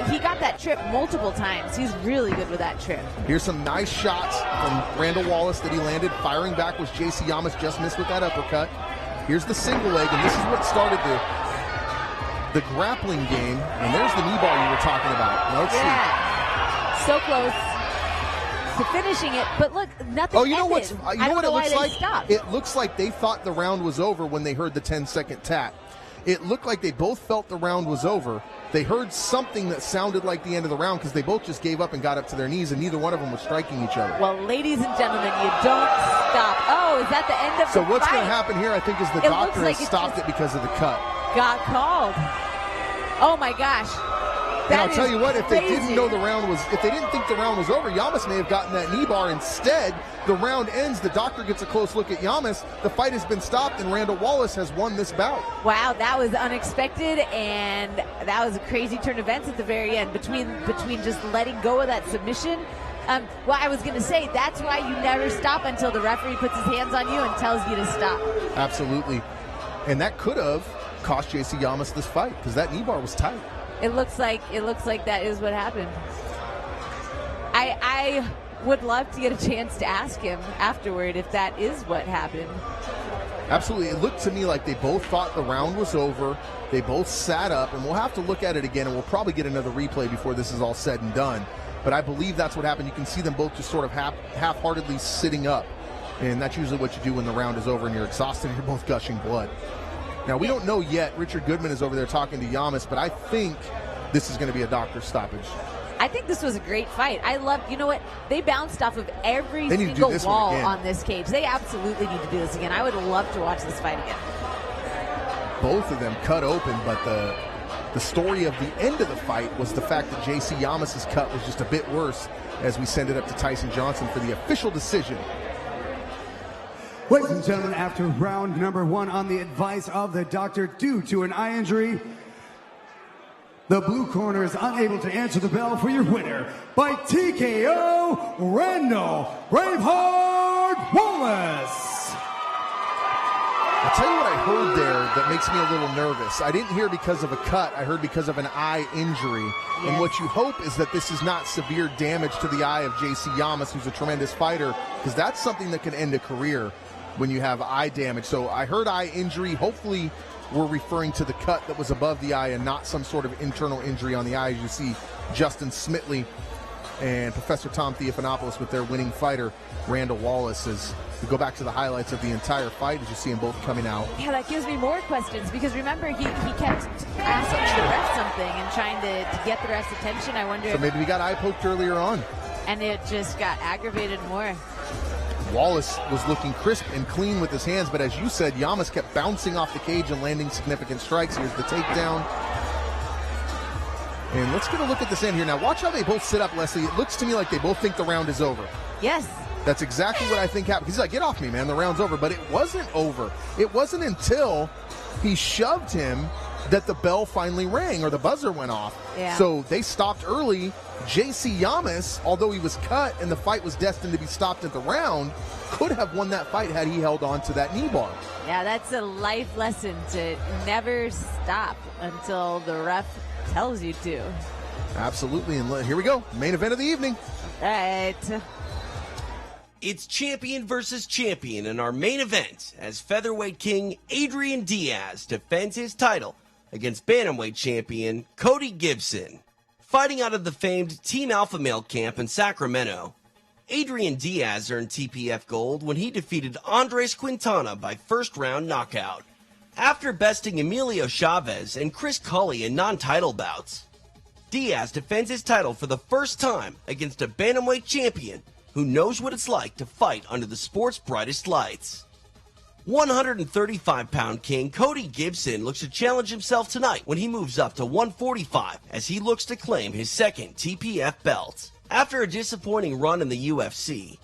He got that trip multiple times. He's really good with that trip. Here's some nice shots from Randall Wallace that he landed. Firing back was JC Yamas, just missed with that uppercut. Here's the single leg, and this is what started the grappling game. And there's the knee bar you were talking about. Now let's see. So close to finishing it, but look, nothing. Oh, you know ended. what it looks like? Stopped. It looks like they thought the round was over when they heard the 10-second tap. It looked like they both felt the round was over. They heard something that sounded like the end of the round because they both just gave up and got up to their knees, and neither one of them was striking each other. Well, ladies and gentlemen, you don't stop. Oh, is that the end of the So what's fight? going to happen here, I think, is the doctor has stopped it because of the cut. Got called. Oh my gosh. And I'll tell you what, if they didn't know if they didn't think the round was over, Yamas may have gotten that knee bar. Instead, the round ends. The doctor gets a close look at Yamas. The fight has been stopped, and Randall Wallace has won this bout. Wow, that was unexpected, and that was a crazy turn of events at the very end. Between just letting go of that submission. Well, I was going to say, that's why you never stop until the referee puts his hands on you and tells you to stop. Absolutely. And that could have cost JC Yamas this fight because that knee bar was tight. It looks like that is what happened. I would love to get a chance to ask him afterward if that is what happened. Absolutely. It looked to me like they both thought the round was over. They both sat up, and we'll have to look at it again, and we'll probably get another replay before this is all said and done. But I believe that's what happened. You can see them both just sort of half-heartedly sitting up, and that's usually what you do when the round is over and you're exhausted and you're both gushing blood. Now, we don't know yet. Richard Goodman is over there talking to Yamas, but I think this is going to be a doctor's stoppage. I think this was a great fight. You know what? They bounced off of every single wall on this cage. They absolutely need to do this again. I would love to watch this fight again. Both of them cut open, but the story of the end of the fight was the fact that JC Yamas' cut was just a bit worse as we send it up to Tyson Johnson for the official decision. Ladies and gentlemen, after round number 1 on the advice of the doctor due to an eye injury, the blue corner is unable to answer the bell for your winner by TKO, Randall Braveheart Wallace. I'll tell you what I heard there that makes me a little nervous. I didn't hear because of a cut. I heard because of an eye injury. Yes. And what you hope is that this is not severe damage to the eye of JC Yamas, who's a tremendous fighter, because that's something that can end a career when you have eye damage. So I heard eye injury. Hopefully we're referring to the cut that was above the eye and not some sort of internal injury on the eye. As you see Justin Smitley and Professor Tom Theophanopoulos with their winning fighter, Randall Wallace. As we go back to the highlights of the entire fight, as you see them both coming out. Yeah, that gives me more questions because remember, he kept asking the ref something and trying to get the ref's attention. I wonder So maybe he got eye poked earlier on. And it just got aggravated more. Wallace was looking crisp and clean with his hands, but as you said, Yamas kept bouncing off the cage and landing significant strikes. Here's the takedown. And let's get a look at this end here. Now, watch how they both sit up, Leslie. It looks to me like they both think the round is over. Yes. That's exactly what I think happened. He's like, get off me, man. The round's over. But it wasn't over. It wasn't until he shoved him that the bell finally rang or the buzzer went off. Yeah. So they stopped early. JC Yamas, although he was cut and the fight was destined to be stopped at the round, could have won that fight had he held on to that knee bar. Yeah, that's a life lesson to never stop until the ref tells you to. Absolutely. And here we go. Main event of the evening. All right. It's champion versus champion in our main event as featherweight king Adrian Diaz defends his title against bantamweight champion Cody Gibson. Fighting out of the famed Team Alpha Male camp in Sacramento, Adrian Diaz earned TPF gold when he defeated Andres Quintana by first-round knockout, after besting Emilio Chavez and Chris Cully in non-title bouts. Diaz defends his title for the first time against a bantamweight champion who knows what it's like to fight under the sport's brightest lights. 135-pound king Cody Gibson looks to challenge himself tonight when he moves up to 145 as he looks to claim his second TPF belt. After a disappointing run in the UFC,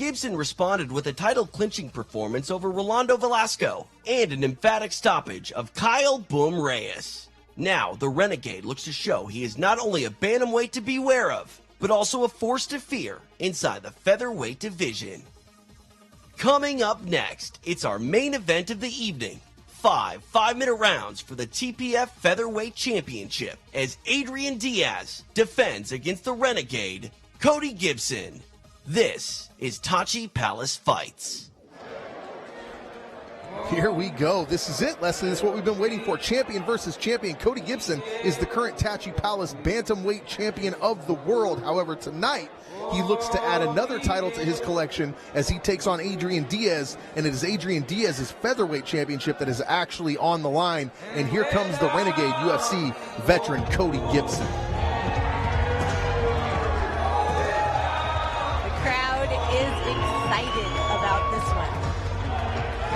Gibson responded with a title-clinching performance over Rolando Velasco and an emphatic stoppage of Kyle Boom Reyes. Now, the Renegade looks to show he is not only a bantamweight to beware of, but also a force to fear inside the featherweight division. Coming up next, it's our main event of the evening. 5-minute rounds for the TPF Featherweight Championship as Adrian Diaz defends against the Renegade, Cody Gibson. This is Tachi Palace Fights. Here we go. This is it, Leslie. This is what we've been waiting for. Champion versus champion. Cody Gibson is the current Tachi Palace Bantamweight Champion of the world. However, tonight, he looks to add another title to his collection as he takes on Adrian Diaz, and it is Adrian Diaz's featherweight championship that is actually on the line. And here comes the Renegade UFC veteran Cody Gibson. The crowd is excited about this one.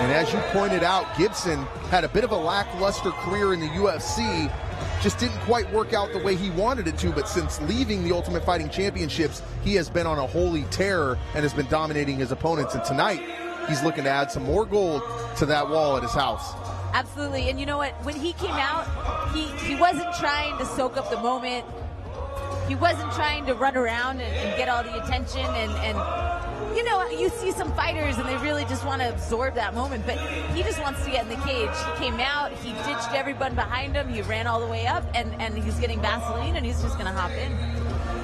And as you pointed out, Gibson had a bit of a lackluster career in the UFC. Just didn't quite work out the way he wanted it to, but since leaving the Ultimate Fighting Championships, he has been on a holy tear and has been dominating his opponents. And tonight, he's looking to add some more gold to that wall at his house. Absolutely. And you know what? When he came out, he wasn't trying to soak up the moment. He wasn't trying to run around and get all the attention. And you know, you see some fighters and they really just want to absorb that moment, but he just wants to get in the cage. He came out, he ditched everyone behind him, he ran all the way up, and he's getting Vaseline, and he's just going to hop in.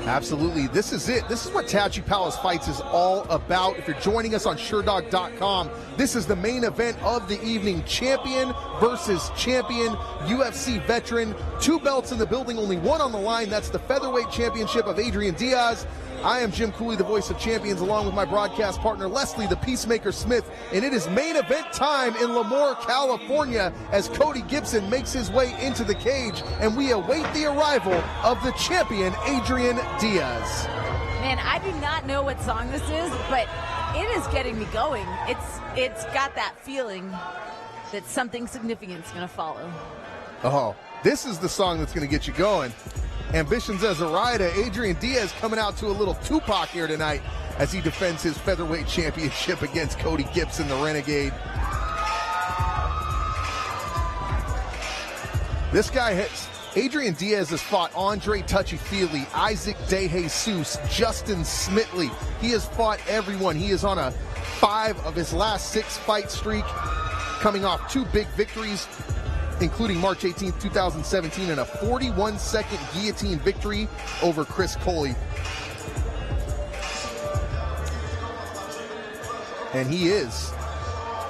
Absolutely. This is it. This is what Tachi Palace Fights is all about. If you're joining us on SureDog.com, this is the main event of the evening. Champion versus champion, UFC veteran. 2 belts in the building, only one on the line. That's the Featherweight Championship of Adrian Diaz. I am Jim Cooley, the voice of champions, along with my broadcast partner, Leslie, the Peacemaker Smith. And it is main event time in Lemoore, California, as Cody Gibson makes his way into the cage. And we await the arrival of the champion, Adrian Diaz. Man, I do not know what song this is, but it is getting me going. It's got that feeling that something significant is going to follow. Oh, this is the song that's going to get you going. Ambitions as a rider. Adrian Diaz coming out to a little Tupac here tonight as he defends his featherweight championship against Cody Gibson, the Renegade. This guy hits. Adrian Diaz has fought Andre Touchy-Feely, Isaac DeJesus, Justin Smitley. He has fought everyone. He is on a 5 of his last 6 fight streak, coming off 2 big victories, including March 18th, 2017, and a 41-second guillotine victory over Chris Coley. And he is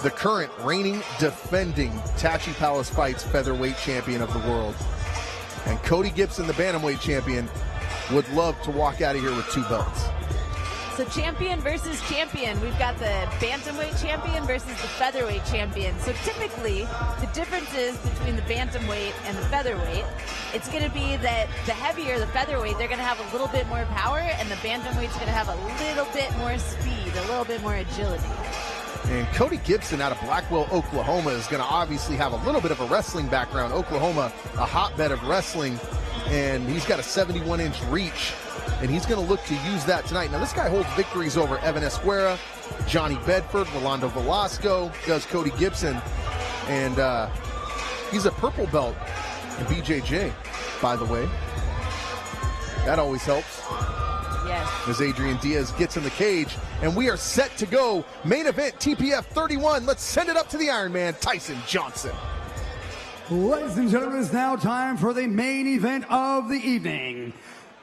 the current reigning, defending Tachi Palace Fights featherweight champion of the world. And Cody Gibson, the bantamweight champion, would love to walk out of here with 2 belts. So champion versus champion. We've got the bantamweight champion versus the featherweight champion. So typically, the differences between the bantamweight and the featherweight, it's going to be that the heavier the featherweight, they're going to have a little bit more power, and the bantamweight's going to have a little bit more speed, a little bit more agility. And Cody Gibson out of Blackwell, Oklahoma, is going to obviously have a little bit of a wrestling background. Oklahoma, a hotbed of wrestling, and he's got a 71-inch reach, and he's going to look to use that tonight. Now, this guy holds victories over Evan Esquera, Johnny Bedford, Rolando Velasco, does Cody Gibson, and he's a purple belt in BJJ, by the way. That always helps. Yes. As Adrian Diaz gets in the cage, and we are set to go. Main event, TPF 31. Let's send it up to the Iron Man, Tyson Johnson. Ladies and gentlemen, it's now time for the main event of the evening.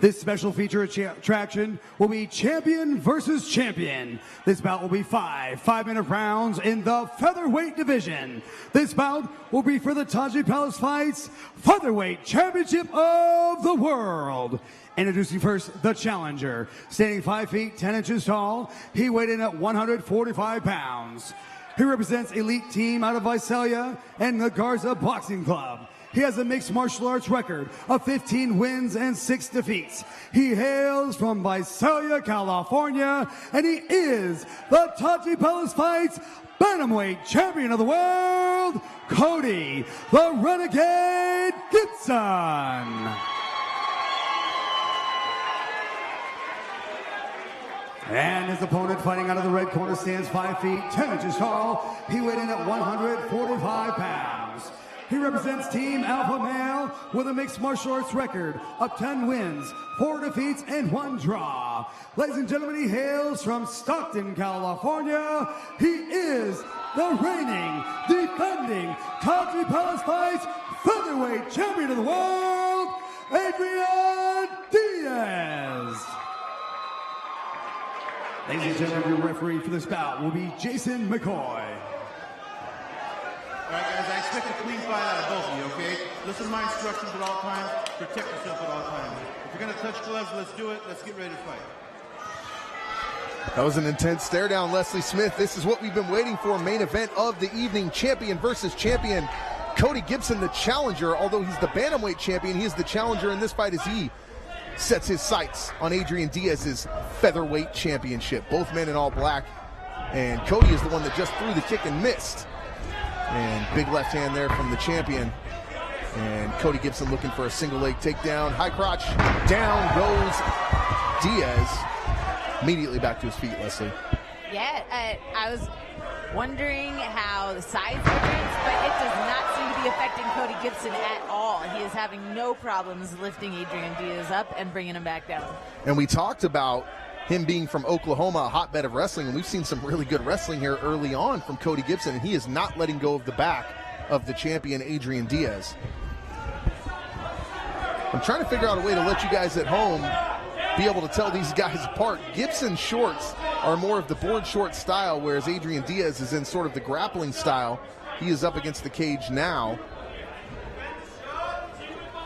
This special feature attraction will be champion versus champion. This bout will be 5-minute rounds in the featherweight division. This bout will be for the Tachi Palace Fights Featherweight Championship of the World. Introducing first, the challenger. Standing 5 feet 10 inches tall, he weighed in at 145 pounds. He represents Elite Team out of Visalia and the Garza Boxing Club. He has a mixed martial arts record of 15 wins and 6 defeats. He hails from Visalia, California, and he is the Tachi Palace Fights Bantamweight Champion of the World, Cody the Renegade Gibson. And his opponent fighting out of the red corner stands 5 feet 10 inches tall. He weighed in at 145 pounds. He represents Team Alpha Male with a mixed martial arts record of 10 wins, 4 defeats, and 1 draw. Ladies and gentlemen, he hails from Stockton, California. He is the reigning, defending Tachi Palace Fights featherweight champion of the world, Adrian Diaz. Ladies and gentlemen, your referee for this bout will be Jason McCoy. All right, guys, I expect a clean fight out of both of you, okay? Listen to my instructions at all times. Protect yourself at all times. If you're going to touch gloves, let's do it. Let's get ready to fight. That was an intense stare down, Leslie Smith. This is what we've been waiting for. Main event of the evening. Champion versus champion. Cody Gibson, the challenger. Although he's the bantamweight champion, he is the challenger in this fight as he sets his sights on Adrian Diaz's featherweight championship. Both men in all black. And Cody is the one that just threw the kick and missed. And big left hand there from the champion. And Cody Gibson looking for a single leg takedown. High crotch. Down goes Diaz. Immediately back to his feet, Leslie. Yeah, I was wondering how the size difference, but it does not seem to be affecting Cody Gibson at all. He is having no problems lifting Adrian Diaz up and bringing him back down. And we talked about him being from Oklahoma, a hotbed of wrestling, and we've seen some really good wrestling here early on from Cody Gibson, and he is not letting go of the back of the champion, Adrian Diaz. I'm trying to figure out a way to let you guys at home be able to tell these guys apart. Gibson's shorts are more of the board short style, whereas Adrian Diaz is in sort of the grappling style. He is up against the cage now.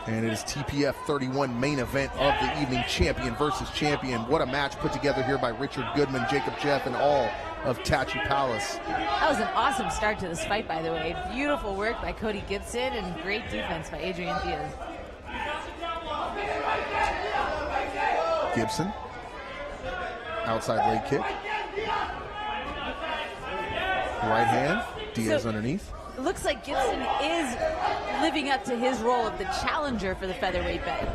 And it is TPF 31 main event of the evening, champion versus champion. What a match put together here by Richard Goodman, Jacob Jeff, and all of Tachi Palace. That was an awesome start to this fight, by the way. Beautiful work by Cody Gibson and great defense by Adrian Diaz. Gibson, outside leg kick. Right hand, Diaz underneath. It looks like Gibson is living up to his role of the challenger for the featherweight belt.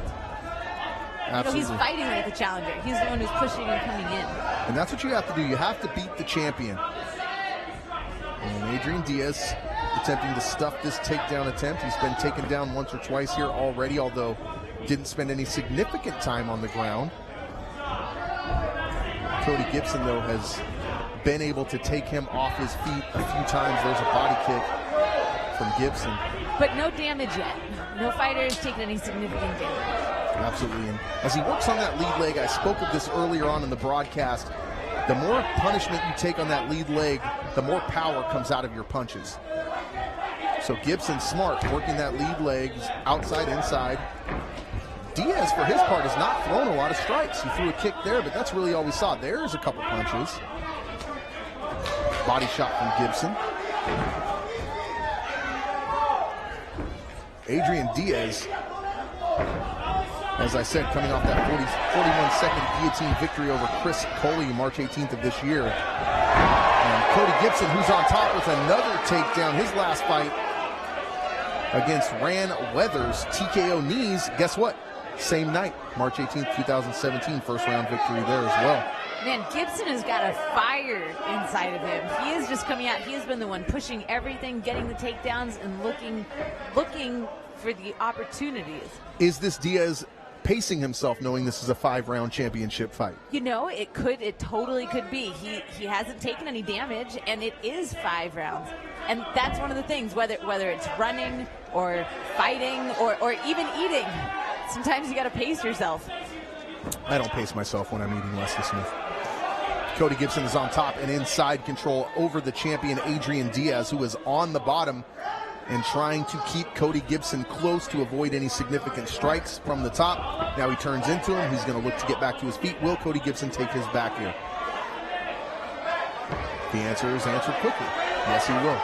Absolutely. He's fighting like the challenger. He's the one who's pushing and coming in. And that's what you have to do. You have to beat the champion. And Adrian Diaz attempting to stuff this takedown attempt. He's been taken down once or twice here already, although didn't spend any significant time on the ground. Cody Gibson, though, has been able to take him off his feet a few times. There's a body kick from Gibson. But no damage yet. No fighter has taken any significant damage. Absolutely. And as he works on that lead leg, I spoke of this earlier on in the broadcast, the more punishment you take on that lead leg, the more power comes out of your punches. So Gibson smart, working that lead leg, outside, inside. Diaz, for his part, has not thrown a lot of strikes. He threw a kick there, but that's really all we saw. There's a couple punches. Body shot from Gibson. Adrian Diaz, as I said, coming off that 41-second guillotine victory over Chris Coley March 18th of this year. And Cody Gibson, who's on top with another takedown, his last fight against Ran Weathers, TKO knees. Guess what? Same night, March 18th, 2017, first round victory there as well. Man, Gibson has got a fire inside of him. He is just coming out. He has been the one pushing everything, getting the takedowns, and looking for the opportunities. Is this Diaz pacing himself, knowing this is a 5-round championship fight? You know, it totally could be. He hasn't taken any damage, and it is 5 rounds. And that's one of the things, whether it's running or fighting or even eating. Sometimes you got to pace yourself. I don't pace myself when I'm eating, Leslie Smith. Cody Gibson is on top and inside control over the champion Adrian Diaz, who is on the bottom and trying to keep Cody Gibson close to avoid any significant strikes from the top. Now he turns into him. He's going to look to get back to his feet. Will Cody Gibson take his back here? The answer is answered quickly. Yes, he will.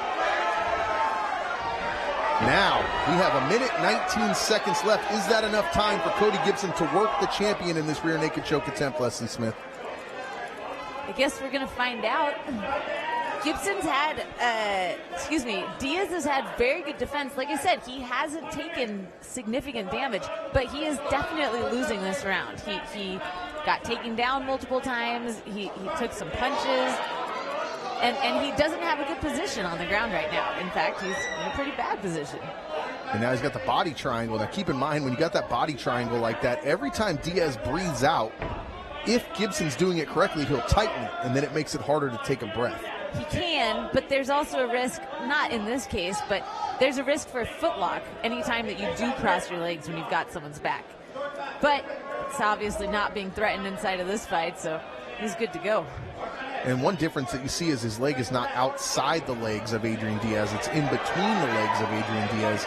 Now, we have 1 minute, 19 seconds left. Is that enough time for Cody Gibson to work the champion in this rear naked choke attempt, Leslie Smith? I guess we're going to find out. Gibson's had, Diaz has had very good defense. Like I said, he hasn't taken significant damage, but he is definitely losing this round. He got taken down multiple times. He took some punches. And he doesn't have a good position on the ground right now. In fact, he's in a pretty bad position. And now he's got the body triangle. Now keep in mind, when you got that body triangle like that, every time Diaz breathes out, if Gibson's doing it correctly, he'll tighten it, and then it makes it harder to take a breath. He can, but there's also a risk, not in this case, but there's a risk for a footlock anytime that you do cross your legs when you've got someone's back. But it's obviously not being threatened inside of this fight, so he's good to go. And one difference that you see is his leg is not outside the legs of Adrian Diaz. It's in between the legs of Adrian Diaz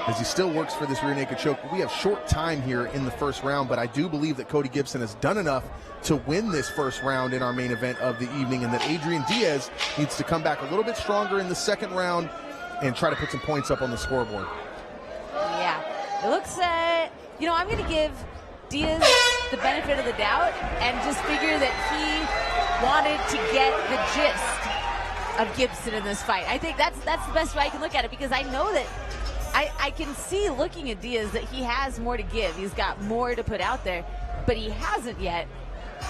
as he still works for this rear naked choke. We have short time here in the first round, but I do believe that Cody Gibson has done enough to win this first round in our main event of the evening, and that Adrian Diaz needs to come back a little bit stronger in the second round and try to put some points up on the scoreboard. Yeah, it looks, I'm going to give Diaz the benefit of the doubt and just figure that he wanted to get the gist of Gibson in this fight. I think that's the best way I can look at it, because I know that I can see, looking at Diaz, that he has more to give. He's got more to put out there, but he hasn't yet.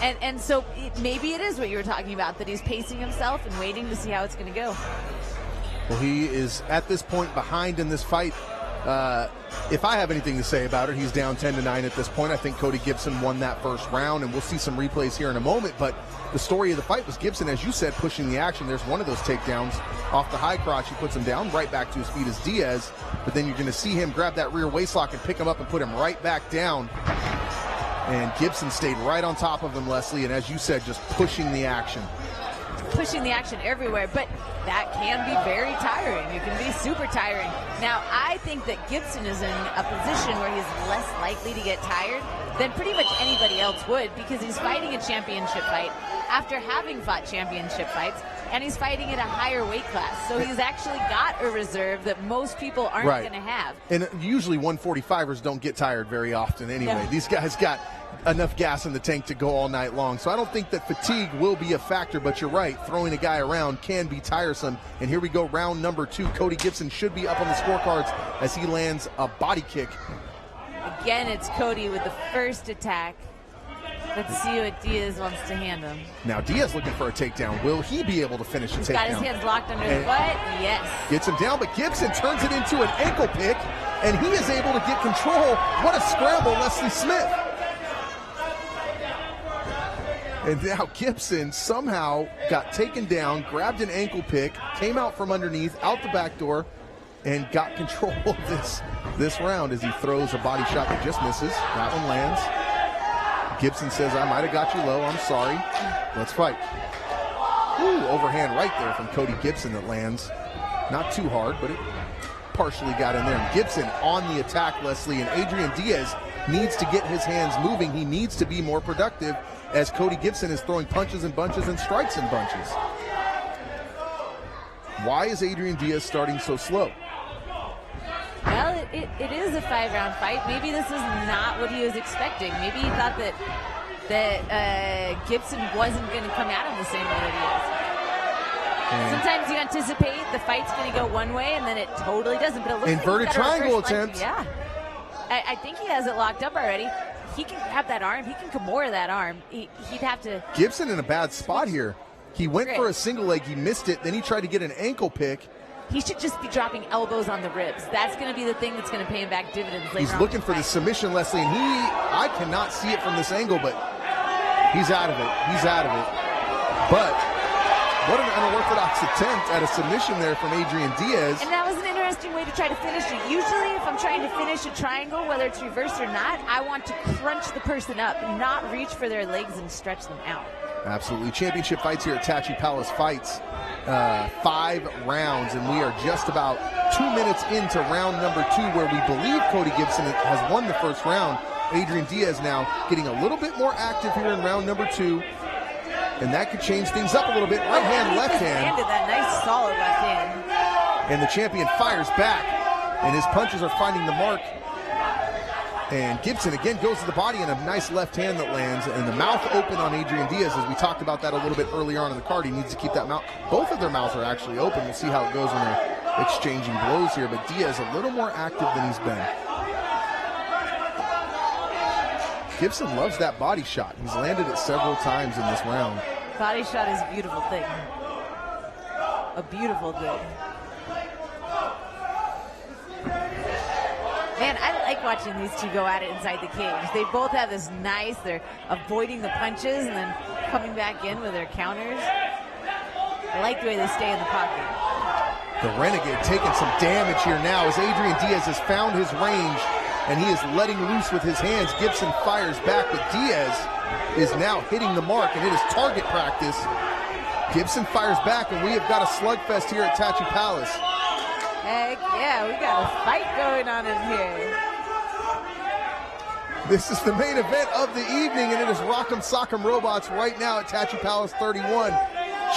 And so maybe it is what you were talking about, that he's pacing himself and waiting to see how it's going to go. Well, he is at this point behind in this fight. If I have anything to say about it, he's down 10-9 at this point. I think Cody Gibson won that first round, and we'll see some replays here in a moment. But the story of the fight was Gibson, as you said, pushing the action. There's one of those takedowns off the high crotch. He puts him down right back to his feet as Diaz. But then you're going to see him grab that rear waistlock and pick him up and put him right back down. And Gibson stayed right on top of him, Leslie, and as you said, just pushing the action. Pushing the action everywhere, but that can be very tiring. It can be super tiring. Now, I think that Gibson is in a position where he's less likely to get tired than pretty much anybody else would, because he's fighting a championship fight after having fought championship fights, and he's fighting at a higher weight class. So he's actually got a reserve that most people aren't going to have. And usually 145ers don't get tired very often anyway. No. These guys got enough gas in the tank to go all night long. So I don't think that fatigue will be a factor, but you're right. Throwing a guy around can be tiresome. And here we go, round number 2. Cody Gibson should be up on the scorecards as he lands a body kick. Again, it's Cody with the first attack. Let's see what Diaz wants to hand him. Now Diaz looking for a takedown. Will he be able to finish a takedown? He's got his hands locked under the butt. Yes. Gets him down, but Gibson turns it into an ankle pick, and he is able to get control. What a scramble, Leslie Smith. And now Gibson somehow got taken down, grabbed an ankle pick, came out from underneath, out the back door, and got control of this round as he throws a body shot that just misses. That one lands. Gibson says, I might have got you low. I'm sorry. Let's fight. Ooh, overhand right there from Cody Gibson that lands. Not too hard, but it partially got in there. And Gibson on the attack, Leslie, and Adrian Diaz needs to get his hands moving. He needs to be more productive as Cody Gibson is throwing punches and bunches and strikes in bunches. Why is Adrian Diaz starting so slow? Well, it is a 5-round fight. Maybe this is not what he was expecting. Maybe he thought that Gibson wasn't going to come at him the same way that he is. Sometimes you anticipate the fight's going to go one way, and then it totally doesn't. But it looks inverted like he's got a triangle reverse punch. attempt. Yeah. I think he has it locked up already. He can grab that arm. He can Kimura that arm. He'd have to. Gibson in a bad spot here. He went for a single leg. He missed it. Then he tried to get an ankle pick. He should just be dropping elbows on the ribs. That's going to be the thing that's going to pay him back dividends later on. He's looking for the submission, Leslie, and I cannot see it from this angle, but he's out of it. He's out of it. But what an unorthodox attempt at a submission there from Adrian Diaz. And that was an interesting way to try to finish it. Usually if I'm trying to finish a triangle, whether it's reversed or not, I want to crunch the person up, not reach for their legs and stretch them out. Absolutely. Championship fights here at Tachi Palace Fights. 5 rounds, and we are just about 2 minutes into round number 2, where we believe Cody Gibson has won the first round. Adrian Diaz now getting a little bit more active here in round number 2, and that could change things up a little bit. Right hand, left hand. Landed that nice solid left hand. And the champion fires back, and his punches are finding the mark. And Gibson again goes to the body, and a nice left hand that lands, and the mouth open on Adrian Diaz, as we talked about that a little bit earlier on in the card. He needs to keep that mouth. Both of their mouths are actually open. We'll see how it goes when they're exchanging blows here, but Diaz a little more active than he's been. Gibson loves that body shot. He's landed it several times in this round. Body shot is a beautiful thing. A beautiful thing. Man, I like watching these two go at it inside the cage. They both have this nice, they're avoiding the punches and then coming back in with their counters. I like the way they stay in the pocket. The Renegade taking some damage here now as Adrian Diaz has found his range and he is letting loose with his hands. Gibson fires back, but Diaz is now hitting the mark, and it is target practice. Gibson fires back, and we have got a slugfest here at Tattoo Palace. Heck yeah, we got a fight going on in here. This is the main event of the evening, and it is Rock'em Sock'em Robots right now at Tattoo Palace 31.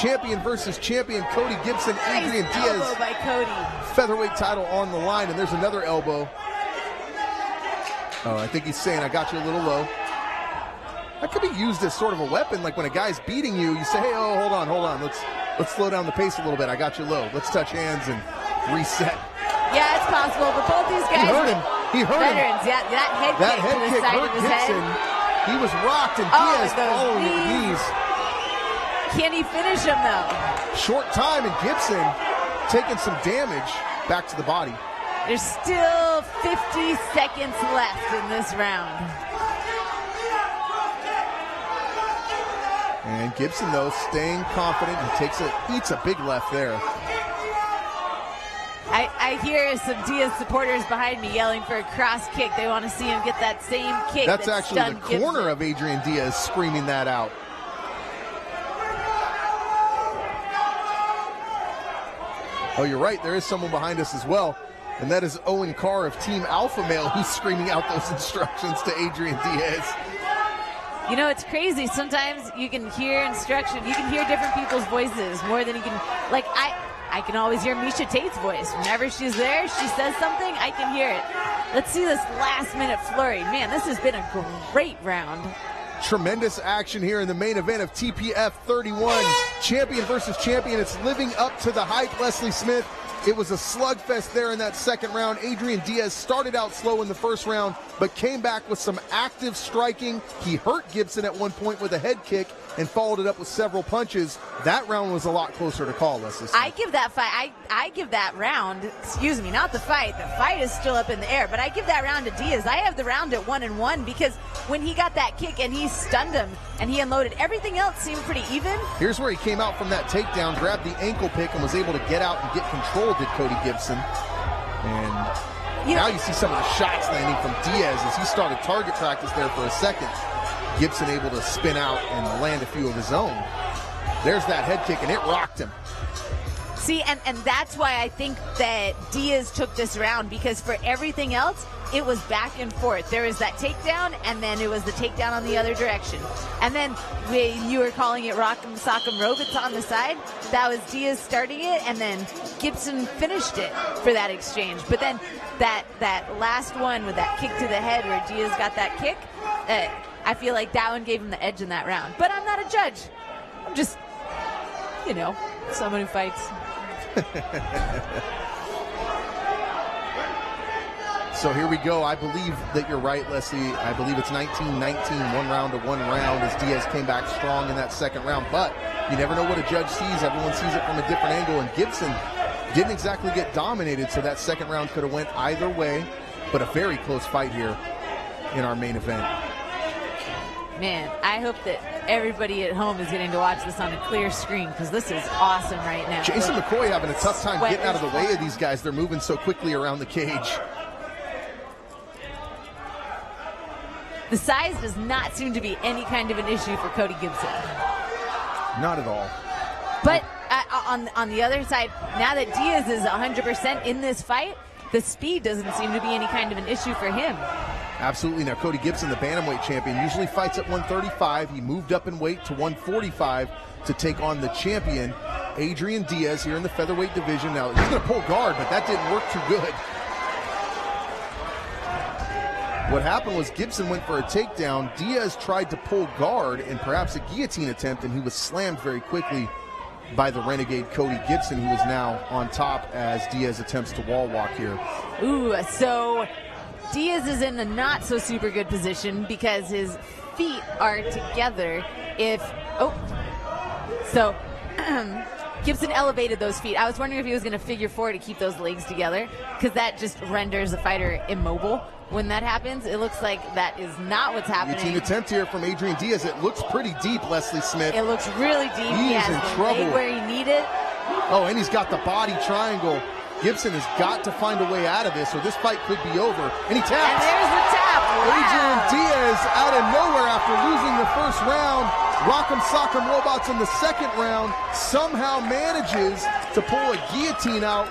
Champion versus champion, Cody Gibson, Adrian Nice Diaz. elbow by Cody. Featherweight title on the line, and there's another elbow. Oh, I think he's saying, I got you a little low. That could be used as sort of a weapon, like when a guy's beating you, you say, hey, oh, hold on. Let's slow down the pace a little bit. I got you low. Let's touch hands and reset. Yeah, it's possible, but both these guys He hurt him. veterans. Yeah, that head kick to the side hurt of his Gibson. head. He was rocked, and Oh, Diaz those following with the knees. knees. Can he finish him, though? Short time, and Gibson taking some damage back to the body. There's still 50 seconds left in this round. And Gibson, though, staying confident. He eats a big left there. I hear some Diaz supporters behind me yelling for a cross kick. They want to see him get that same kick. That's actually the stunned corner Gibson. of Adrian Diaz screaming that out. Oh, you're right. There is someone behind us as well. And that is Owen Carr of Team Alpha Male, who's screaming out those instructions to Adrian Diaz. You know, it's crazy. Sometimes you can hear instruction. You can hear different people's voices more than you can. Like, I can always hear Misha Tate's voice. Whenever she's there, she says something, I can hear it. Let's see this last-minute flurry. Man, this has been a great round. Tremendous action here in the main event of TPF 31. Champion versus champion. It's living up to the hype, Leslie Smith. It was a slugfest there in that second round. Adrian Diaz started out slow in the first round, but came back with some active striking. He hurt Gibson at one point with a head kick and followed it up with several punches. That round was a lot closer to call, Leslie Smith. I give that fight, I give that round, excuse me, not the fight. The fight is still up in the air, but I give that round to Diaz. I have the round at 1-1 because when he got that kick and he stunned him and he unloaded, everything else seemed pretty even. Here's where he came out from that takedown, grabbed the ankle pick, and was able to get out and get control, did Cody Gibson. And now you see some of the shots landing from Diaz as he started target practice there for a second. Gibson able to spin out and land a few of his own. There's that head kick, and it rocked him. See, and that's why I think that Diaz took this round, because for everything else, it was back and forth. There was that takedown, and then it was the takedown on the other direction. And then you were calling it Rock'em Sock'em Robots on the side. That was Diaz starting it, and then Gibson finished it for that exchange. But then that last one with that kick to the head where Diaz got that kick, I feel like that one gave him the edge in that round. But I'm not a judge. I'm just, someone who fights. So here we go. I believe that you're right, Leslie. I believe it's 19-19, 1 round to 1 round as Diaz came back strong in that second round. But you never know what a judge sees. Everyone sees it from a different angle. And Gibson didn't exactly get dominated, so that second round could have went either way. But a very close fight here in our main event. Man, I hope that everybody at home is getting to watch this on a clear screen, because this is awesome right now. Jason McCoy having a tough time getting out of the way of these guys. They're moving so quickly around the cage. The size does not seem to be any kind of an issue for Cody Gibson. Not at all. But on the other side, now that Diaz is 100% in this fight, the speed doesn't seem to be any kind of an issue for him. Absolutely. Now, Cody Gibson, the bantamweight champion, usually fights at 135. He moved up in weight to 145 to take on the champion, Adrian Diaz, here in the featherweight division. Now, he's going to pull guard, but that didn't work too good. What happened was Gibson went for a takedown. Diaz tried to pull guard and perhaps a guillotine attempt, and he was slammed very quickly by the renegade Cody Gibson, who is now on top as Diaz attempts to wall walk here. Ooh, so Diaz is in a not so super good position because his feet are together. Gibson elevated those feet. I was wondering if he was going to figure four to keep those legs together, because that just renders a fighter immobile when that happens. It looks like that is not what's happening. Routine attempt here from Adrian Diaz. It looks pretty deep, Leslie Smith. It looks really deep. He is in trouble. Where he needed. Oh, and he's got the body triangle. Gibson has got to find a way out of this, or this fight could be over. And he taps. And there's the tap. Wow. Adrian Diaz out of nowhere after losing the first round. Rock'em Sock'em Robots in the second round somehow manages to pull a guillotine out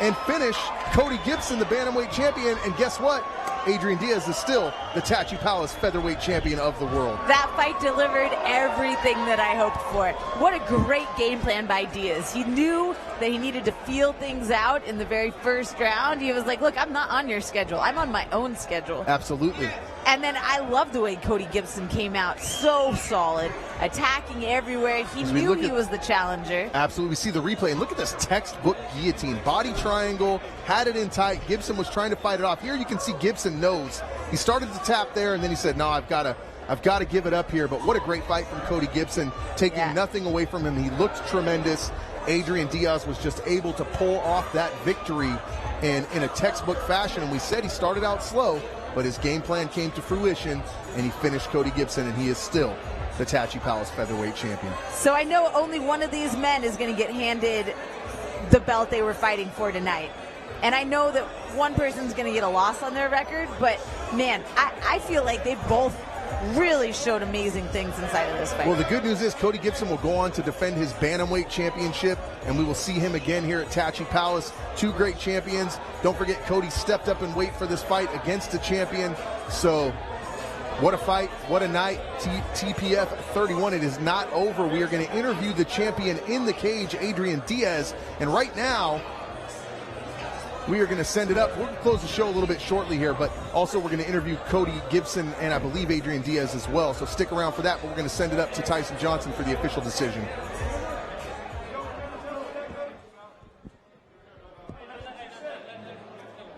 and finish Cody Gibson, the bantamweight champion. And guess what? Adrian Diaz is still the Tachi Palace featherweight champion of the world. That fight delivered everything that I hoped for. What a great game plan by Diaz. He knew that he needed to feel things out in the very first round. He was like, look, I'm not on your schedule. I'm on my own schedule. Absolutely. And then I love the way Cody Gibson came out so solid, attacking everywhere. He knew he was the challenger. Absolutely. We see the replay, and look at this textbook guillotine. Body triangle, had it in tight. Gibson was trying to fight it off. Here you can see Gibson knows. He started to tap there, and then he said, no, I've got to give it up here. But what a great fight from Cody Gibson, taking nothing away from him. He looked tremendous. Adrian Diaz was just able to pull off that victory in a textbook fashion. And we said he started out slow, but his game plan came to fruition, and he finished Cody Gibson, and he is still the Tachi Palace featherweight champion. So I know only one of these men is going to get handed the belt they were fighting for tonight. And I know that one person's going to get a loss on their record, but, man, I feel like they both really showed amazing things inside of this fight. Well, the good news is Cody Gibson will go on to defend his bantamweight championship, and we will see him again here at Tachi Palace. Two great champions. Don't forget, Cody stepped up and wait for this fight against the champion. So what a fight, what a night. TPF 31, it is not over. We are going to interview the champion in the cage, Adrian Diaz, and right now we are going to send it up. We're going to close the show a little bit shortly here, but also we're going to interview Cody Gibson and I believe Adrian Diaz as well. So stick around for that, but we're going to send it up to Tyson Johnson for the official decision.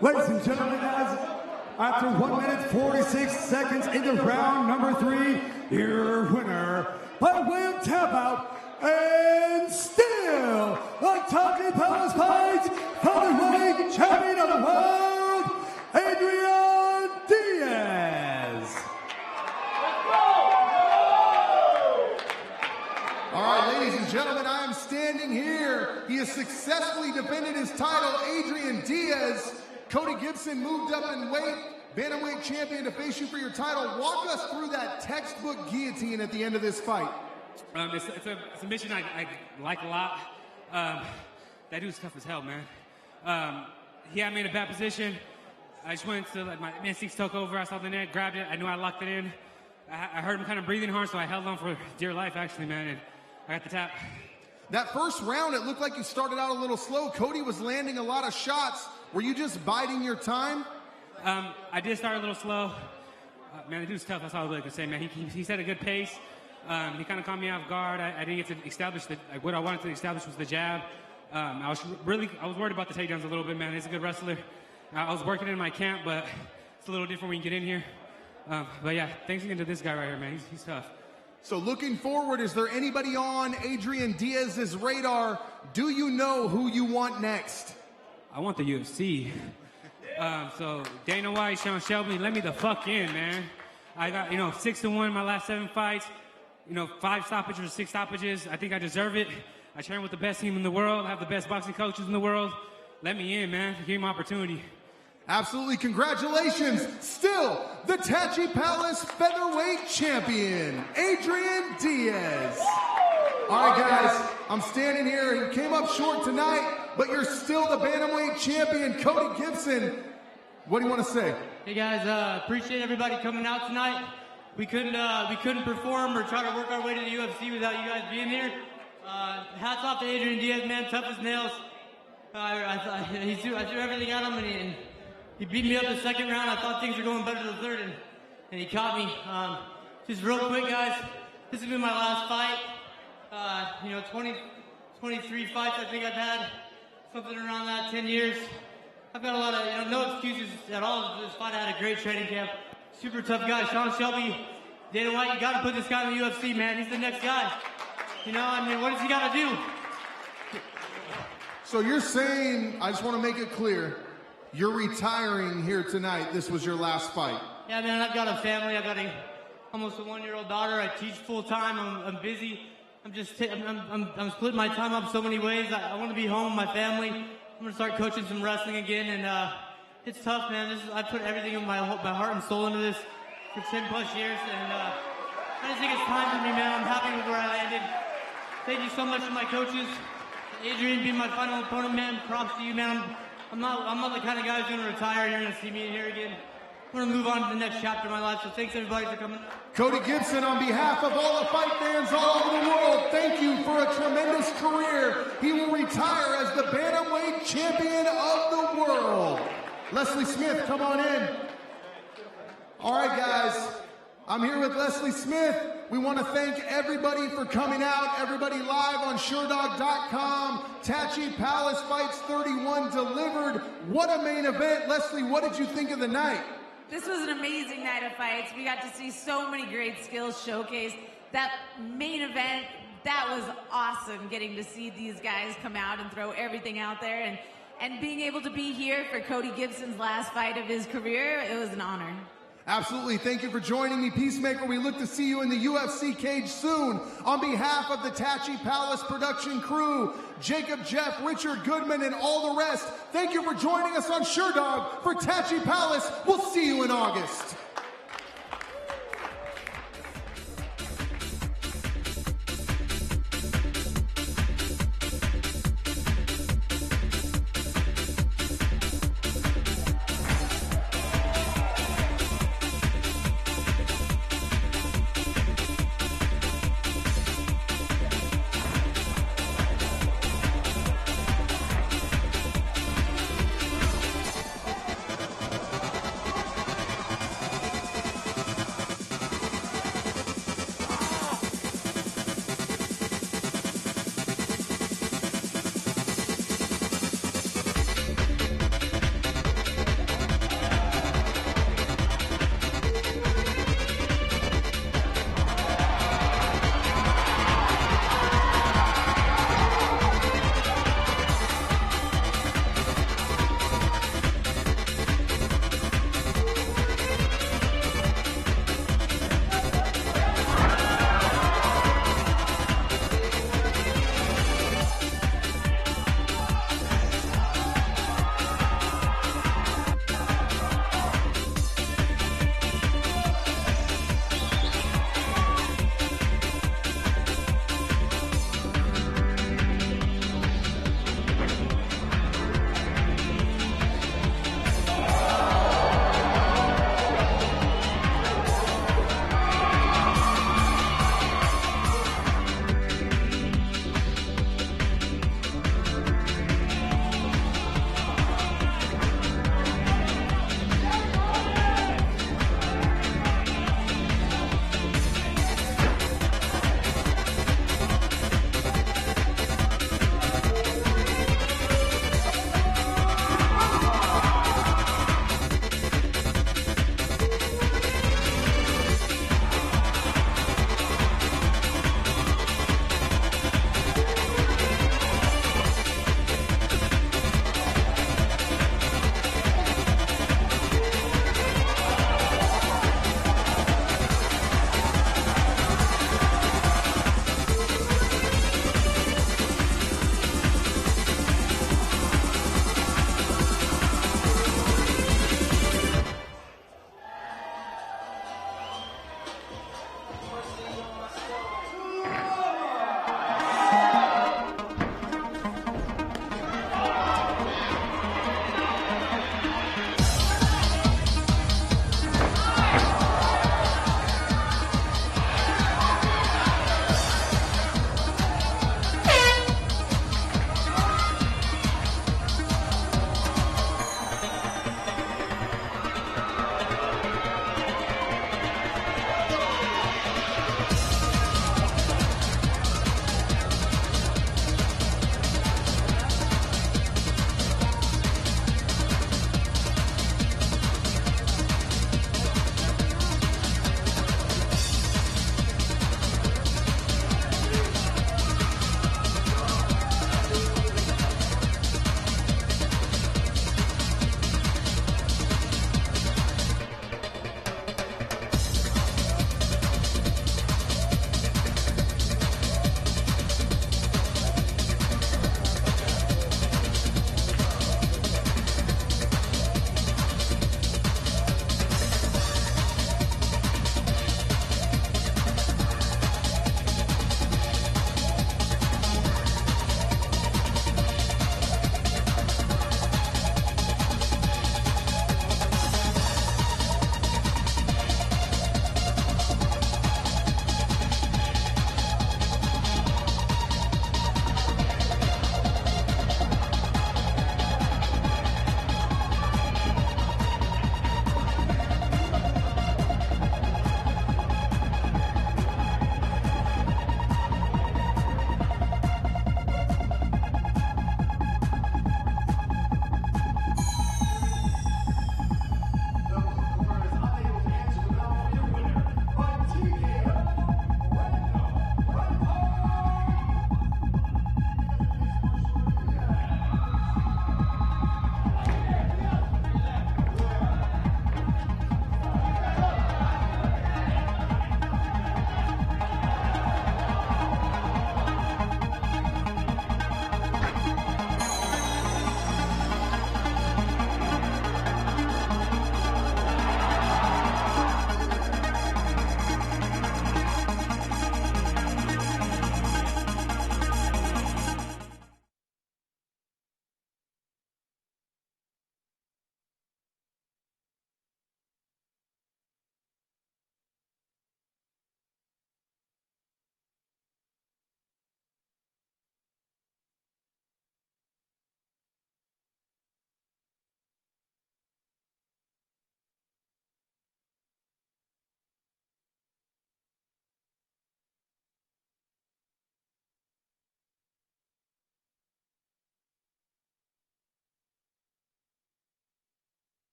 Ladies and gentlemen, after 1 minute 46 seconds into round number 3, your winner by way of tap out and still the Tachi Palace Fights featherweight champion of the world, Adrian Diaz. All right, ladies and gentlemen, I am standing here. He has successfully defended his title, Adrian Diaz. Cody Gibson moved up in weight, bantamweight champion, to face you for your title. Walk us through that textbook guillotine at the end of this fight. It's a mission I like a lot. That dude's tough as hell, man. He had me in a bad position. I just went to, my instincts took over. I saw the net, grabbed it. I knew I locked it in. I heard him kind of breathing hard, so I held on for dear life, actually, man. And I got the tap. That first round, it looked like you started out a little slow. Cody was landing a lot of shots. Were you just biding your time? I did start a little slow. Man, the dude's tough. That's all I really can say, man. He set a good pace. He kind of caught me off guard. I didn't get to establish what I wanted to establish was the jab. I was worried about the takedowns a little bit, man. He's a good wrestler. I was working in my camp, but it's a little different when you get in here. But yeah, thanks again to this guy right here, man. He's tough. So looking forward, is there anybody on Adrian Diaz's radar? Do you know who you want next? I want the UFC. So Dana White, Sean Shelby, let me the fuck in, man. I got, 6-1 in my last 7 fights. 5 stoppages or 6 stoppages. I think I deserve it. I train with the best team in the world. I have the best boxing coaches in the world. Let me in, man. Give me my opportunity. Absolutely. Congratulations. Still the Tachi Palace featherweight champion, Adrian Diaz. All right, guys. I'm standing here. You came up short tonight, but you're still the bantamweight champion, Cody Gibson. What do you want to say? Hey, guys. Appreciate everybody coming out tonight. We couldn't perform or try to work our way to the UFC without you guys being here. Hats off to Adrian Diaz, man, tough as nails. I threw everything at him, and he beat me up the second round. I thought things were going better the third, and he caught me. Just real quick, guys, this has been my last fight. 23 fights I think I've had, something around that, 10 years. I've got a lot of, no excuses at all. This fight, I had a great training camp. Super tough guy, Sean Shelby, Dana White. You got to put this guy in the UFC, man. He's the next guy. What does he got to do? So you're saying, I just want to make it clear, you're retiring here tonight. This was your last fight. Yeah, man, I've got a family. I've got almost a 1-year-old daughter. I teach full time. I'm busy. I'm splitting my time up so many ways. I want to be home with my family. I'm going to start coaching some wrestling again, and it's tough, man. I put everything in my heart and soul into this for 10 plus years, and I just think it's time for me, man. I'm happy with where I landed. Thank you so much to my coaches. Adrian being my final opponent, man. Props to you, man. I'm not the kind of guy who's going to retire. You're going to see me in here again. I'm going to move on to the next chapter of my life, so thanks everybody for coming. Cody Gibson, on behalf of all the fight fans all over the world, thank you for a tremendous career. He will retire as the bantamweight champion of the world. Leslie Smith, come on in. All right, guys, I'm here with Leslie Smith. We want to thank everybody for coming out, everybody live on SureDog.com. Tachi Palace Fights 31 delivered. What a main event. Leslie, what did you think of the night? This was an amazing night of fights. We got to see so many great skills showcased. That main event, that was awesome, getting to see these guys come out and throw everything out there. And being able to be here for Cody Gibson's last fight of his career, it was an honor. Absolutely. Thank you for joining me, Peacemaker. We look to see you in the UFC cage soon. On behalf of the Tachi Palace production crew, Jacob, Jeff, Richard, Goodman, and all the rest, thank you for joining us on SureDog for Tachi Palace. We'll see you in August.